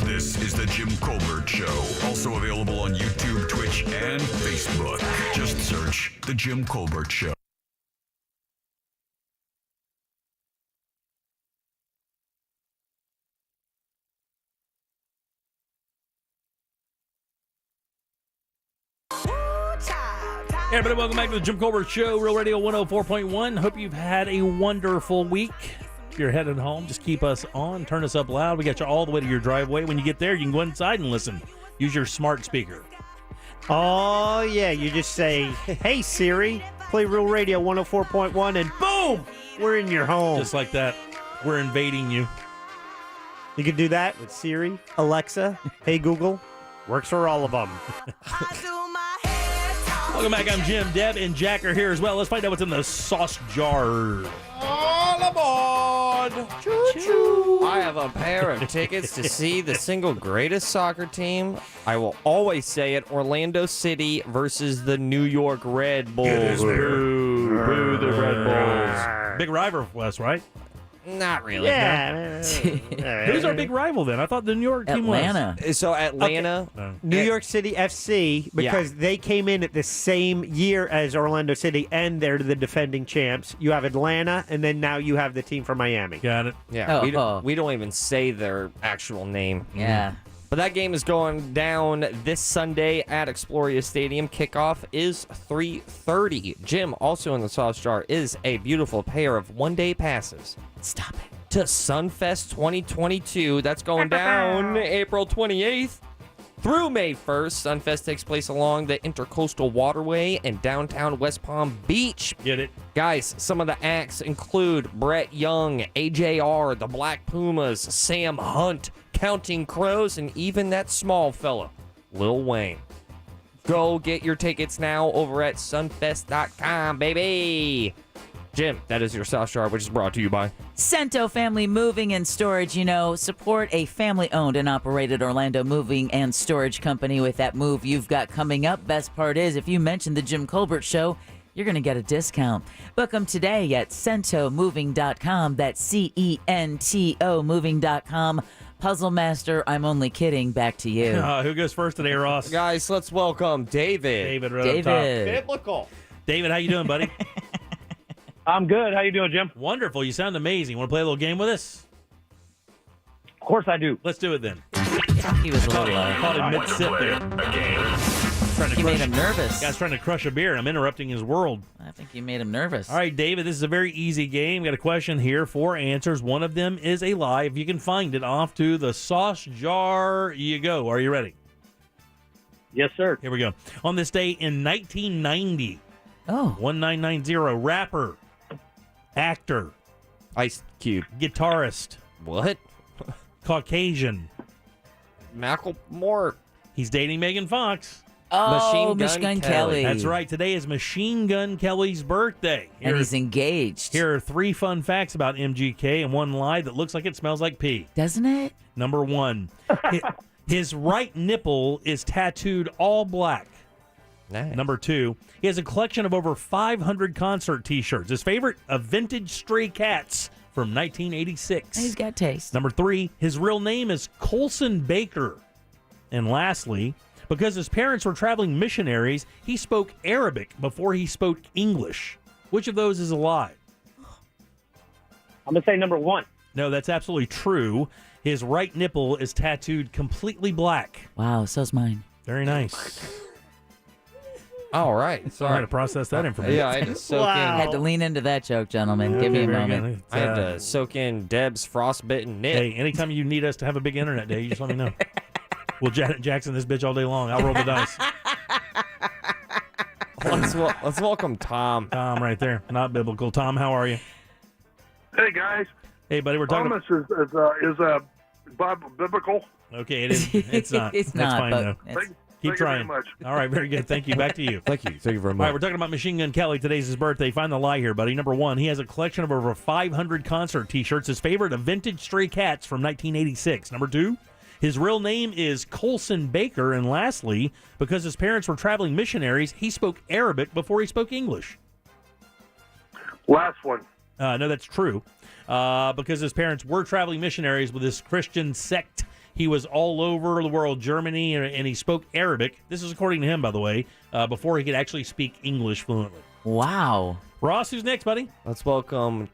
This is the Jim Colbert Show. Also available on YouTube, Twitch, and Facebook. Just search The Jim Colbert Show. Hey everybody, welcome back to the Jim Colbert Show, Real Radio 104.1. Hope you've had a wonderful week. If you're headed home, just keep us on, turn us up loud. We got you all the way to your driveway. When you get there, you can go inside and listen. Use your smart speaker. Oh, yeah, you just say, hey, Siri, play Real Radio 104.1, and boom, we're in your home. Just like that, we're invading you. You can do that with Siri, Alexa, Hey Google. Works for all of them. Welcome back. I'm Jim. Deb and Jack are here as well. Let's find out what's in the sauce jar. All aboard! Choo-choo! I have a pair of tickets to see the single greatest soccer team. I will always say it, Orlando City versus the New York Red Bulls. Boo the Red Bulls. Big rival for us, right? Not really. Yeah. Who's our big rival then? I thought the New York team was. So Atlanta. Okay. New York City FC, because they came in at the same year as Orlando City, and they're the defending champs. You have Atlanta, and then now you have the team from Miami. Got it. Yeah, we don't even say their actual name. Yeah. But that game is going down this Sunday at Exploria Stadium. Kickoff is 3:30. Jim, also in the sauce jar, is a beautiful pair of one-day passes. Stop it. To Sunfest 2022. That's going down April 28th through May 1st. Sunfest takes place along the Intercoastal Waterway in downtown West Palm Beach. Get it? Guys, some of the acts include Brett Young, AJR, the Black Pumas, Sam Hunt, Counting Crows, and even that small fella, Lil Wayne. Go get your tickets now over at sunfest.com, baby. Jim, that is your South Jar, which is brought to you by Cento Family Moving and Storage. Support a family-owned and operated Orlando moving and storage company with that move you've got coming up. Best part is, if you mention the Jim Colbert Show, you're going to get a discount. Book them today at centomoving.com. That's CENTO moving.com. Puzzle Master, I'm only kidding. Back to you. Who goes first today, Ross? Guys, let's welcome David. David, right up top. Biblical. David, how you doing, buddy? I'm good. How you doing, Jim? Wonderful. You sound amazing. Want to play a little game with us? Of course I do. Let's do it then. He was a little Caught him mid-sip there. You made him nervous. Guy's trying to crush a beer. I'm interrupting his world. I think you made him nervous. All right, David, this is a very easy game. Got a question here, 4 answers. One of them is a lie. If you can find it, off to the sauce jar you go. Are you ready? Yes, sir. Here we go. On this day in 1990, 1990, rapper, actor, Ice Cube, guitarist, what? Caucasian, Macklemore. He's dating Megan Fox. Oh, Machine Gun Kelly. That's right. Today is Machine Gun Kelly's birthday. And he's engaged. Here are 3 fun facts about MGK and one lie that looks like it smells like pee. Doesn't it? Number 1, his right nipple is tattooed all black. Nice. Number 2, he has a collection of over 500 concert T-shirts. His favorite, a vintage Stray Cats from 1986. He's got taste. Number 3, his real name is Colson Baker. And lastly, because his parents were traveling missionaries, he spoke Arabic before he spoke English. Which of those is a lie? I'm going to say number 1. No, that's absolutely true. His right nipple is tattooed completely black. Wow, so's mine. Very nice. All right. Sorry to process that information. Yeah, I had to soak in. Had to lean into that joke, gentlemen. Give me a very moment. good. I had to soak in Deb's frostbitten knit. Hey, anytime you need us to have a big internet day, you just let me know. We'll Janet Jackson this bitch all day long. I'll roll the dice. Let's welcome Tom. Tom right there. Not biblical. Tom, how are you? Hey, guys. Hey, buddy, we're talking Thomas is biblical. Okay, it is. It's not. It's That's not, fine, but though. Thank Keep you trying. very much. All right, very good. Thank you. Back to you. Thank you. Thank you very All much. right, we're talking about Machine Gun Kelly. Today's his birthday. Find the lie here, buddy. Number 1, he has a collection of over 500 concert T-shirts. His favorite, a vintage Stray Cats from 1986. Number 2, his real name is Colson Baker. And lastly, because his parents were traveling missionaries, he spoke Arabic before he spoke English. Last one. No, that's true. Because his parents were traveling missionaries with this Christian sect. He was all over the world, Germany, and he spoke Arabic. This is according to him, by the way, before he could actually speak English fluently. Wow. Ross, who's next, buddy? Let's welcome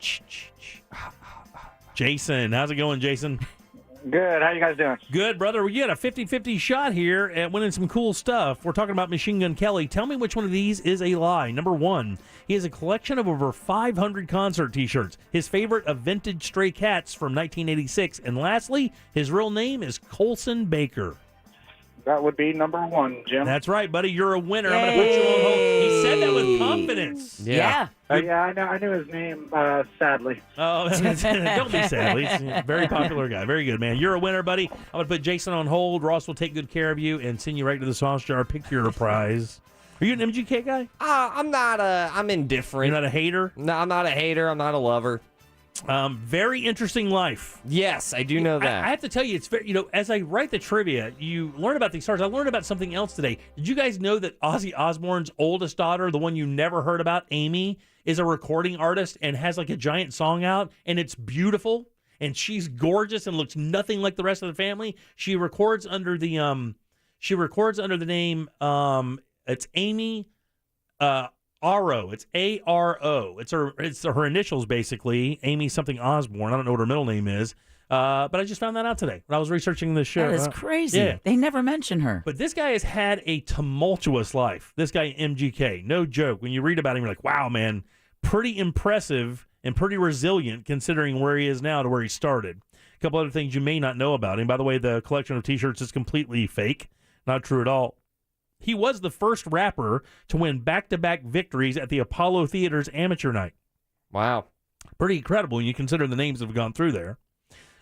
Jason. How's it going, Jason? Good. How you guys doing? Good, brother. Well, you had a 50-50 shot here at winning some cool stuff. We're talking about Machine Gun Kelly. Tell me which one of these is a lie. Number 1, he has a collection of over 500 concert T-shirts. His favorite, a vintage Stray Cats from 1986. And lastly, his real name is Colson Baker. That would be number 1, Jim. That's right, buddy. You're a winner. I'm going to put you on hold. He said that with confidence. Yeah. I knew his name, sadly. Oh, don't be sadly. He's a very popular guy. Very good, man. You're a winner, buddy. I'm going to put Jason on hold. Ross will take good care of you and send you right to the sauce jar. Pick your prize. Are you an MGK guy? I'm not I'm indifferent. You're not a hater? No, I'm not a hater. I'm not a lover. Very interesting life. Yes, I do know that. I have to tell you, it's very, as I write the trivia, you learn about these stars. I learned about something else today. Did you guys know that Ozzy Osbourne's oldest daughter, the one you never heard about, Amy, is a recording artist and has like a giant song out, and it's beautiful, and she's gorgeous and looks nothing like the rest of the family. She records under the name it's Amy Aro. It's A-R-O. It's her initials, basically. Amy something Osborne. I don't know what her middle name is. But I just found that out today when I was researching this show. That is crazy. Yeah. They never mention her. But this guy has had a tumultuous life. This guy, MGK. No joke. When you read about him, you're like, wow, man, pretty impressive and pretty resilient considering where he is now to where he started. A couple other things you may not know about him. By the way, the collection of T-shirts is completely fake. Not true at all. He was the first rapper to win back-to-back victories at the Apollo Theater's Amateur Night. Wow. Pretty incredible when you consider the names that have gone through there.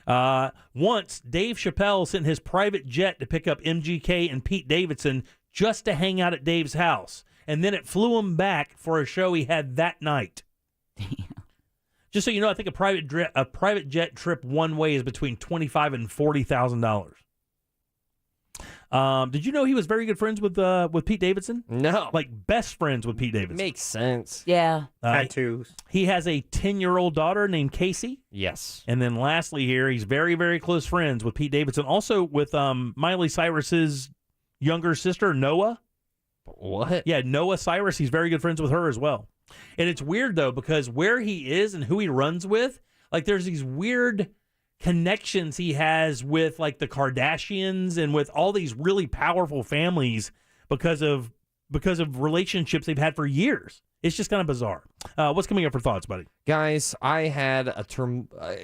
Once, Dave Chappelle sent his private jet to pick up MGK and Pete Davidson just to hang out at Dave's house. And then it flew him back for a show he had that night. Just so you know, I think a private jet trip one way is between $25,000 and $40,000. Did you know he was very good friends with Pete Davidson? No. Like best friends with Pete Davidson. Makes sense. Yeah. Tattoos. He has a 10-year-old daughter named Casey. Yes. And then lastly here, he's very, very close friends with Pete Davidson. Also with Miley Cyrus's younger sister, Noah. What? Yeah, Noah Cyrus. He's very good friends with her as well. And it's weird, though, because where he is and who he runs with, like there's these weird connections he has with like the Kardashians and with all these really powerful families because of relationships they've had for years. It's just kind of bizarre. What's coming up for thoughts, buddy? Guys, I had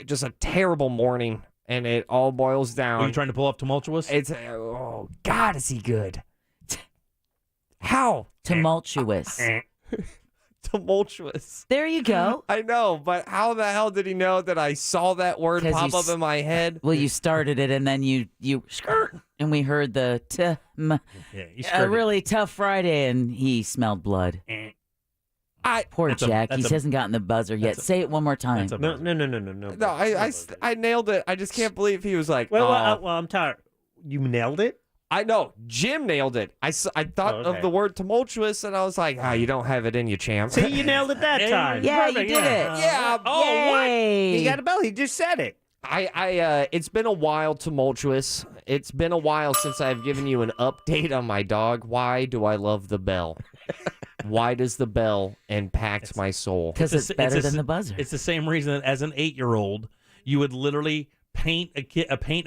just a terrible morning, and it all boils down. Are you trying to pull up tumultuous? It's oh God, is he good? How tumultuous? Tumultuous. There you go. I know, but how the hell did he know that I saw that word pop up in my head? Well, you started it, and then you skirt, and we heard the a really tough Friday, and he smelled blood. Poor Jack. He hasn't gotten the buzzer yet. Say it one more time. No. No, I nailed it. I just can't believe he was like, Well, I'm tired. You nailed it? I know. Jim nailed it. I thought of the word tumultuous, and I was like, you don't have it in you, champ. See, you nailed it that time. Yeah, you did it. Yeah. What? He got a bell. He just said it. It's been a while, tumultuous. It's been a while since I've given you an update on my dog. Why do I love the bell? Why does the bell impact my soul? Because it's better than the buzzer. It's the same reason that as an 8-year-old, you would literally paint a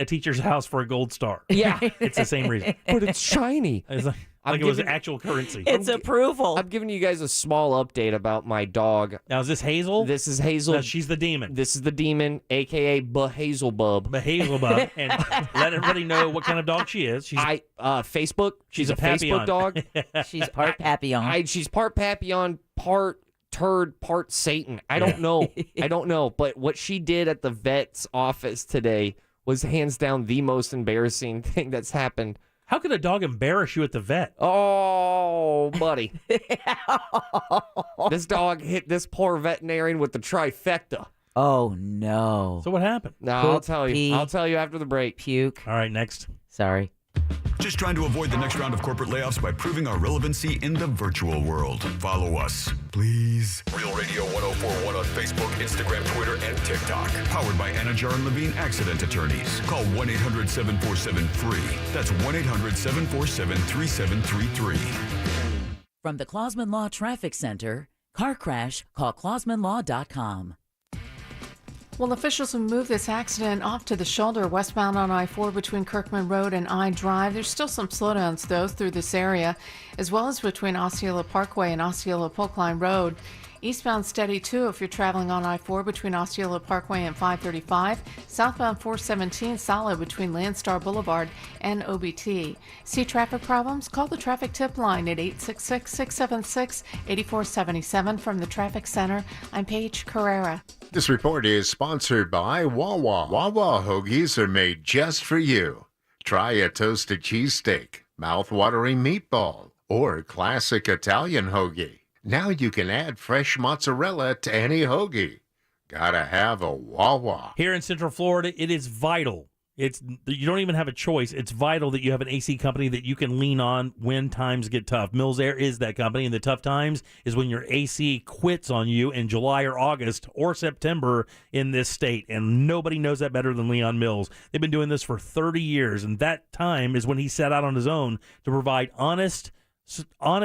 teacher's house for a gold star. Yeah. It's the same reason. But it's shiny. It's like it was actual currency. It's approval. I'm giving you guys a small update about my dog. Now, is this Hazel? This is Hazel. No, she's the demon. This is the demon, a.k.a. Behazelbub. Behazelbub. And let everybody know what kind of dog she is. She's Facebook. She's a Papillon. Facebook dog. She's part Papillon. She's part Papillon, part turd, part Satan. I don't know. I don't know. But what she did at the vet's office today was hands down the most embarrassing thing that's happened. How could a dog embarrass you at the vet? Oh, buddy. This dog hit this poor veterinarian with the trifecta. Oh, no. So what happened? No, I'll tell you. I'll tell you after the break. Puke. All right, next. Sorry. Just trying to avoid the next round of corporate layoffs by proving our relevancy in the virtual world. Follow us, please. Real Radio 1041 on Facebook, Instagram, Twitter, and TikTok. Powered by Anajar and Levine Accident Attorneys. Call 1-800-747-FREE. That's 1-800-747-3733. From the Clausman Law Traffic Center, car crash, call ClausmanLaw.com. Well, officials have moved this accident off to the shoulder westbound on I-4 between Kirkman Road and I-Drive. There's still some slowdowns, though, through this area, as well as between Osceola Parkway and Osceola Polkline Road. Eastbound steady, too, if you're traveling on I-4 between Osceola Parkway and 535. Southbound 417 solid between Landstar Boulevard and OBT. See traffic problems? Call the traffic tip line at 866-676-8477. From the Traffic Center, I'm Paige Carrera. This report is sponsored by Wawa. Wawa hoagies are made just for you. Try a toasted cheesesteak, mouth-watering meatball, or classic Italian hoagie. Now you can add fresh mozzarella to any hoagie. Gotta have a Wawa. Here in Central Florida, it is vital. You don't even have a choice. It's vital that you have an AC company that you can lean on when times get tough. Mills Air is that company, and the tough times is when your AC quits on you in July or August or September in this state, and nobody knows that better than Leon Mills. They've been doing this for 30 years, and that time is when he set out on his own to provide honest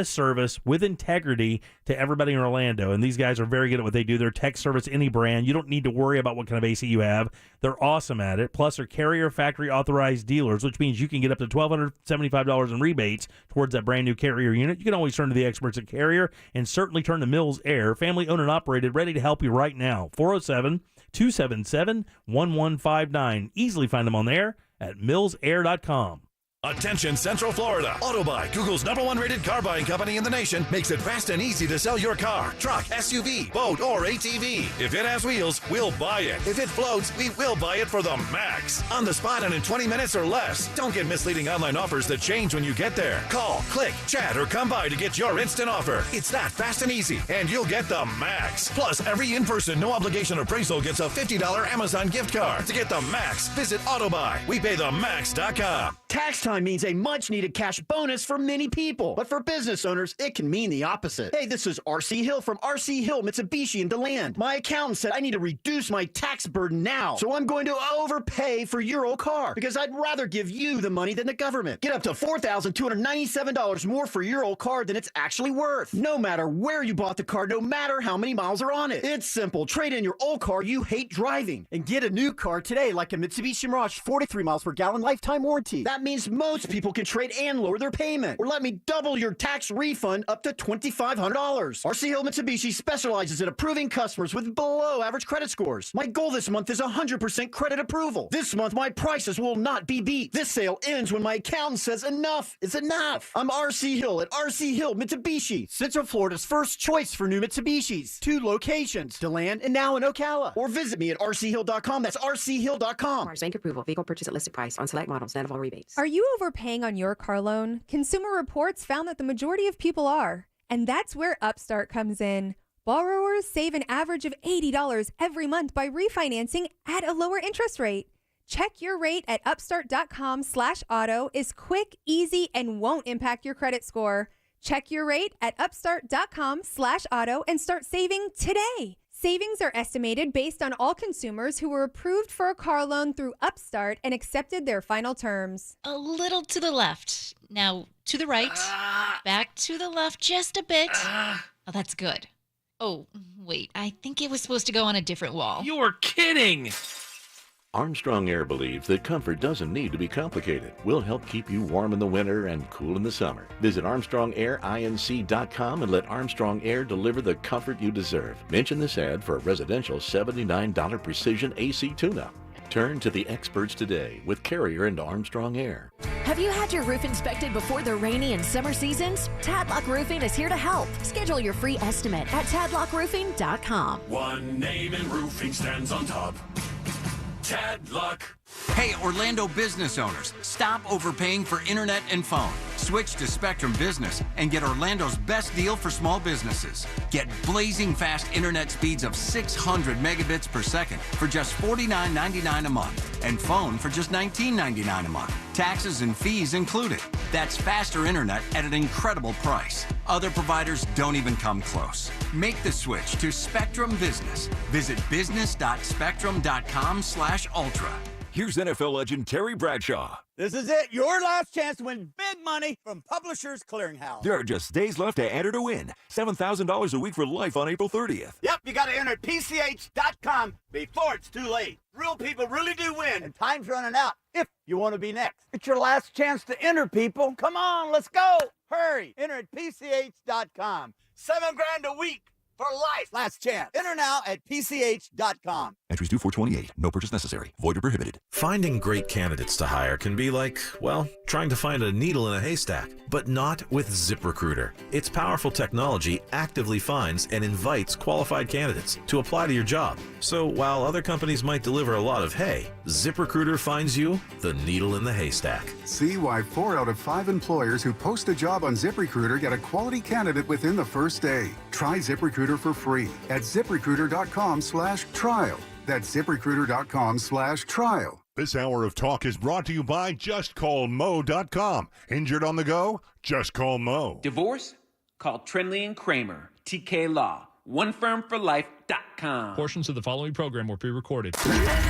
service with integrity to everybody in Orlando, and these guys are very good at what they do. They're tech service any brand. You don't need to worry about what kind of AC you have. They're awesome at it. Plus, they're carrier factory authorized dealers, which means you can get up to $1,275 in rebates towards that brand new Carrier unit. You can always turn to the experts at Carrier, and certainly turn to Mills Air, family owned and operated, ready to help you right now. 407-277-1159. Easily find them on there at millsair.com. Attention Central Florida. AutoBuy, Google's #1 rated car buying company in the nation, makes it fast and easy to sell your car, truck, SUV, boat, or ATV. If it has wheels, we'll buy it. If it floats, we will buy it for the max. On the spot and in 20 minutes or less. Don't get misleading online offers that change when you get there. Call, click, chat, or come by to get your instant offer. It's that fast and easy, and you'll get the max. Plus, every in-person, no-obligation appraisal gets a $50 Amazon gift card. To get the max, visit AutoBuy. WePayTheMax.com. Tax time means a much-needed cash bonus for many people. But for business owners, it can mean the opposite. Hey, this is R.C. Hill from R.C. Hill, Mitsubishi in DeLand. My accountant said I need to reduce my tax burden now, so I'm going to overpay for your old car because I'd rather give you the money than the government. Get up to $4,297 more for your old car than it's actually worth. No matter where you bought the car, no matter how many miles are on it. It's simple. Trade in your old car you hate driving and get a new car today like a Mitsubishi Mirage 43 miles per gallon lifetime warranty. That means most people can trade and lower their payment. Or let me double your tax refund up to $2,500. RC Hill Mitsubishi specializes in approving customers with below average credit scores. My goal this month is 100% credit approval. This month, my prices will not be beat. This sale ends when my accountant says enough is enough. I'm RC Hill at RC Hill Mitsubishi, Central Florida's first choice for new Mitsubishis. 2 locations, DeLand and now in Ocala. Or visit me at rchill.com. That's rchill.com. Bank approval. Vehicle purchase at listed price on select models. Net of all rebates. Are you overpaying on your car loan? Consumer Reports found that the majority of people are. And that's where Upstart comes in. Borrowers save an average of $80 every month by refinancing at a lower interest rate. Check your rate at upstart.com/auto is quick, easy, and won't impact your credit score. Check your rate at upstart.com/auto and start saving today. Savings are estimated based on all consumers who were approved for a car loan through Upstart and accepted their final terms. A little to the left. Now to the right. Back to the left just a bit. Oh, that's good. Oh, wait. I think it was supposed to go on a different wall. You're kidding! Armstrong Air believes that comfort doesn't need to be complicated. We'll help keep you warm in the winter and cool in the summer. Visit ArmstrongAirInc.com and let Armstrong Air deliver the comfort you deserve. Mention this ad for a residential $79 precision AC tune-up. Turn to the experts today with Carrier and Armstrong Air. Have you had your roof inspected before the rainy and summer seasons? Tadlock Roofing is here to help. Schedule your free estimate at tadlockroofing.com. One name in roofing stands on top. Tadlock. Hey, Orlando business owners, stop overpaying for internet and phone. Switch to Spectrum Business and get Orlando's best deal for small businesses. Get blazing fast internet speeds of 600 megabits per second for just $49.99 a month and phone for just $19.99 a month. Taxes and fees included. That's faster internet at an incredible price. Other providers don't even come close. Make the switch to Spectrum Business. Visit business.spectrum.com/ultra. Here's NFL legend Terry Bradshaw. This is it, your last chance to win big money from Publishers Clearinghouse. There are just days left to enter to win. $7,000 a week for life on April 30th. Yep, you got to enter PCH.com before it's too late. Real people really do win, and time's running out if you want to be next. It's your last chance to enter, people. Come on, let's go. Hurry, enter at PCH.com. $7,000 a week for life. Last chance. Enter now at PCH.com. Entries due 4/28. No purchase necessary. Void or prohibited. Finding great candidates to hire can be like, well, trying to find a needle in a haystack, but not with ZipRecruiter. Its powerful technology actively finds and invites qualified candidates to apply to your job. So while other companies might deliver a lot of hay, ZipRecruiter finds you the needle in the haystack. See why 4 out of 5 employers who post a job on ZipRecruiter get a quality candidate within the first day. Try ZipRecruiter for free at ZipRecruiter.com/trial. That's ZipRecruiter.com/trial. This hour of talk is brought to you by JustCallMo.com. Injured on the go? Just call Mo. Divorce? Call Trinley and Kramer, TK Law. OneFirmForLife.com. Portions of the following program were pre-recorded.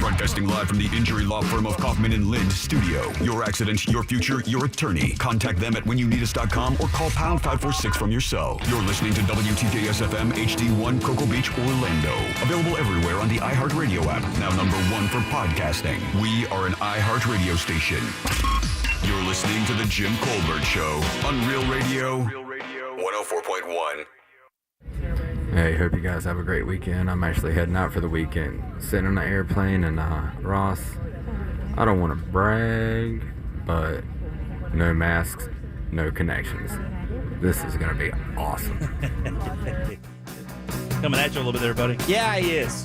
Broadcasting live from the injury law firm of Kaufman and Lind studio. Your accident, your future, your attorney. Contact them at whenyounneedus.com or call pound 546 from your cell. You're listening to WTJS FM HD1 Cocoa Beach, Orlando. Available everywhere on the iHeartRadio app. Now #1 for podcasting. We are an iHeartRadio station. You're listening to the Jim Colbert Show on Real Radio 104.1. Hey, hope you guys have a great weekend. I'm actually heading out for the weekend. Sitting on an airplane, and Ross, I don't want to brag, but no masks, no connections. This is going to be awesome. Coming at you a little bit there, buddy. Yeah, he is.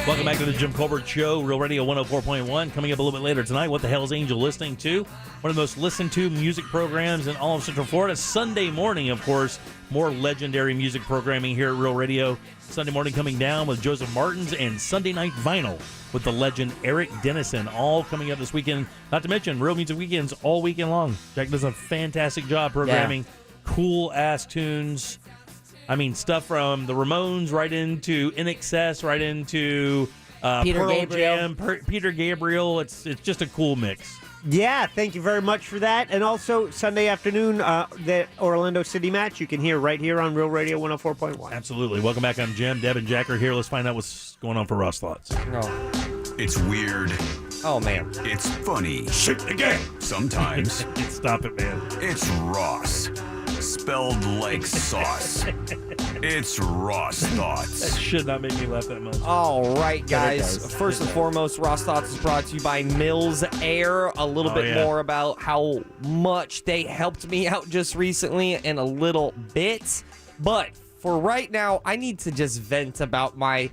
Welcome back to the Jim Colbert Show, Real Radio 104.1. Coming up a little bit later tonight, What the Hell is Angel listening to? One of the most listened to music programs in all of Central Florida. Sunday morning, of course, more legendary music programming here at Real Radio. Sunday morning coming down with Joseph Martins and Sunday Night Vinyl with the legend Eric Dennison, all coming up this weekend. Not to mention Real Music Weekends all weekend long. Jack does a fantastic job programming cool-ass tunes. I mean, stuff from the Ramones right into INXS, right into Peter Pearl Gabriel. Jam, Peter Gabriel. It's just a cool mix. Yeah, thank you very much for that. And also, Sunday afternoon, the Orlando City match, you can hear right here on Real Radio 104.1. Absolutely. Welcome back. I'm Jim. Deb and Jack are here. Let's find out what's going on for Ross Thoughts. It's weird. Oh, man. It's funny. Shit again. Sometimes. Stop it, man. It's Ross. Spelled like sauce. It's Ross That Thoughts. should not make me laugh that much. All right, But it guys. does. First and foremost, Ross Thoughts is brought to you by Mills Air. A little Oh, bit yeah. more about how much they helped me out just recently in a little bit. But for right now, I need to just vent about my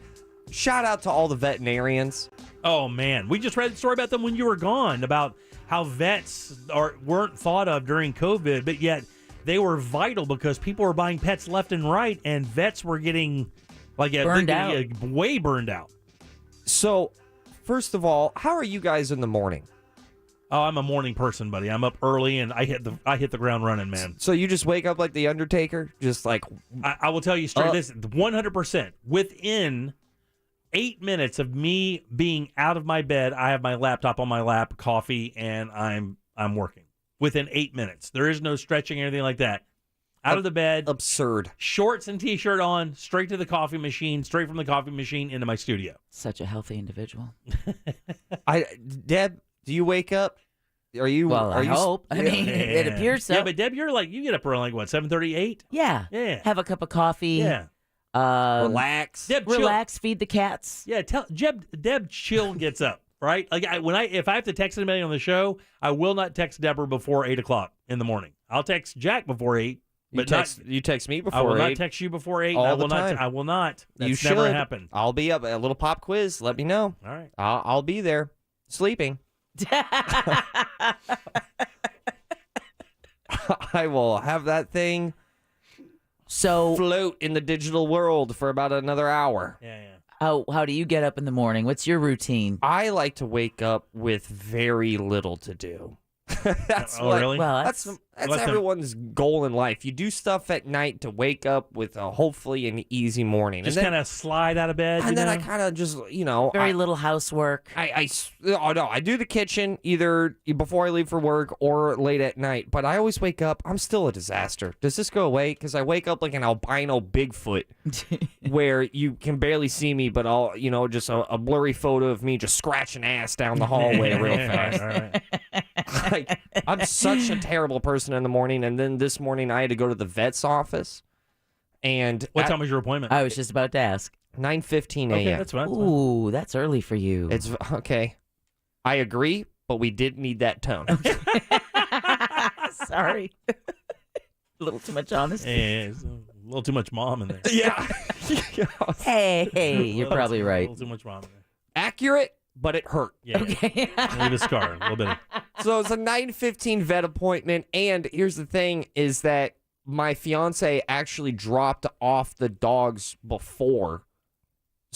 shout out to all the veterinarians. Oh, man. We just read a story about them when you were gone, about how vets weren't thought of during COVID, but yet they were vital because people were buying pets left and right, and vets were getting Burned out. way burned out. So, first of all, how are you guys in the morning? Oh, I'm a morning person, buddy. I'm up early and I hit the ground running, man. So you just wake up like the Undertaker, just like I will tell you straight this 100%. Within 8 minutes of me being out of my bed, I have my laptop on my lap, coffee, and I'm working. Within 8 minutes. There is no stretching or anything like that. Out of the bed. Absurd. Shorts and t-shirt on, straight to the coffee machine, straight from the coffee machine into my studio. Such a healthy individual. Deb, do you wake up? Are you? Well, I hope. I mean, it appears so. Yeah, but Deb, you get up around what, 7:38? Yeah. Yeah. Have a cup of coffee. Yeah. Relax. Deb, chill. Relax. Feed the cats. Yeah, Deb chill gets up, right? Like if I have to text anybody on the show, I will not text Deborah before 8 o'clock in the morning. I'll text Jack before 8. You text me before 8. I will not text you before 8. All I will the not. time. I will not. That's You should. never happened. I'll be up. A little pop quiz. Let me know. All right. I'll be there, sleeping. I will have that thing float in the digital world for about another hour. Yeah. How do you get up in the morning? What's your routine? I like to wake up with very little to do. That's really? Well, that's everyone's goal in life. You do stuff at night to wake up with hopefully an easy morning. Just kind of slide out of bed. And then I kind of just, very little housework. I do the kitchen either before I leave for work or late at night. But I always wake up. I'm still a disaster. Does this go away? Because I wake up like an albino Bigfoot, where you can barely see me, but I'll just a blurry photo of me just scratching ass down the hallway real fast. All right. Like, I'm such a terrible person in the morning. And then this morning I had to go to the vet's office. And What time was your appointment? I was just about to ask. 9:15 a.m. Okay, that's fine. Ooh, that's early for you. It's okay. I agree, but we did need that tone. Sorry. A little too much honesty. Yeah, it's a little too much mom in there. Yeah. Hey, you're probably A right. little too much mom in there. Accurate, but it hurt. Yeah. Okay. Leave a scar. A little bit. So it's a 9:15 vet appointment, and here's the thing: is that my fiance actually dropped off the dogs before,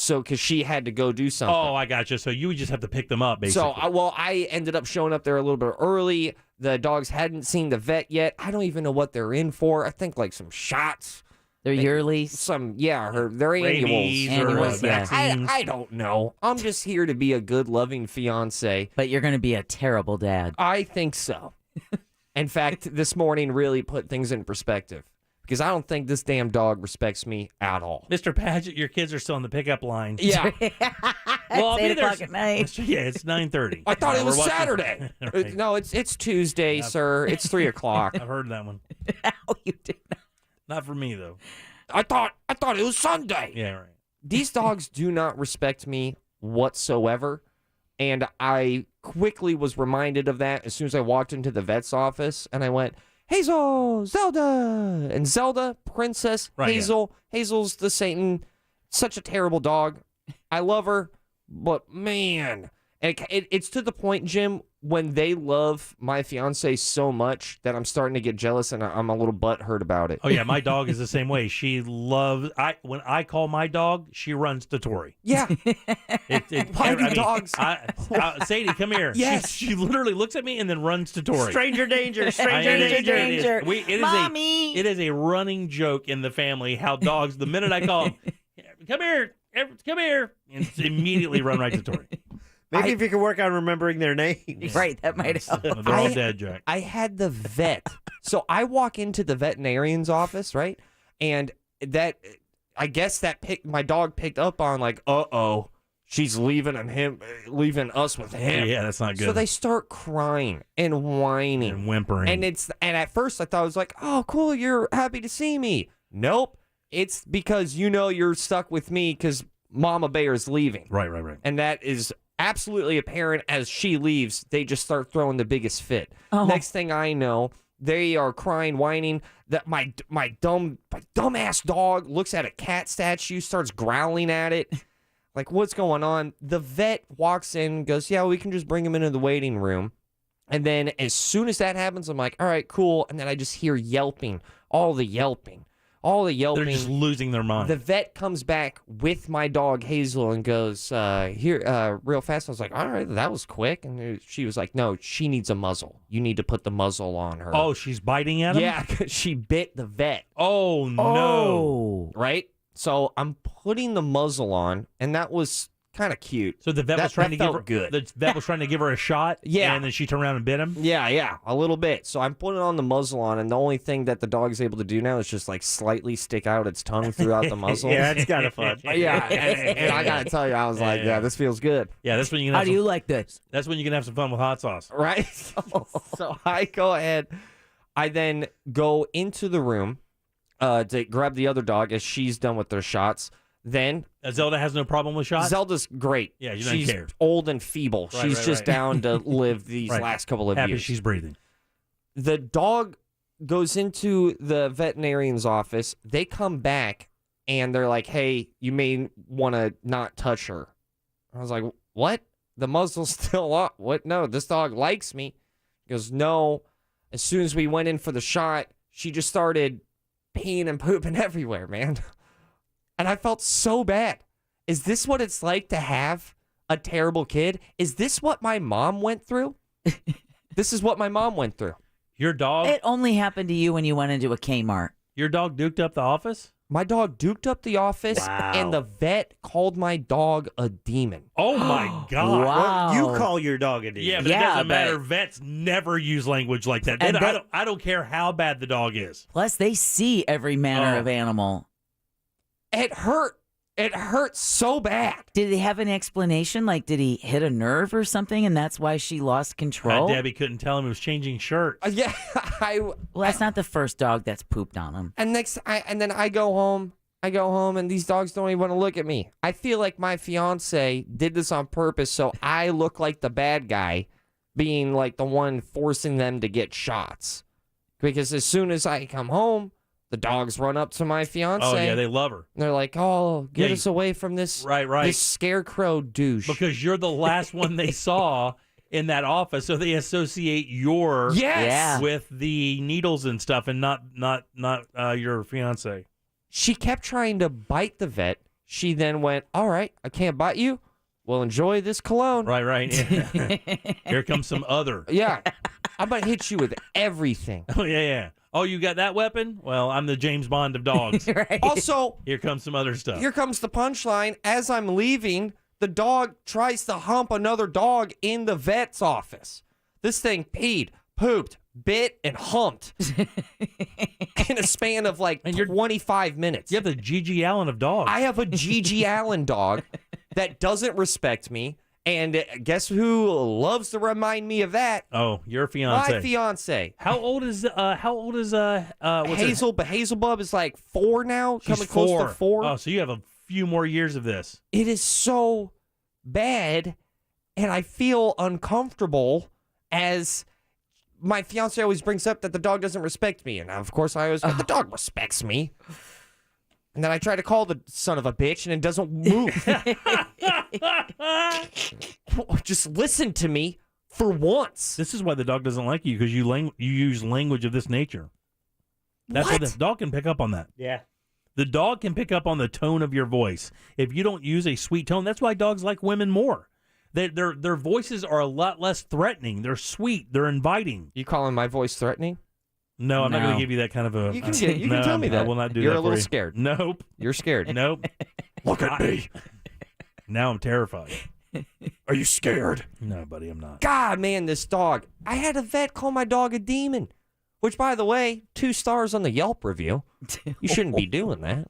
because she had to go do something. Oh, I got you. So you would just have to pick them up, basically. So, I ended up showing up there a little bit early. The dogs hadn't seen the vet yet. I don't even know what they're in for. I think like some shots. They're yearly. They're Rabies annuals. or yeah. vaccines. I don't know. I'm just here to be a good, loving fiance. But you're going to be a terrible dad. I think so. In fact, this morning really put things in perspective because I don't think this damn dog respects me at all. Mr. Padgett, your kids are still on the pickup line. Yeah. I'll It's 8 be there. o'clock at night. Yeah, it's 9:30. I thought it was We're watching- Saturday. Right. No, it's Tuesday, sir. It's 3 o'clock. I've heard that one. Oh, you did not. Not for me, though. I thought it was Sunday. Yeah, right. these dogs do not respect me whatsoever. And I quickly was reminded of that as soon as I walked into the vet's office, and I went, Hazel, Zelda, and Zelda, Princess, Hazel. Yeah. Hazel's the Satan. Such a terrible dog. I love her, but man, it's to the point, Jim, when they love my fiance so much that I'm starting to get jealous and I'm a little butthurt about it. Oh yeah, my dog is the same way. She loves. When I call my dog, she runs to Tori. Yeah. Dogs? Sadie, come here. Yes. She literally looks at me and then runs to Tori. Stranger danger. Stranger danger. Mommy. It is a running joke in the family how dogs, the minute I call them, come here, and immediately run right to Tori. Maybe if you can work on remembering their names. Right, that might help. They're all dead, Jack. I had the vet. So I walk into the veterinarian's office, right? And I guess my dog picked up on like, uh-oh, she's leaving us with him. Yeah, that's not good. So they start crying and whining. And whimpering. And at first I thought it was like, oh, cool, you're happy to see me. Nope. It's because you're stuck with me because Mama Bear's leaving. Right. And that is absolutely apparent as she leaves. They just start throwing the biggest fit. Oh. Next thing I know, they are crying, whining. That my dumbass dog looks at a cat statue, starts growling at it. Like, what's going on? The vet walks in and goes, yeah, we can just bring him into the waiting room. And then as soon as that happens, I'm like, all right, cool. And then I just hear yelping, all the yelping. They're just losing their mind. The vet comes back with my dog Hazel and goes, here, real fast. I was like, all right, that was quick. And she was like, no, she needs a muzzle. You need to put the muzzle on her. Oh, she's biting at him? Yeah, because she bit the vet. Oh, no. Right? So I'm putting the muzzle on, and that was kind of cute. So the vet was trying to give her good. The vet was trying to give her a shot. Yeah, and then she turned around and bit him. Yeah, a little bit. So I'm putting on the muzzle on, and the only thing that the dog is able to do now is just like slightly stick out its tongue throughout the muzzle. Yeah, it's kind of fun. Yeah, and I gotta tell you, I was like, yeah, this feels good. Yeah, that's when you can. How do you like this? That's when you can have some fun with hot sauce, right? So I go ahead. I then go into the room to grab the other dog as she's done with their shots. Then Zelda has no problem with shots? Zelda's great. Yeah, she's care. old and feeble. She's just down to live these last couple of Happy years. She's breathing. The dog goes into the veterinarian's office. They come back and they're like, hey, you may want to not touch her. I was like, what? The muzzle's still up. What? No, this dog likes me. He goes, no. As soon as we went in for the shot, she just started peeing and pooping everywhere, man. And I felt so bad. Is this what it's like to have a terrible kid? Is this what my mom went through? This is what my mom went through. Your dog? It only happened to you when you went into a Kmart. Your dog duked up the office? My dog duked up the office, and the vet called my dog a demon. Oh, my God. Wow. Well, you call your dog a demon. Yeah, but it doesn't matter. Vets never use language like that. I don't care how bad the dog is. Plus, they see every manner of animal. It hurt. It hurt so bad. Did they have an explanation? Like, did he hit a nerve or something, and that's why she lost control? Debbie couldn't tell him he was changing shirts. Yeah, well, that's not the first dog that's pooped on him. And then I go home. And these dogs don't even want to look at me. I feel like my fiance did this on purpose, so I look like the bad guy, being like the one forcing them to get shots. Because as soon as I come home, the dogs run up to my fiance. Oh, yeah, they love her. And they're like, oh, get us away from this, right. this scarecrow douche. Because you're the last one they saw in that office, so they associate your with the needles and stuff and not your fiance. She kept trying to bite the vet. She then went, all right, I can't bite you. Well, enjoy this cologne. Right. Yeah. Here comes some other. Yeah. I'm going to hit you with everything. Oh, yeah. Oh, you got that weapon? Well, I'm the James Bond of dogs. Right. Also, here comes some other stuff. Here comes the punchline. As I'm leaving, the dog tries to hump another dog in the vet's office. This thing peed, pooped, bit, and humped in a span of like 25 minutes. You have the G.G. Allen of dogs. I have a G.G. Allen dog that doesn't respect me. And guess who loves to remind me of that? Oh, your fiance. My fiance. How old is Hazel? But Hazel Bub is like 4 now, She's coming close to 4. Oh, so you have a few more years of this. It is so bad, and I feel uncomfortable as my fiance always brings up that the dog doesn't respect me. And of course, I always go, the dog respects me. And then I try to call the son of a bitch, and it doesn't move. Just listen to me for once. This is why the dog doesn't like you, because you use language of this nature. That's what the dog can pick up on that. Yeah. The dog can pick up on the tone of your voice. If you don't use a sweet tone, that's why dogs like women more. Their voices are a lot less threatening. They're sweet. They're inviting. You calling my voice threatening? No, I'm not going to give you that kind of a... You can tell me that. I will not do You're that a for little you. scared. Nope. You're scared. Nope. Look at me. Now I'm terrified. Are you scared? No, buddy, I'm not. God, man, this dog. I had a vet call my dog a demon. Which, by the way, 2 stars on the Yelp review. You shouldn't be doing that.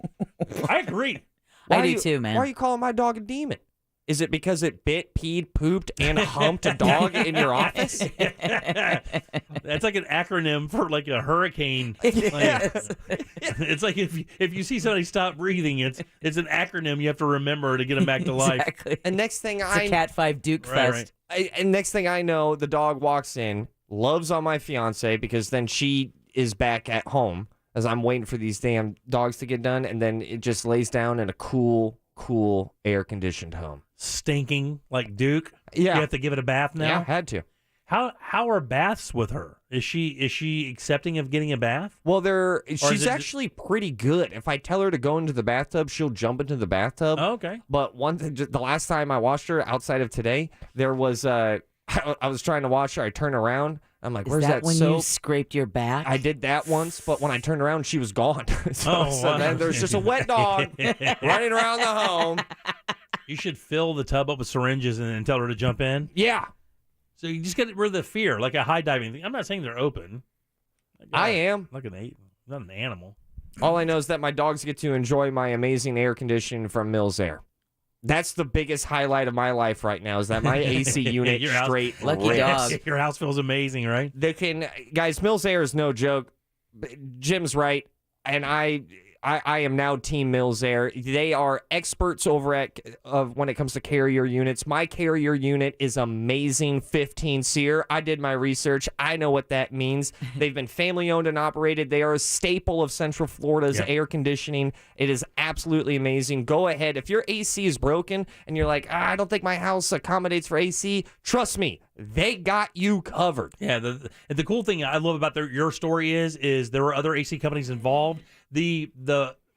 I agree. I do too, man. Why are you calling my dog a demon? Is it because it bit, peed, pooped, and humped a dog in your office? That's like an acronym for like a hurricane. Yes. It's like if you see somebody stop breathing, it's an acronym you have to remember to get them back to life. Exactly. And next thing It's a Cat 5 Duke Fest. And next thing I know, the dog walks in, loves on my fiance because then she is back at home as I'm waiting for these damn dogs to get done, and then it just lays down in a cool, air-conditioned home. Stinking like Duke. Yeah. You have to give it a bath now? Yeah, had to. How are baths with her? Is she accepting of getting a bath? Well, she's actually pretty good. If I tell her to go into the bathtub, she'll jump into the bathtub. Oh, okay. But the last time I watched her outside of today, there was I was trying to watch her. I turned around. I'm like, where's that when soap? you scraped your back? I did that once, but when I turned around, she was gone. so wow. then there's just a wet dog running around the home. You should fill the tub up with syringes and then tell her to jump in. Yeah. So you just get rid of the fear, like a high diving thing. I'm not saying they're open. I am. Like not an animal. All I know is that my dogs get to enjoy my amazing air conditioning from Mills Air. That's the biggest highlight of my life right now, is that my AC unit straight Lucky rips. dog. Your house feels amazing, right? They can, guys, Mills Air is no joke. Jim's right, and I am now Team Mills Air. They are experts over at when it comes to carrier units. My carrier unit is amazing, 15 SEER. I did my research. I know what that means. They've been family owned and operated. They are a staple of Central Florida's air conditioning. It is absolutely amazing. Go ahead. If your AC is broken and you're like, I don't think my house accommodates for AC, trust me, they got you covered. Yeah, the cool thing I love about your story is there were other AC companies involved.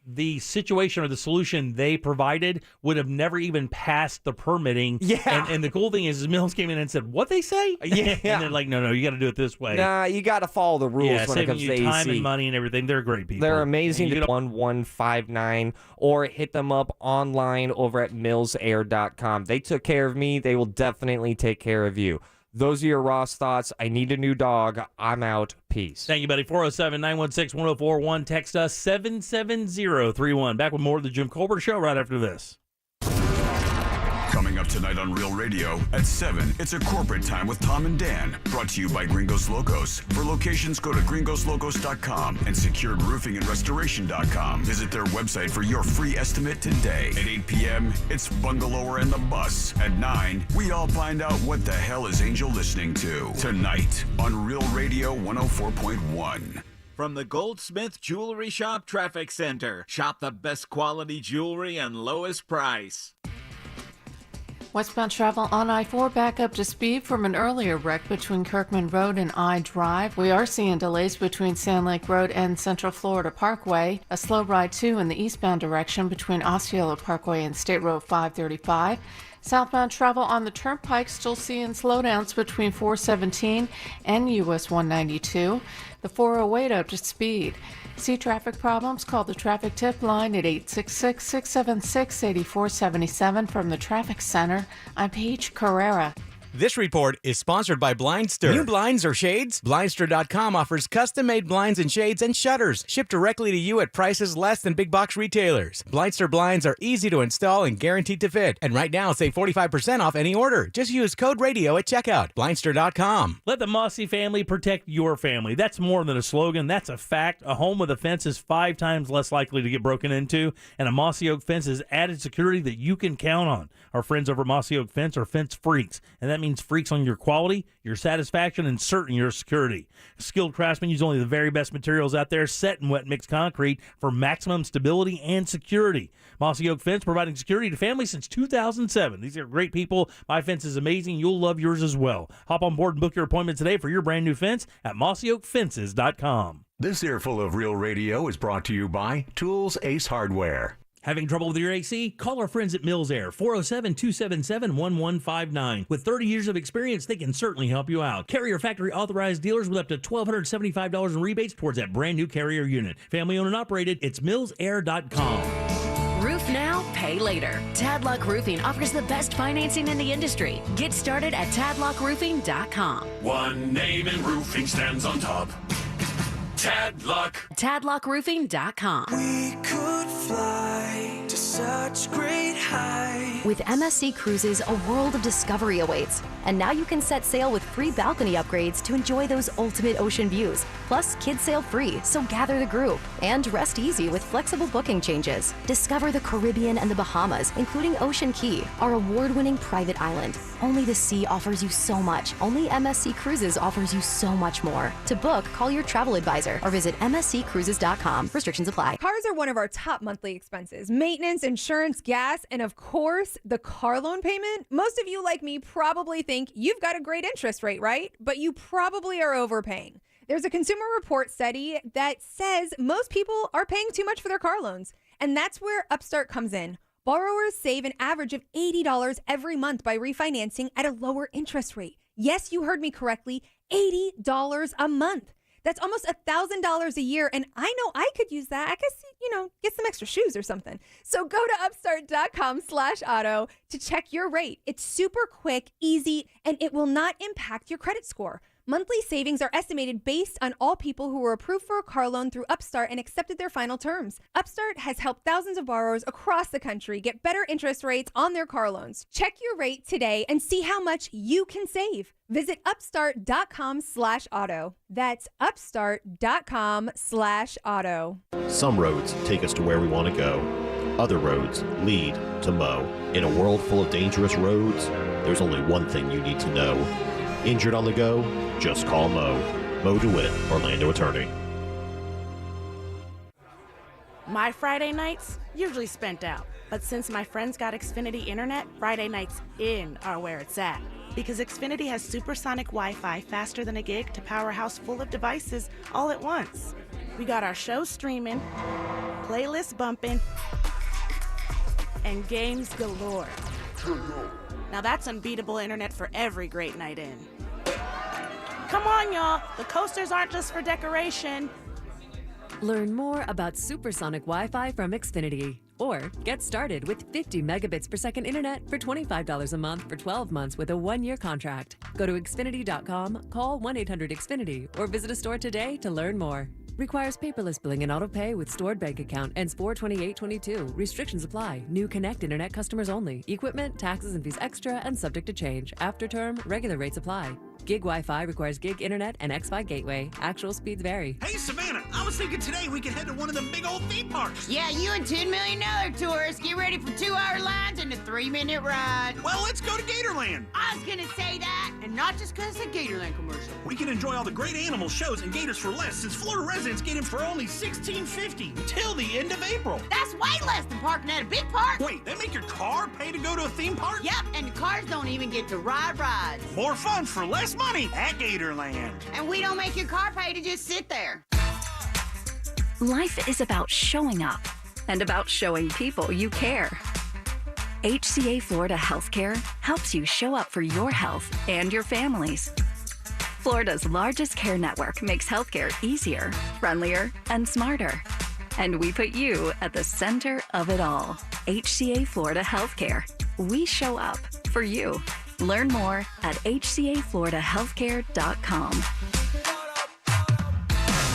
The situation or the solution they provided would have never even passed the permitting. Yeah. And the cool thing is Mills came in and said, what they say? Yeah. And they're like, no, you got to do it this way. Nah, you got to follow the rules when it saving comes you to time AC. and money and everything. They're great people. They're amazing. You To 1159 or hit them up online over at millsair.com. They took care of me. They will definitely take care of you. Those are your Ross thoughts. I need a new dog. I'm out. Peace. Thank you, buddy. 407-916-1041. Text us 77031. Back with more of the Jim Colbert Show right after this. Coming up tonight on Real Radio at 7, it's a corporate time with Tom and Dan. Brought to you by Gringos Locos. For locations, go to gringoslocos.com and securedroofingandrestoration.com. Visit their website for your free estimate today. At 8 p.m., it's Bungalower and the Bus. At 9, we all find out what the hell is Angel listening to. Tonight on Real Radio 104.1. From the Goldsmith Jewelry Shop Traffic Center. Shop the best quality jewelry and lowest price. Westbound travel on I-4 back up to speed from an earlier wreck between Kirkman Road and I-Drive. We are seeing delays between Sand Lake Road and Central Florida Parkway. A slow ride too in the eastbound direction between Osceola Parkway and State Road 535. Southbound travel on the Turnpike still seeing slowdowns between 417 and US 192. The 408 up to speed. See traffic problems? Call the traffic tip line at 866-676-8477 from the Traffic Center. I'm Paige Carrera. This report is sponsored by Blindster. New blinds or shades? Blindster.com offers custom-made blinds and shades and shutters shipped directly to you at prices less than big box retailers. Blindster blinds are easy to install and guaranteed to fit. And right now, save 45% off any order. Just use code radio at checkout. Blindster.com. Let the Mossy family protect your family. That's more than a slogan. That's a fact. A home with a fence is 5 times less likely to get broken into, and a Mossy Oak fence is added security that you can count on. Our friends over Mossy Oak Fence are fence freaks, and that means freaks on your quality, your satisfaction, and certain your security. Skilled craftsmen use only the very best materials out there, set in wet mixed concrete for maximum stability and security. Mossy Oak Fence providing security to families since 2007. These are great people. My fence is amazing. You'll love yours as well. Hop on board and book your appointment today for your brand new fence at mossyoakfences.com. This earful of Real Radio is brought to you by Tools Ace Hardware. Having trouble with your AC? Call our friends at Mills Air, 407-277-1159. With 30 years of experience, they can certainly help you out. Carrier factory authorized dealers with up to $1,275 in rebates towards that brand new Carrier unit. Family owned and operated, it's millsair.com. Roof now, pay later. Tadlock Roofing offers the best financing in the industry. Get started at tadlockroofing.com. One name in roofing stands on top. Tadlock. Tadlockroofing.com. We could fly to such great heights. With MSC Cruises, a world of discovery awaits. And now you can set sail with free balcony upgrades to enjoy those ultimate ocean views. Plus, kids sail free, so gather the group. And rest easy with flexible booking changes. Discover the Caribbean and the Bahamas, including Ocean Key, our award-winning private island. Only the sea offers you so much. Only MSC Cruises offers you so much more. To book, call your travel advisor or visit msccruises.com. Restrictions apply. Cars are one of our top monthly expenses. Maintenance, insurance, gas, and of course, the car loan payment. Most of you, like me, probably think you've got a great interest rate, right? But you probably are overpaying. There's a Consumer Report study that says most people are paying too much for their car loans. And that's where Upstart comes in. Borrowers save an average of $80 every month by refinancing at a lower interest rate. Yes, you heard me correctly, $80 a month. That's almost $1,000 a year, and I know I could use that. I could, get some extra shoes or something. So go to upstart.com/auto to check your rate. It's super quick, easy, and it will not impact your credit score. Monthly savings are estimated based on all people who were approved for a car loan through Upstart and accepted their final terms. Upstart has helped thousands of borrowers across the country get better interest rates on their car loans. Check your rate today and see how much you can save. Visit upstart.com/auto. That's upstart.com/auto. Some roads take us to where we want to go. Other roads lead to Mo. In a world full of dangerous roads, there's only one thing you need to know. Injured on the go? Just call Mo. Mo DeWitt, Orlando attorney. My Friday nights usually spent out, but since my friends got Xfinity Internet, Friday nights in are where it's at. Because Xfinity has supersonic Wi-Fi faster than a gig to power a house full of devices all at once. We got our shows streaming, playlists bumping, and games galore. Now that's unbeatable internet for every great night in. Come on, y'all. The coasters aren't just for decoration. Learn more about supersonic Wi-Fi from Xfinity. Or get started with 50 megabits per second internet for $25 a month for 12 months with a 1-year contract. Go to Xfinity.com, call 1-800-XFINITY, or visit a store today to learn more. Requires paperless billing and auto pay with stored bank account. Ends 4/28/22. Restrictions apply. New Connect Internet customers only. Equipment, taxes, and fees extra and subject to change. After term, regular rates apply. Gig Wi-Fi requires gig internet and X-Fi gateway. Actual speeds vary. Hey, Savannah, I was thinking today we could head to one of them big old theme parks. Yeah, you and $10 million tourists. Get ready for 2-hour lines and a 3-minute ride. Well, let's go to Gatorland. I was gonna say that, and not just because it's a Gatorland commercial. We can enjoy all the great animal shows and gators for less, since Florida residents get in for only $16.50 until the end of April. That's way less than parking at a big park. Wait, they make your car pay to go to a theme park? Yep, and the cars don't even get to ride rides. More fun for less money at Gatorland. And we don't make your car pay to just sit there. Life is about showing up and about showing people you care. HCA Florida Healthcare helps you show up for your health and your family's. Florida's largest care network makes healthcare easier, friendlier, and smarter. And we put you at the center of it all. HCA Florida Healthcare. We show up for you. Learn more at hcafloridahealthcare.com.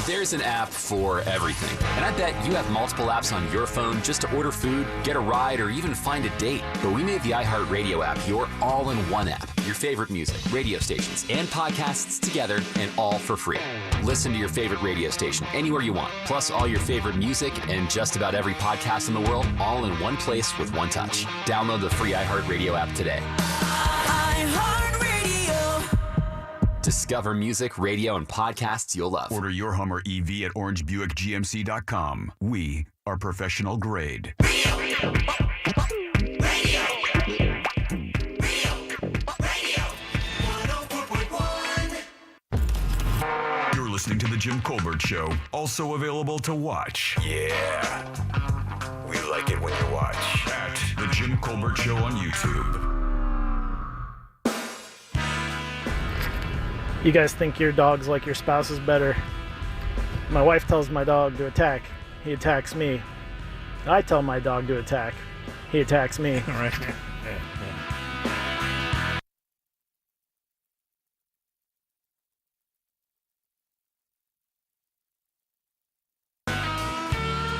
There's an app for everything. And I bet you have multiple apps on your phone just to order food, get a ride, or even find a date. But we made the iHeartRadio app your all-in-one app. Your favorite music, radio stations, and podcasts together, and all for free. Listen to your favorite radio station anywhere you want. Plus all your favorite music and just about every podcast in the world, all in one place with one touch. Download the free iHeartRadio app today. Discover music, radio, and podcasts you'll love. Order your Hummer EV at orangebuickgmc.com. We are professional grade. You're listening to The Jim Colbert Show, also available to watch. Yeah. We like it when you watch. At The Jim Colbert Show on YouTube. You guys think your dog's like your spouse is better. My wife tells my dog to attack. He attacks me. I tell my dog to attack. He attacks me. Right.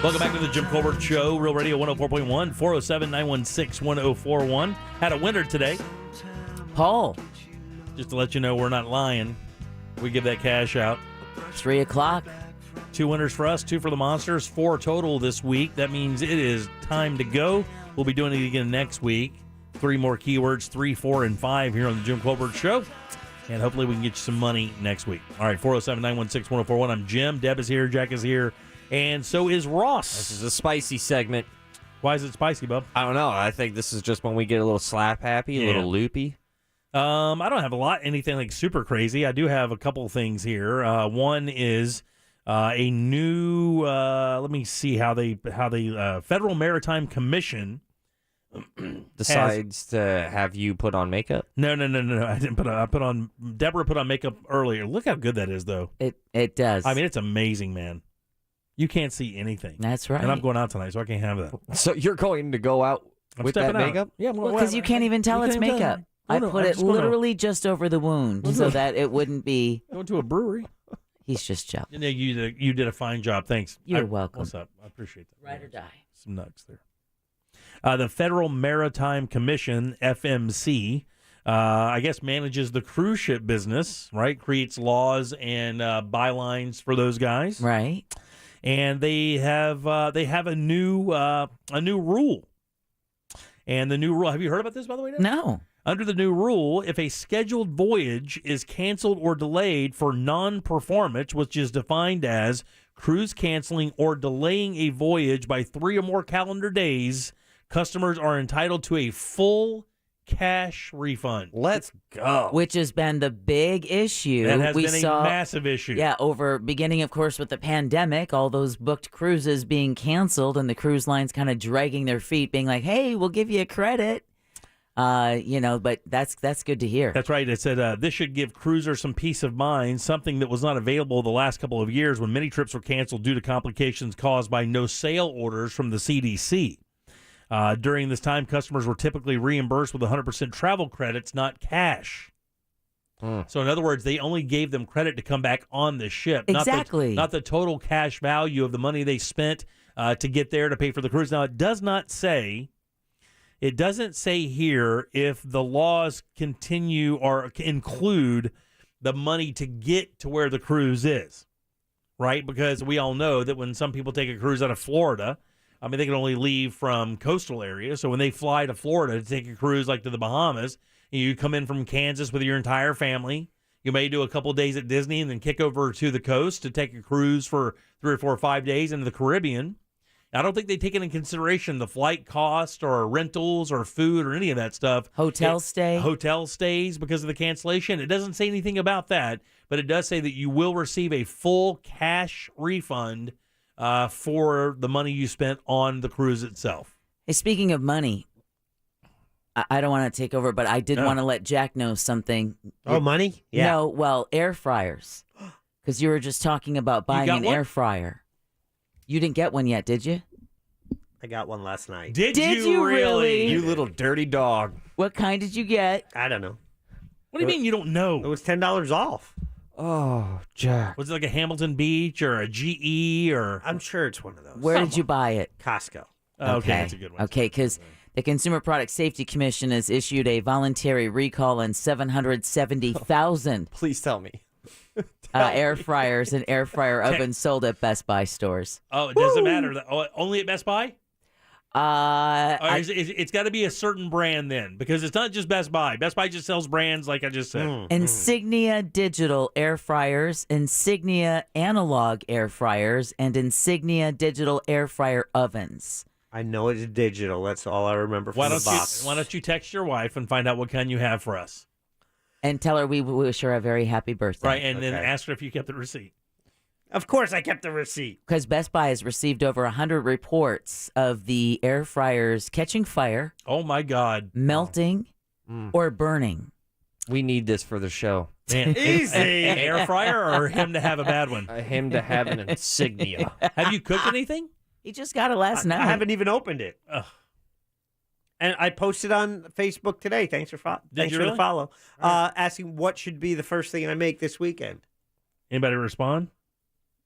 Welcome back to the Jim Colbert Show, Real Radio 104.1, 407-916-1041. Had a winner today. Paul. Just to let you know, we're not lying. We give that cash out. 3 o'clock. 2 winners for us, 2 for the Monsters, 4 total this week. That means it is time to go. We'll be doing it again next week. 3 more keywords, 3, 4, and 5 here on the Jim Colbert Show. And hopefully we can get you some money next week. All right, 407-916-1041. I'm Jim. Deb is here. Jack is here. And so is Ross. This is a spicy segment. Why is it spicy, bub? I don't know. I think this is just when we get a little slap happy, a little loopy. I don't have anything like super crazy. I do have a couple things here. One is a new. Let me see how they Federal Maritime Commission decides to have you put on makeup. No. I didn't put. I put on. Deborah put on makeup earlier. Look how good that is, though. It does. I mean, it's amazing, man. You can't see anything. That's right. And I'm going out tonight, so I can't have that. So you're going to go out with that makeup? Yeah, because you can't even tell it's makeup. I put it literally just over the wound so that it wouldn't be. Going to a brewery. He's just jealous. You did a fine job. Thanks. You're welcome. What's up? I appreciate that. Ride or die. Some nugs there. The Federal Maritime Commission, FMC, I guess manages the cruise ship business, right? Creates laws and bylines for those guys, right? And they have a new rule. And the new rule. Have you heard about this, by the way? Deb? No. Under the new rule, if a scheduled voyage is canceled or delayed for non-performance, which is defined as cruise canceling or delaying a voyage by 3 or more calendar days, customers are entitled to a full cash refund. Let's go. Which has been the big issue. That has been a massive issue. Yeah, over beginning, of course, with the pandemic, all those booked cruises being canceled and the cruise lines kind of dragging their feet, being like, hey, we'll give you a credit. But that's good to hear. That's right. It said this should give cruisers some peace of mind, something that was not available the last couple of years when many trips were canceled due to complications caused by no sail orders from the CDC. During this time, customers were typically reimbursed with 100% travel credits, not cash. So in other words, they only gave them credit to come back on the ship. Exactly. Not the total cash value of the money they spent to get there to pay for the cruise. Now, it doesn't say here if the laws continue or include the money to get to where the cruise is, right? Because we all know that when some people take a cruise out of Florida, I mean, they can only leave from coastal areas. So when they fly to Florida to take a cruise like to the Bahamas, you come in from Kansas with your entire family. You may do a couple of days at Disney and then kick over to the coast to take a cruise for 3 or 4 or 5 days into the Caribbean. I don't think they take into consideration the flight cost or rentals or food or any of that stuff. Hotel stays because of the cancellation. It doesn't say anything about that, but it does say that you will receive a full cash refund for the money you spent on the cruise itself. Hey, speaking of money, I don't want to take over, but I did want to let Jack know something. Oh, money? Yeah. No, well, air fryers. Because you were just talking about buying an air fryer. You didn't get one yet, did you? I got one last night. Did you really? You little dirty dog. What kind did you get? I don't know. What do you mean you don't know? It was $10 off. Oh, Jack. Was it like a Hamilton Beach or a GE or? I'm sure it's one of those. Where did you buy it? Costco. Oh, okay, that's a good one. Okay, because the Consumer Product Safety Commission has issued a voluntary recall on 770,000 Please tell me. air fryers and air fryer ovens sold at Best Buy stores. Oh, it doesn't matter. Only at Best Buy? Uh, it's got to be a certain brand then, because it's not just Best Buy. Best Buy just sells brands like I just said. Insignia digital air fryers, Insignia analog air fryers, and Insignia digital air fryer ovens. I know it's digital. That's all I remember from the box. Why don't you text your wife and find out what kind you have for us? And tell her we wish her a very happy birthday. Right, and then ask her if you kept the receipt. Of course I kept the receipt. Because Best Buy has received over 100 reports of the air fryers catching fire. Oh, my God. Melting or burning. We need this for the show. Man, Easy. An air fryer or him to have a bad one? Him to have an insignia. Have you cooked anything? He just got it last night. I haven't even opened it. Ugh. And I posted on Facebook today. Thanks for you the really? follow. Asking what should be the first thing I make this weekend. Anybody respond?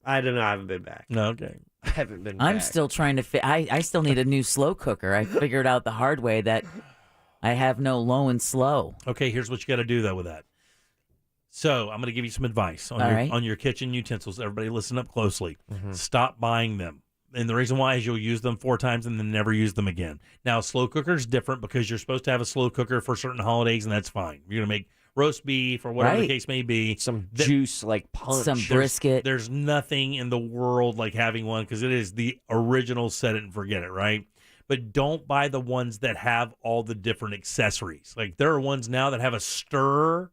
I don't know. I haven't been back. No, okay. I haven't been I'm back. still trying to I still need a new slow cooker. I figured out the hard way that I have no low and slow. Okay, here's what you got to do, though, with that. So I'm going to give you some advice on, on your kitchen utensils. Everybody listen up closely. Stop buying them. And the reason why is you'll use them 4 times and then never use them again. Now, a slow cooker is different because you're supposed to have a slow cooker for certain holidays, and that's fine. You're going to make roast beef or whatever the case may be. Some juice like punch. Some brisket. There's nothing in the world like having one because it is the original set it and forget it, right? But don't buy the ones that have all the different accessories. Like there are ones now that have a stirrer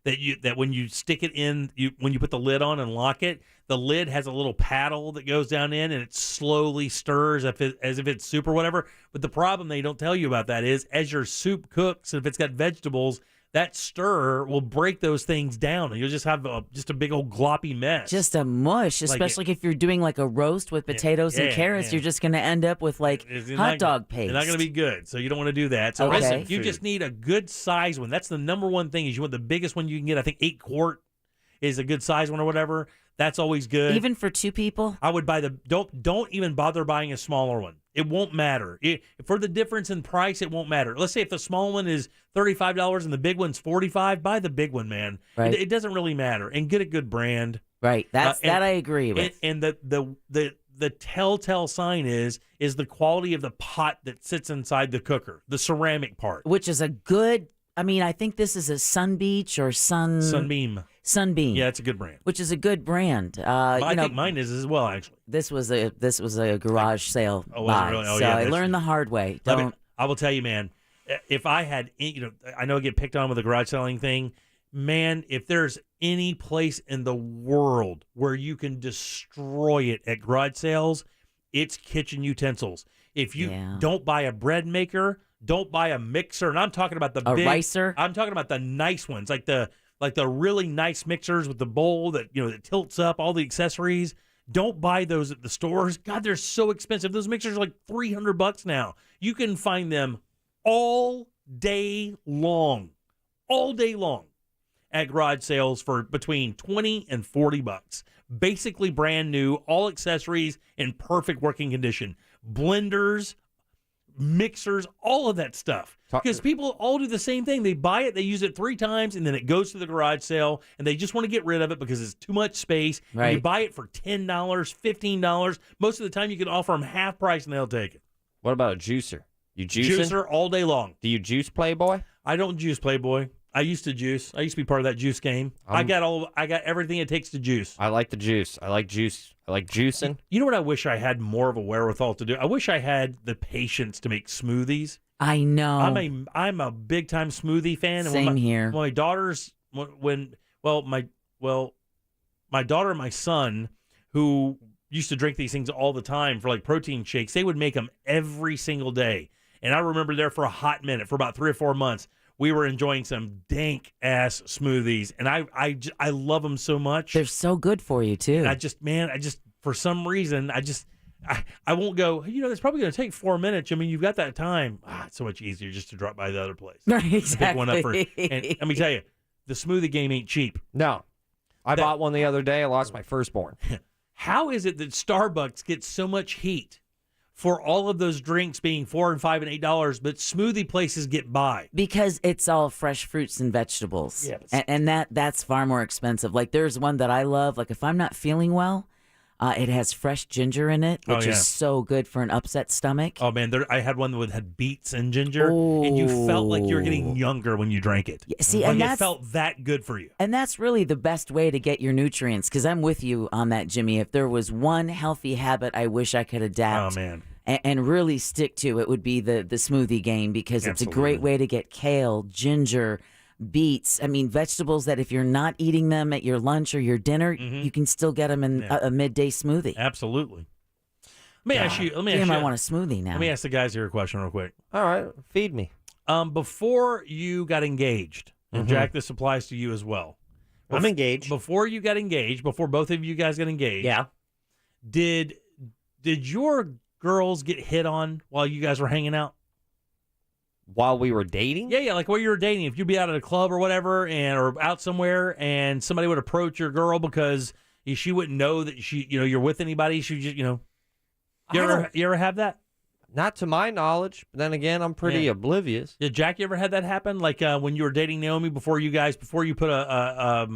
that when you stick it in, when you put the lid on and lock it, the lid has a little paddle that goes down in and it slowly stirs as if it's soup or whatever. But the problem they don't tell you about that is as your soup cooks, if it's got vegetables, that stirrer will break those things down, and you'll just have just a big old gloppy mess. Just a mush, especially if you're doing like a roast with potatoes and carrots. You're just going to end up with like hot dog paste. It's not going to be good, so you don't want to do that. So Okay. you just need a good size one. That's the number one thing is you want the biggest one you can get. I think 8 quart is a good size one or whatever. That's always good. Even for 2 people? I would buy don't even bother buying a smaller one. It won't matter. For the difference in price, it won't matter. Let's say if the small one is $35 and the big one's $45, buy the big one, man. Right. It doesn't really matter. And get a good brand. Right. That I agree with. And the telltale sign is the quality of the pot that sits inside the cooker, the ceramic part. Which is a good, I think this is a Sunbeach or Sunbeam. Sunbeam. Yeah, it's a good brand. Which is a good brand. I think mine is as well, actually. This was a garage sale Oh, was it buy, really? Oh, so yeah, I that's- learned the hard way. I will tell you, man, if I had, I know I get picked on with the garage selling thing. Man, if there's any place in the world where you can destroy it at garage sales, it's kitchen utensils. If you don't buy a bread maker, don't buy a mixer, and I'm talking about the big ricer. I'm talking about the nice ones, like the really nice mixers with the bowl that that tilts up, all the accessories. Don't buy those at the stores. God, they're so expensive. Those mixers are like $300 now. You can find them all day long at garage sales for between $20 and $40. Basically brand new, all accessories in perfect working condition. Blenders, mixers, all of that stuff. Because people all do the same thing. They buy it, they use it 3 times, and then it goes to the garage sale, and they just want to get rid of it because it's too much space. Right. And you buy it for $10, $15. Most of the time, you can offer them half price, and they'll take it. What about a juicer? You juicing? Juicer all day long. Do you juice Playboy? I don't juice Playboy. I used to juice. I used to be part of that juice game. I got everything it takes to juice. I like the juice. I like juice. I like juicing. You know what I wish I had more of a wherewithal to do? I wish I had the patience to make smoothies. I know. I'm a big time smoothie fan. And Same here. When my daughters, my daughter and my son, who used to drink these things all the time for like protein shakes, they would make them every single day. And I remember there for a hot minute, for about 3 or 4 months, we were enjoying some dank ass smoothies, and I love them so much. They're so good for you too. And I just for some reason, I won't go, it's probably going to take 4 minutes. I mean, you've got that time. It's so much easier just to drop by the other place. Right, Pick one up exactly. and let me tell you, the smoothie game ain't cheap. No. I bought one the other day. I lost my firstborn. How is it that Starbucks gets so much heat for all of those drinks being $4 and $5 and $8, but smoothie places get by? Because it's all fresh fruits and vegetables. Yeah, and that's far more expensive. Like there's one that I love. Like if I'm not feeling well, it has fresh ginger in it, which is so good for an upset stomach. Oh, man, I had one that had beets and ginger, and you felt like you were getting younger when you drank it. See, like and it felt that good for you. And that's really the best way to get your nutrients, because I'm with you on that, Jimmy. If there was one healthy habit I wish I could adapt and really stick to, it would be the smoothie game, because it's a great way to get kale, ginger, beets. I mean, vegetables that if you're not eating them at your lunch or your dinner, you can still get them in a midday smoothie. Absolutely. Let me ask you. I want a smoothie now. Let me ask the guys here a question real quick. All right, feed me. Before you got engaged, and Jack, this applies to you as well. I'm engaged. Before you got engaged, before both of you guys got engaged, did your girls get hit on while you guys were hanging out? While we were dating? Yeah, like while you were dating. If you'd be out at a club or whatever, or out somewhere, and somebody would approach your girl because she wouldn't know that you're with anybody. She just, you ever have that? Not to my knowledge. But then again, I'm pretty oblivious. Yeah, Jack, you ever had that happen? Like when you were dating Naomi, before you put a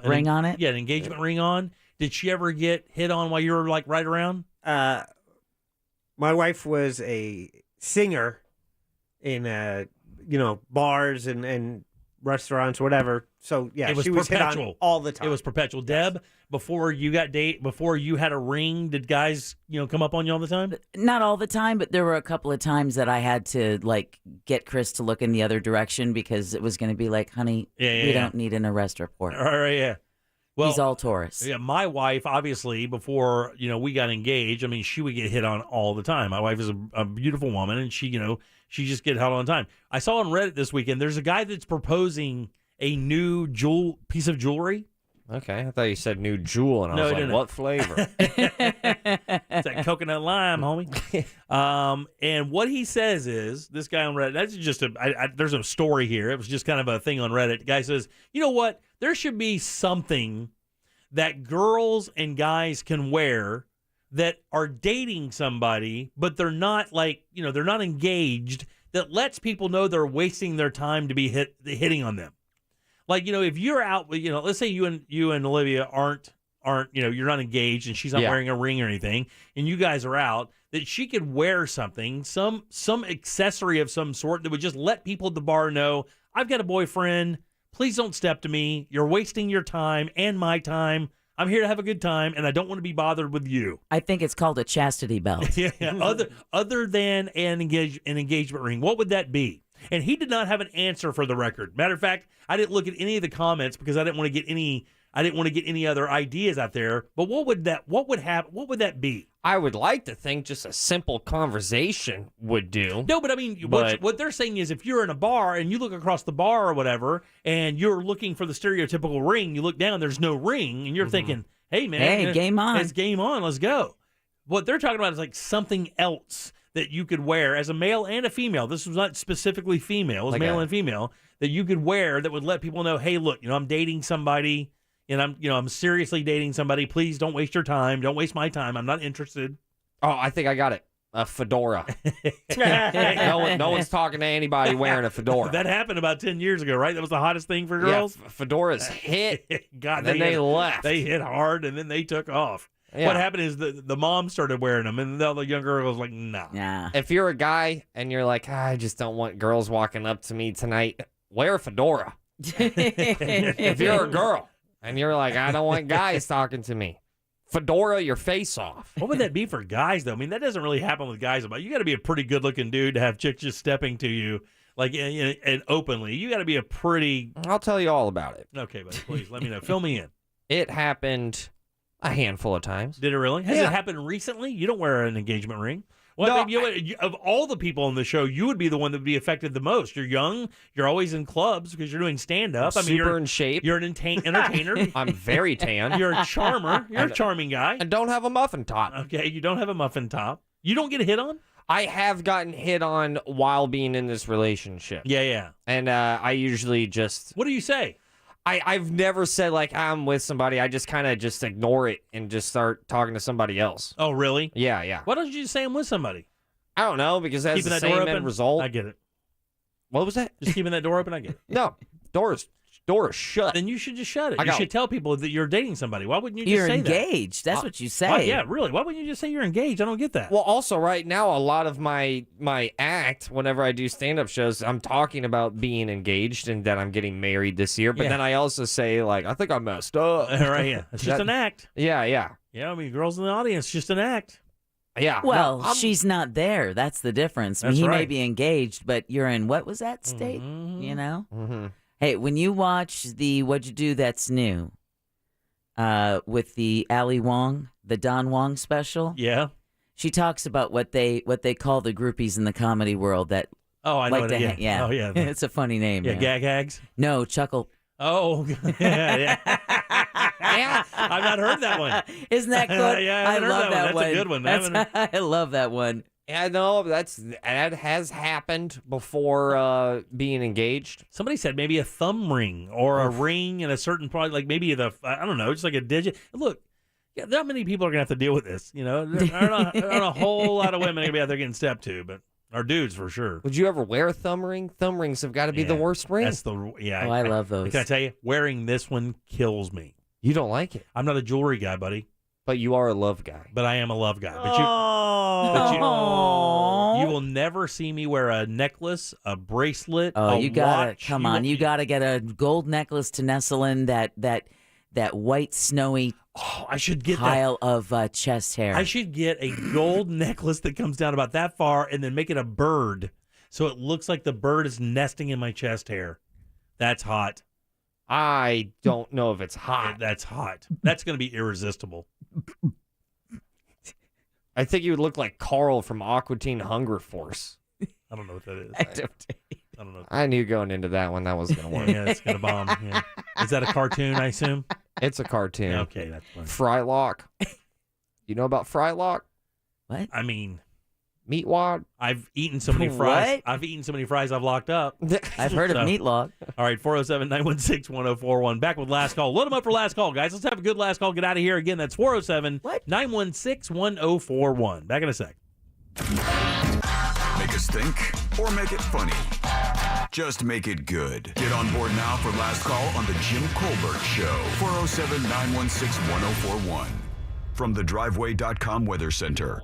ring on it? Yeah, an engagement ring on. Did she ever get hit on while you were like right around? My wife was a singer in bars and restaurants, whatever. So it was she was perpetual. hit on all the time. It was perpetual. Deb, before you had a ring, did guys come up on you all the time? Not all the time, but there were a couple of times that I had to like get Chris to look in the other direction, because it was going to be like, honey, we don't need an arrest report. All right, yeah. Well, he's all Taurus. Yeah, my wife, obviously, before we got engaged, I mean, she would get hit on all the time. My wife is a beautiful woman, and she just get hit on all the time. I saw on Reddit this weekend, there's a guy that's proposing a new piece of jewelry. Okay, I thought you said new jewel, and I was like, what flavor? It's that coconut lime, homie. And what he says is, this guy on Reddit, that's just there's a story here. It was just kind of a thing on Reddit. The guy says, you know what? There should be something that girls and guys can wear that are dating somebody, but they're not they're not engaged, that lets people know they're wasting their time to be hitting on them. Like, if you're out, let's say you and Olivia aren't, you're not engaged and she's not wearing a ring or anything, and you guys are out, that she could wear something, some accessory of some sort that would just let people at the bar know, I've got a boyfriend. Please don't step to me. You're wasting your time and my time. I'm here to have a good time, and I don't want to be bothered with you. I think it's called a chastity belt. Yeah. Other than an engagement ring, what would that be? And he did not have an answer, for the record. Matter of fact, I didn't look at any of the comments because I didn't want to get any other ideas out there. But what would that be? I would like to think just a simple conversation would do. No, but I mean, what they're saying is, if you're in a bar and you look across the bar or whatever, and you're looking for the stereotypical ring, you look down, there's no ring, and you're thinking, hey, man. Game on. It's game on. Let's go. What they're talking about is like something else that you could wear as a male and a female. This was not specifically female. It was male and female, that you could wear that would let people know, hey, look, I'm dating somebody, and I'm seriously dating somebody. Please don't waste your time. Don't waste my time. I'm not interested. Oh, I think I got it. A fedora. no one's talking to anybody wearing a fedora. That happened about 10 years ago, right? That was the hottest thing for girls. Yeah, fedoras hit. God, and then they left. They hit hard, and then they took off. Yeah. What happened is the mom started wearing them, and the young girl was like, nah. Yeah. If you're a guy and you're like, I just don't want girls walking up to me tonight, wear a fedora. If you're a girl and you're like, I don't want guys talking to me, fedora your face off. What would that be for guys, though? I mean, that doesn't really happen with guys. But you got to be a pretty good-looking dude to have chicks just stepping to you, like, and openly. You got to be a pretty... I'll tell you all about it. Okay, buddy, please, let me know. Fill me in. It happened a handful of times. Did it really? Has it happened recently? You don't wear an engagement ring. Well, of all the people on the show, you would be the one that would be affected the most. You're young. You're always in clubs because you're doing stand-up. Super in shape. You're an entertainer. I'm very tan. You're a charmer. You're a charming guy. And don't have a muffin top. Okay, you don't have a muffin top. You don't get hit on? I have gotten hit on while being in this relationship. Yeah. And I usually just... What do you say? I've never said, like, I'm with somebody. I just kind of just ignore it and just start talking to somebody else. Oh, really? Yeah. Why don't you just say I'm with somebody? I don't know, because that's Keeping the that door same open? end result. I get it. What was that? Just keeping that door open? I get it. No. Door is shut. Then you should just shut it. You should tell people that you're dating somebody. Why wouldn't you just You're say engaged. That's what you say. Why, yeah, really. Why wouldn't you just say you're engaged? I don't get that. Well, also right now, a lot of my act, whenever I do stand-up shows, I'm talking about being engaged and that I'm getting married this year. But then I also say, like, I think I messed up. Right, yeah. It's just an act. Yeah. Yeah, I mean, girls in the audience, just an act. Yeah. Well, she's not there. That's the difference. I mean, That's he may right. be engaged, but you're in what was that state? You know? Mm-hmm. Hey, when you watch the What'd You Do That's New with the Ali Wong, the Don Wong special, yeah, she talks about what they call the groupies in the comedy world that I know like it, to yeah. yeah. Oh, yeah. It's a funny name. Yeah, man. gag hags? No, chuckle. Oh, yeah. Yeah. I've not heard that one. Isn't that cool? Yeah, I haven't heard love that one. That's one. a good one. I love that one. Yeah, no, that has happened before being engaged. Somebody said maybe a thumb ring or a ring in a certain part, like maybe I don't know, just like a digit. Look, yeah, not many people are gonna have to deal with this. You know, there aren't a whole lot of women gonna be out there getting stepped to, but our dudes for sure. Would you ever wear a thumb ring? Thumb rings have got to be the worst ring. That's the Oh, I love those. Can I tell you, wearing this one kills me. You don't like it, I'm not a jewelry guy, buddy. but you are a love guy. But I am a love guy. Oh. You will never see me wear a necklace, a bracelet, Oh, a you gotta watch. come on! You gotta get a gold necklace to nestle in that white snowy I should get pile of chest hair. I should get a gold necklace that comes down about that far and then make it a bird, so it looks like the bird is nesting in my chest hair. That's hot. I don't know if it's hot. That's hot. That's going to be irresistible. I think you would look like Carl from Aqua Teen Hunger Force. I don't know what that is. I don't. I don't know. I knew going into that one that wasn't going to work. Yeah, it's going to bomb. Yeah. Is that a cartoon, I assume? It's a cartoon. Okay, that's fine. Frylock. You know about Frylock? What? I mean, Meatwad? I've eaten so many fries. What? I've eaten so many fries I've locked up. I've heard of meatloaf. All right, 407-916-1041. Back with last call. Load them up for last call, guys. Let's have a good last call. Get out of here. Again, that's 407-916-1041. Back in a sec. Make us think or make it funny. Just make it good. Get on board now for last call on the Jim Colbert Show. 407-916-1041. From the Driveway.com Weather Center.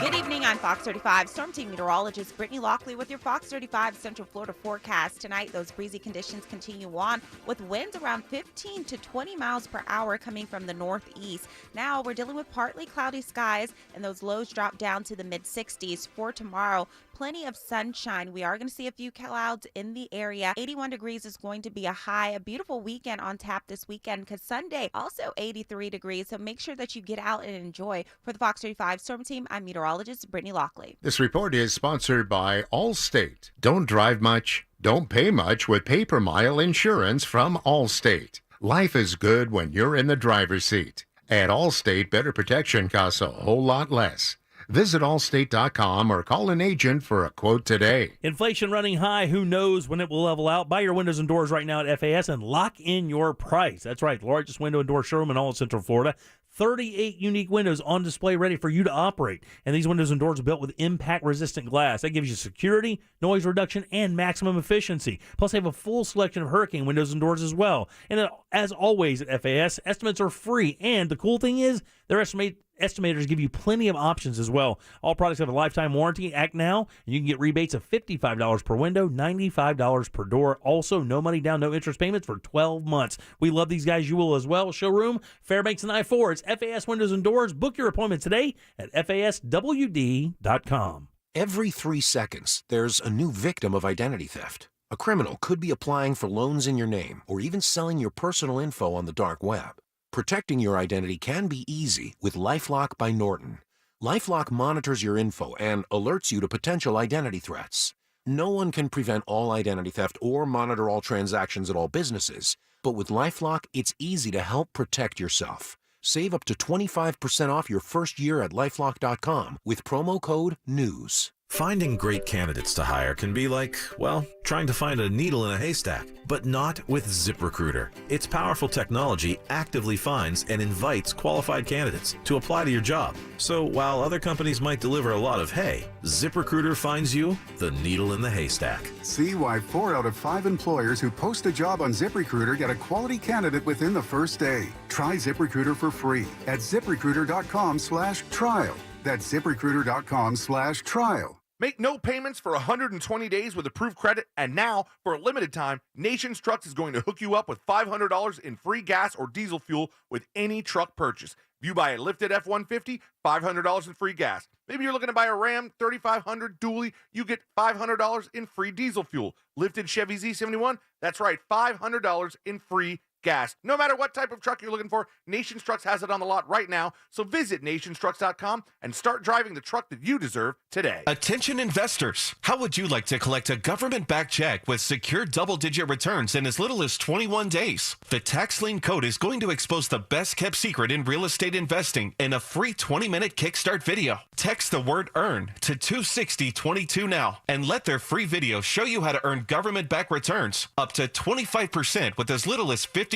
Good evening, I'm Fox 35 Storm Team Meteorologist Brittany Lockley with your Fox 35 Central Florida forecast. Tonight, those breezy conditions continue on with winds around 15 to 20 miles per hour coming from the northeast. Now, we're dealing with partly cloudy skies, and those lows drop down to the mid-60s. For tomorrow, plenty of sunshine. We are going to see a few clouds in the area. 81 degrees is going to be a high. A beautiful weekend on tap this weekend because Sunday, also 83 degrees. So make sure that you get out and enjoy. For the Fox 35 Storm Team, I'm meteorologist Brittany Lockley. This report is sponsored by Allstate. Don't drive much, don't pay much with pay-per-mile insurance from Allstate. Life is good when you're in the driver's seat. At Allstate, better protection costs a whole lot less. Visit allstate.com or call an agent for a quote today. Inflation running high. Who knows when it will level out? Buy your windows and doors right now at FAS and lock in your price. That's right. The largest window and door showroom in all of Central Florida. 38 unique windows on display ready for you to operate. And these windows and doors are built with impact-resistant glass. That gives you security, noise reduction, and maximum efficiency. Plus, they have a full selection of hurricane windows and doors as well. And as always at FAS, estimates are free. And the cool thing is, their estimators give you plenty of options as well. All products have a lifetime warranty. Act now, and you can get rebates of $55 per window, $95 per door. Also, no money down, no interest payments for 12 months. We love these guys. You will as well. Showroom, Fairbanks and I-4. It's FAS Windows and Doors. Book your appointment today at faswd.com. Every 3 seconds, there's a new victim of identity theft. A criminal could be applying for loans in your name or even selling your personal info on the dark web. Protecting your identity can be easy with LifeLock by Norton. LifeLock monitors your info and alerts you to potential identity threats. No one can prevent all identity theft or monitor all transactions at all businesses, but with LifeLock, it's easy to help protect yourself. Save up to 25% off your first year at LifeLock.com with promo code NEWS. Finding great candidates to hire can be like, well, trying to find a needle in a haystack, but not with ZipRecruiter. Its powerful technology actively finds and invites qualified candidates to apply to your job. So while other companies might deliver a lot of hay, ZipRecruiter finds you the needle in the haystack. See why 4 out of 5 employers who post a job on ZipRecruiter get a quality candidate within the first day. Try ZipRecruiter for free at ZipRecruiter.com/trial. That's ZipRecruiter.com/trial. Make no payments for 120 days with approved credit, and now, for a limited time, Nations Trucks is going to hook you up with $500 in free gas or diesel fuel with any truck purchase. If you buy a lifted F-150, $500 in free gas. Maybe you're looking to buy a Ram 3500 dually, you get $500 in free diesel fuel. Lifted Chevy Z71, that's right, $500 in free gas. No matter what type of truck you're looking for, Nations Trucks has it on the lot right now. So visit nationstrucks.com and start driving the truck that you deserve today. Attention investors. How would you like to collect a government-backed check with secure double-digit returns in as little as 21 days? The Tax Lien Code is going to expose the best-kept secret in real estate investing in a free 20-minute Kickstart video. Text the word EARN to 26022 now and let their free video show you how to earn government-backed returns up to 25% with as little as $50,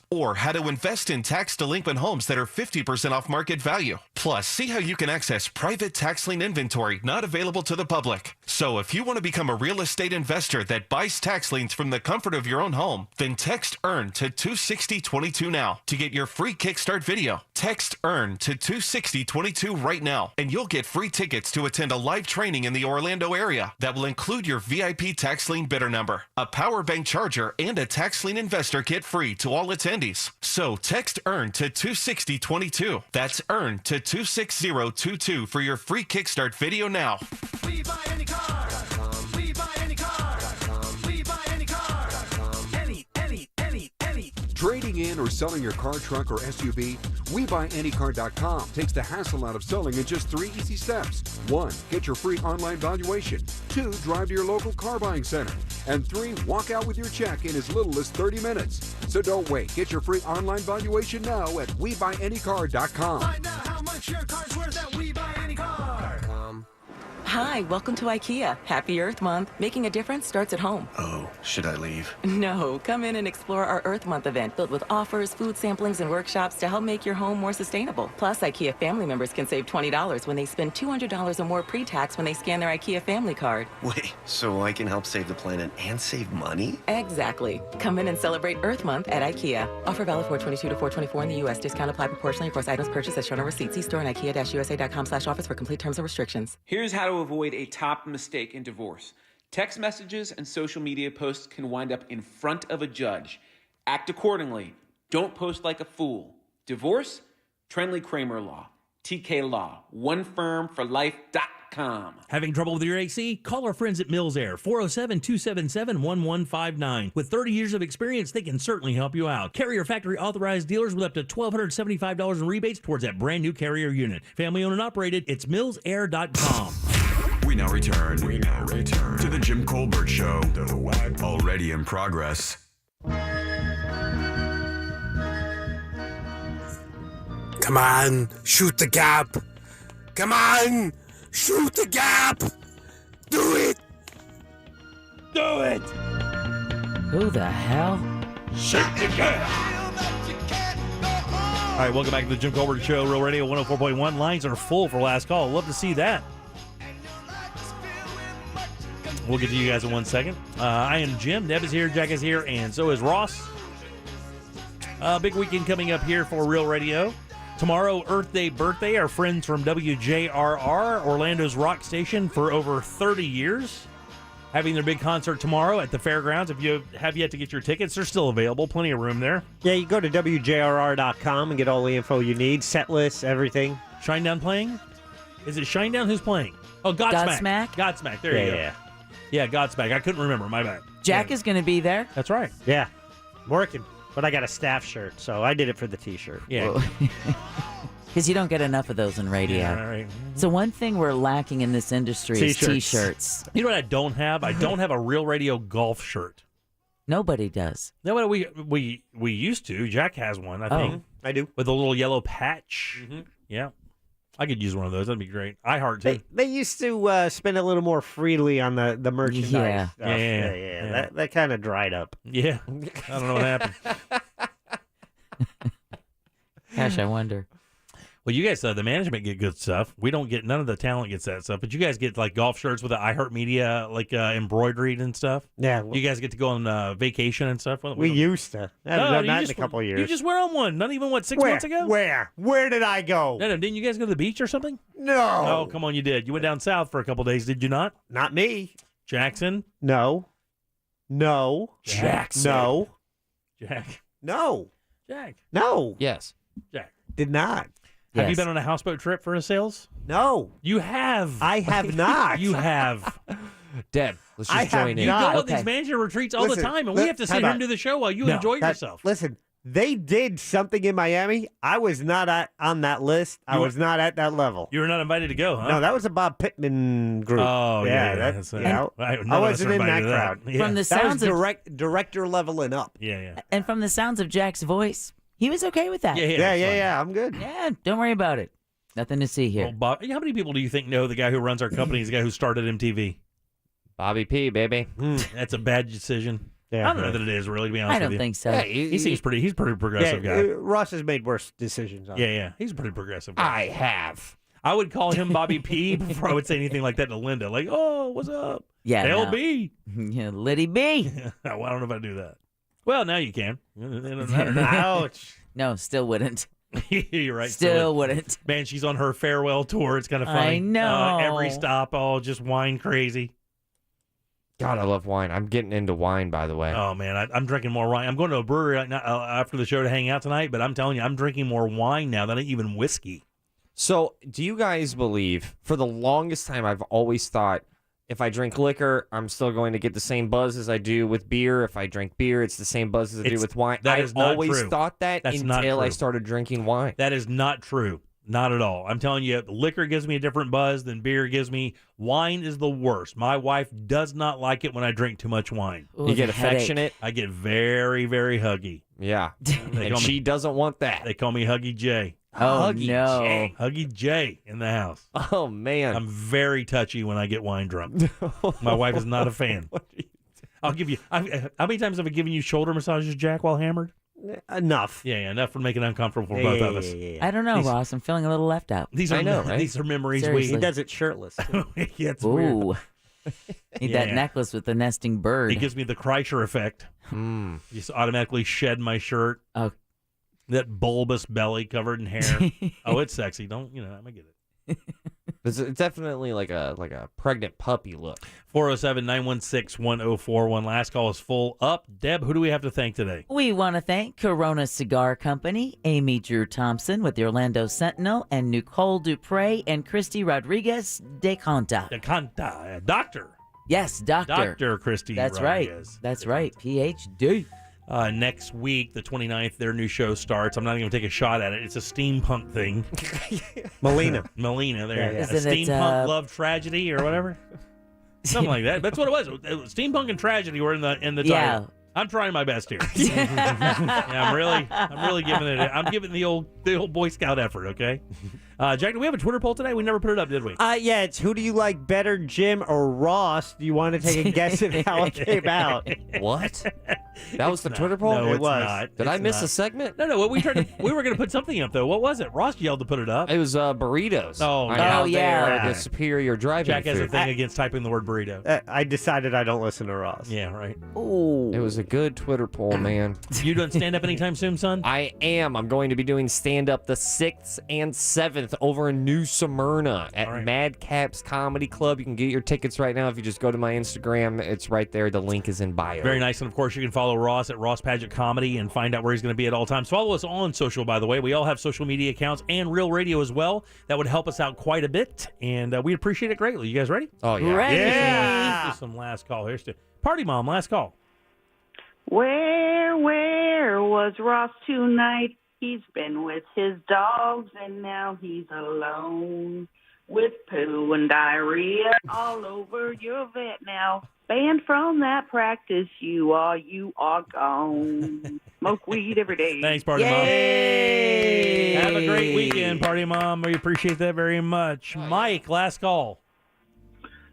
or how to invest in tax-delinquent homes that are 50% off market value. Plus, see how you can access private tax lien inventory not available to the public. So if you want to become a real estate investor that buys tax liens from the comfort of your own home, then text EARN to 26022 now to get your free Kickstart video. Text EARN to 26022 right now, and you'll get free tickets to attend a live training in the Orlando area that will include your VIP tax lien bidder number, a power bank charger, and a tax lien investor kit free to all attendees. So text EARN to 26022. That's EARN to 26022 for your free Kickstart video now. We buy any car. We buy any car. We buy any car. Any. Trading in or selling your car, truck, or SUV? WeBuyAnyCar.com takes the hassle out of selling in just 3 easy steps. 1. Get your free online valuation. 2. Drive to your local car buying center. And 3. Walk out with your check in as little as 30 minutes. So don't wait. Get your free online valuation now at WeBuyAnyCar.com. Find out how much your car's worth at WeBuyAnyCar.com. Hi, welcome to IKEA. Happy Earth Month. Making a difference starts at home. Oh, should I leave? No, come in and explore our Earth Month event filled with offers, food samplings, and workshops to help make your home more sustainable. Plus, IKEA family members can save $20 when they spend $200 or more pre-tax when they scan their IKEA family card. Wait, so I can help save the planet and save money? Exactly. Come in and celebrate Earth Month at IKEA. Offer valid 4/22 to 4/24 in the U.S. Discount applied proportionally for items purchased as shown on receipt. See store and IKEA-USA.com/office for complete terms and restrictions. Here's how to avoid a top mistake in divorce. Text messages and social media posts can wind up in front of a judge. Act accordingly. Don't post like a fool. Divorce? Trenley Kramer Law. TK Law. OneFirmForLife.com. Having trouble with your AC? Call our friends at Mills Air, 407-277-1159. With 30 years of experience, they can certainly help you out. Carrier factory authorized dealers with up to $1,275 in rebates towards that brand new Carrier unit. Family owned and operated, it's MillsAir.com. We now return to the Jim Colbert Show, already in progress. Come on, shoot the gap. Come on, shoot the gap. Do it. Do it. Who the hell? Shoot the gap. All right, welcome back to the Jim Colbert Show, Real Radio 104.1. Lines are full for last call. Love to see that. We'll get to you guys in 1 second. I am Jim. Deb is here. Jack is here. And so is Ross. Big weekend coming up here for Real Radio. Tomorrow, Earth Day birthday. Our friends from WJRR, Orlando's rock station for over 30 years. Having their big concert tomorrow at the fairgrounds. If you have yet to get your tickets, they're still available. Plenty of room there. Yeah, you go to WJRR.com and get all the info you need. Set lists, everything. Shinedown playing? Is it Shinedown? Who's playing? Oh, Godsmack. Godsmack. There you go. Yeah, Godsmack. I couldn't remember. My bad. Jack is going to be there. That's right. Yeah, I'm working. But I got a staff shirt, so I did it for the T-shirt. Yeah. Because you don't get enough of those in radio. Yeah, right. So one thing we're lacking in this industry is T-shirts. You know what I don't have? I don't have a Real Radio golf shirt. Nobody does. No, what we used to. Jack has one, I think. I do. With a little yellow patch. Yeah. I could use one of those. That'd be great. I heart too. They used to spend a little more freely on the merchandise. Yeah. Stuff. Yeah. That kind of dried up. Yeah. I don't know what happened. Gosh, I wonder. Well, you guys, the management get good stuff. We don't get, none of the talent gets that stuff, but you guys get like golf shirts with the iHeartMedia like embroidered and stuff. Yeah. You guys get to go on vacation and stuff. We used to. I haven't done that in a couple of years. You just went on one. Not even, 6 months ago? Where did I go? No, didn't you guys go to the beach or something? No. Oh, come on, you did. You went down south for a couple days, did you not? Not me. Jackson? No. Jackson. No. Jack. No. Jack. No. Yes. Jack. Did not. Have you been on a houseboat trip for a sales? No. You have. I have not. You have. Deb, let's I just have join in. You go not. on these manager retreats all the time, and we have to sit here and do the show while you enjoy yourself. Listen, they did something in Miami. I was not on that list. I was not at that level. You were not invited to go, huh? No, that was a Bob Pittman group. Oh, yeah. That's, Right. I None of us wasn't are in that invited to that. crowd. Yeah. From the That was sounds of director leveling up. Yeah. and from the sounds of Jack's voice, he was okay with that. Yeah. I'm good. Yeah, don't worry about it. Nothing to see here. Well, Bob, how many people do you think know the guy who runs our company is the guy who started MTV? Bobby P, baby. That's a bad decision. Yeah, I don't know that it is, really, to be honest I with don't you. think so. Yeah, He's a pretty progressive guy. Ross has made worse decisions. On it. Yeah. He's a pretty progressive guy. I have. I would call him Bobby P before I would say anything like that to Linda. Like, oh, what's up? Yeah, LB. Yeah, Liddy B. Well, I don't know if I do that. Well, now you can. Ouch. No, still wouldn't. You're right. Still wouldn't. Man, she's on her farewell tour. It's kind of funny. I know. Every stop, just wine crazy. God, I love wine. I'm getting into wine, by the way. Oh, man, I'm drinking more wine. I'm going to a brewery right now, after the show to hang out tonight, but I'm telling you, I'm drinking more wine now than even whiskey. So, do you guys believe, for the longest time, I've always thought, if I drink liquor, I'm still going to get the same buzz as I do with beer. If I drink beer, it's the same buzz as I do with wine. That I is not always true. thought that That's not until I true. started drinking wine. That is not true. Not at all. I'm telling you, liquor gives me a different buzz than beer gives me. Wine is the worst. My wife does not like it when I drink too much wine. Ooh, You get the headache. affectionate. I get very, very huggy. Yeah. And she doesn't want that. They call me Huggy J. Oh, Huggy no. J. Huggy J in the house. Oh, man. I'm very touchy when I get wine drunk. My wife is not a fan. I'll give you. How many times have I given you shoulder massages, Jack, while hammered? Enough. Yeah, enough for making it uncomfortable for both of us. I don't know, Ross. I'm feeling a little left out. These are I know, right? These are memories Seriously. He does it shirtless. Yeah, it's weird. Ooh. Need that Yeah. necklace with the nesting bird. It gives me the Kreischer effect. Just automatically shed my shirt. Oh. That bulbous belly covered in hair. Oh, it's sexy. I'm gonna get it. It's definitely like a pregnant puppy look. 407-916-1041. Last call is full up. Deb, who do we have to thank today? We want to thank Corona Cigar Company, Amy Drew Thompson with the Orlando Sentinel, and Nicole Dupre and Christy Rodriguez de Conta. Doctor. Yes, Doctor. Dr. Christy That's Rodriguez. right. That's right. PhD. Next week, the 29th, their new show starts. I'm not even going to take a shot at it. It's a steampunk thing. Melina. There. Yeah. A Isn't it, steampunk love tragedy or whatever. Something like that. That's what it was. Steampunk and tragedy were in the title. Yeah. I'm trying my best here. Yeah, I'm really giving it. I'm giving the old Boy Scout effort. Okay, Jack, do we have a Twitter poll today? We never put it up, did we? Yeah, it's who do you like better, Jim or Ross? Do you want to take a guess at how it came out? What? That was the Twitter poll? No, It it's was. not. Did I It's miss not. a segment? No. What we were going to put something up though. What was it? Ross yelled to put it up. It was burritos. Oh, on yeah. how Oh, yeah. they are the superior driving Jack has a food. thing against typing the word burrito. I decided I don't listen to Ross. Yeah, right. Ooh. It was a good Twitter poll, man. You doing stand up anytime soon, son? I am. I'm going to be doing stand-up the 6th and 7th over in New Smyrna at All right. Madcaps Comedy Club. You can get your tickets right now if you just go to my Instagram. It's right there. The link is in bio. Very nice. And of course, you can follow Ross at Ross Paget Comedy and find out where he's going to be at all times. Follow us on social, by the way. We all have social media accounts and Real Radio as well. That would help us out quite a bit. And we appreciate it greatly. You guys ready? Oh, yeah. Ready. Yeah. Let's do some last call. Here's to Party Mom, last call. Where was Ross tonight? He's been with his dogs, and now he's alone. With poo and diarrhea all over your vet now. Banned from that practice, you are gone. Smoke weed every day. Thanks, Party Yay! Mom. Have a great weekend, Party Mom. We appreciate that very much. Mike, last call.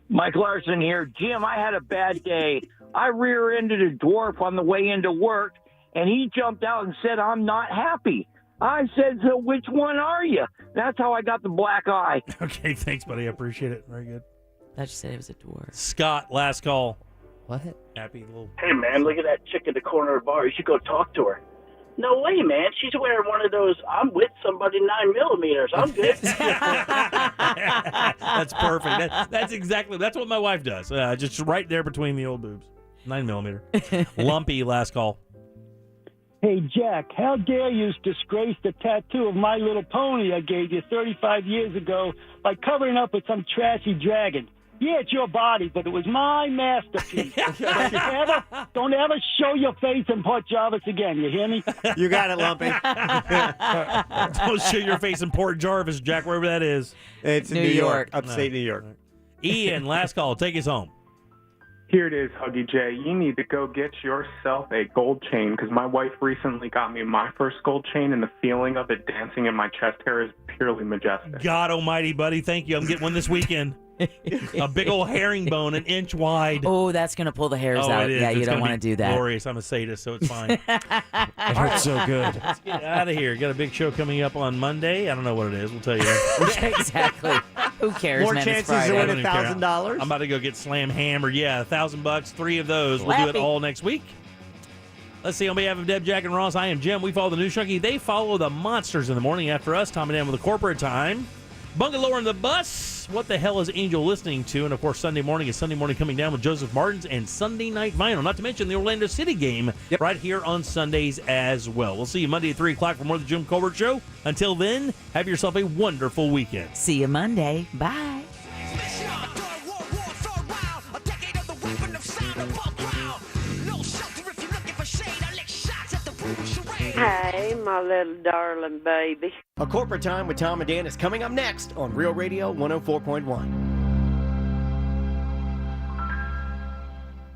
Mike Larson here. Jim, I had a bad day. I rear-ended a dwarf on the way into work, and he jumped out and said, I'm not happy. I said, so which one are you? That's how I got the black eye. Okay, thanks, buddy. I appreciate it. Very good. I just said it was a dwarf. Scott, last call. What? Happy little... Hey, man, look at that chick at the corner of the bar. You should go talk to her. No way, man. She's wearing one of those, I'm with somebody 9mm. I'm good. That's perfect. That's what my wife does. Just right there between the old boobs. 9mm. Lumpy, last call. Hey, Jack, how dare you disgrace the tattoo of My Little Pony I gave you 35 years ago by covering up with some trashy dragon? Yeah, it's your body, but it was my masterpiece. Don't ever show your face in Port Jarvis again, you hear me? You got it, Lumpy. Don't show your face in Port Jarvis, Jack, wherever that is. It's in New York. Upstate New York. Ian, last call. Take us home. Here it is, Huggy J. You need to go get yourself a gold chain because my wife recently got me my first gold chain, and the feeling of it dancing in my chest hair is purely majestic. God almighty, buddy. Thank you. I'm getting one this weekend. A big old herringbone, an inch wide. Oh, that's going to pull the hairs out. Yeah, you don't want to do that. Glorious. I'm a sadist, so it's fine. It hurts so good. Let's get out of here. Got a big show coming up on Monday. I don't know what it is. We'll tell you. Exactly. Who cares, More man? chances It's to Friday. win $1,000. I'm about to go get slam hammered. Yeah, $1,000, 3 of those. We'll do it Slappy. all next week. Let's see. On behalf of Deb, Jack, and Ross, I am Jim. We follow the News Junkie. They follow the monsters in the morning after us. Tom and Dan with the corporate time. Bungalow on the bus. What the hell is Angel listening to? And, of course, Sunday morning is Sunday Morning Coming Down with Joseph Martins and Sunday Night Vinyl. Not to mention the Orlando City game right here on Sundays as well. We'll see you Monday at 3 o'clock for more of the Jim Colbert Show. Until then, have yourself a wonderful weekend. See you Monday. Bye. Hey, my little darling baby. A Corporate Time with Tom and Dan is coming up next on Real Radio 104.1.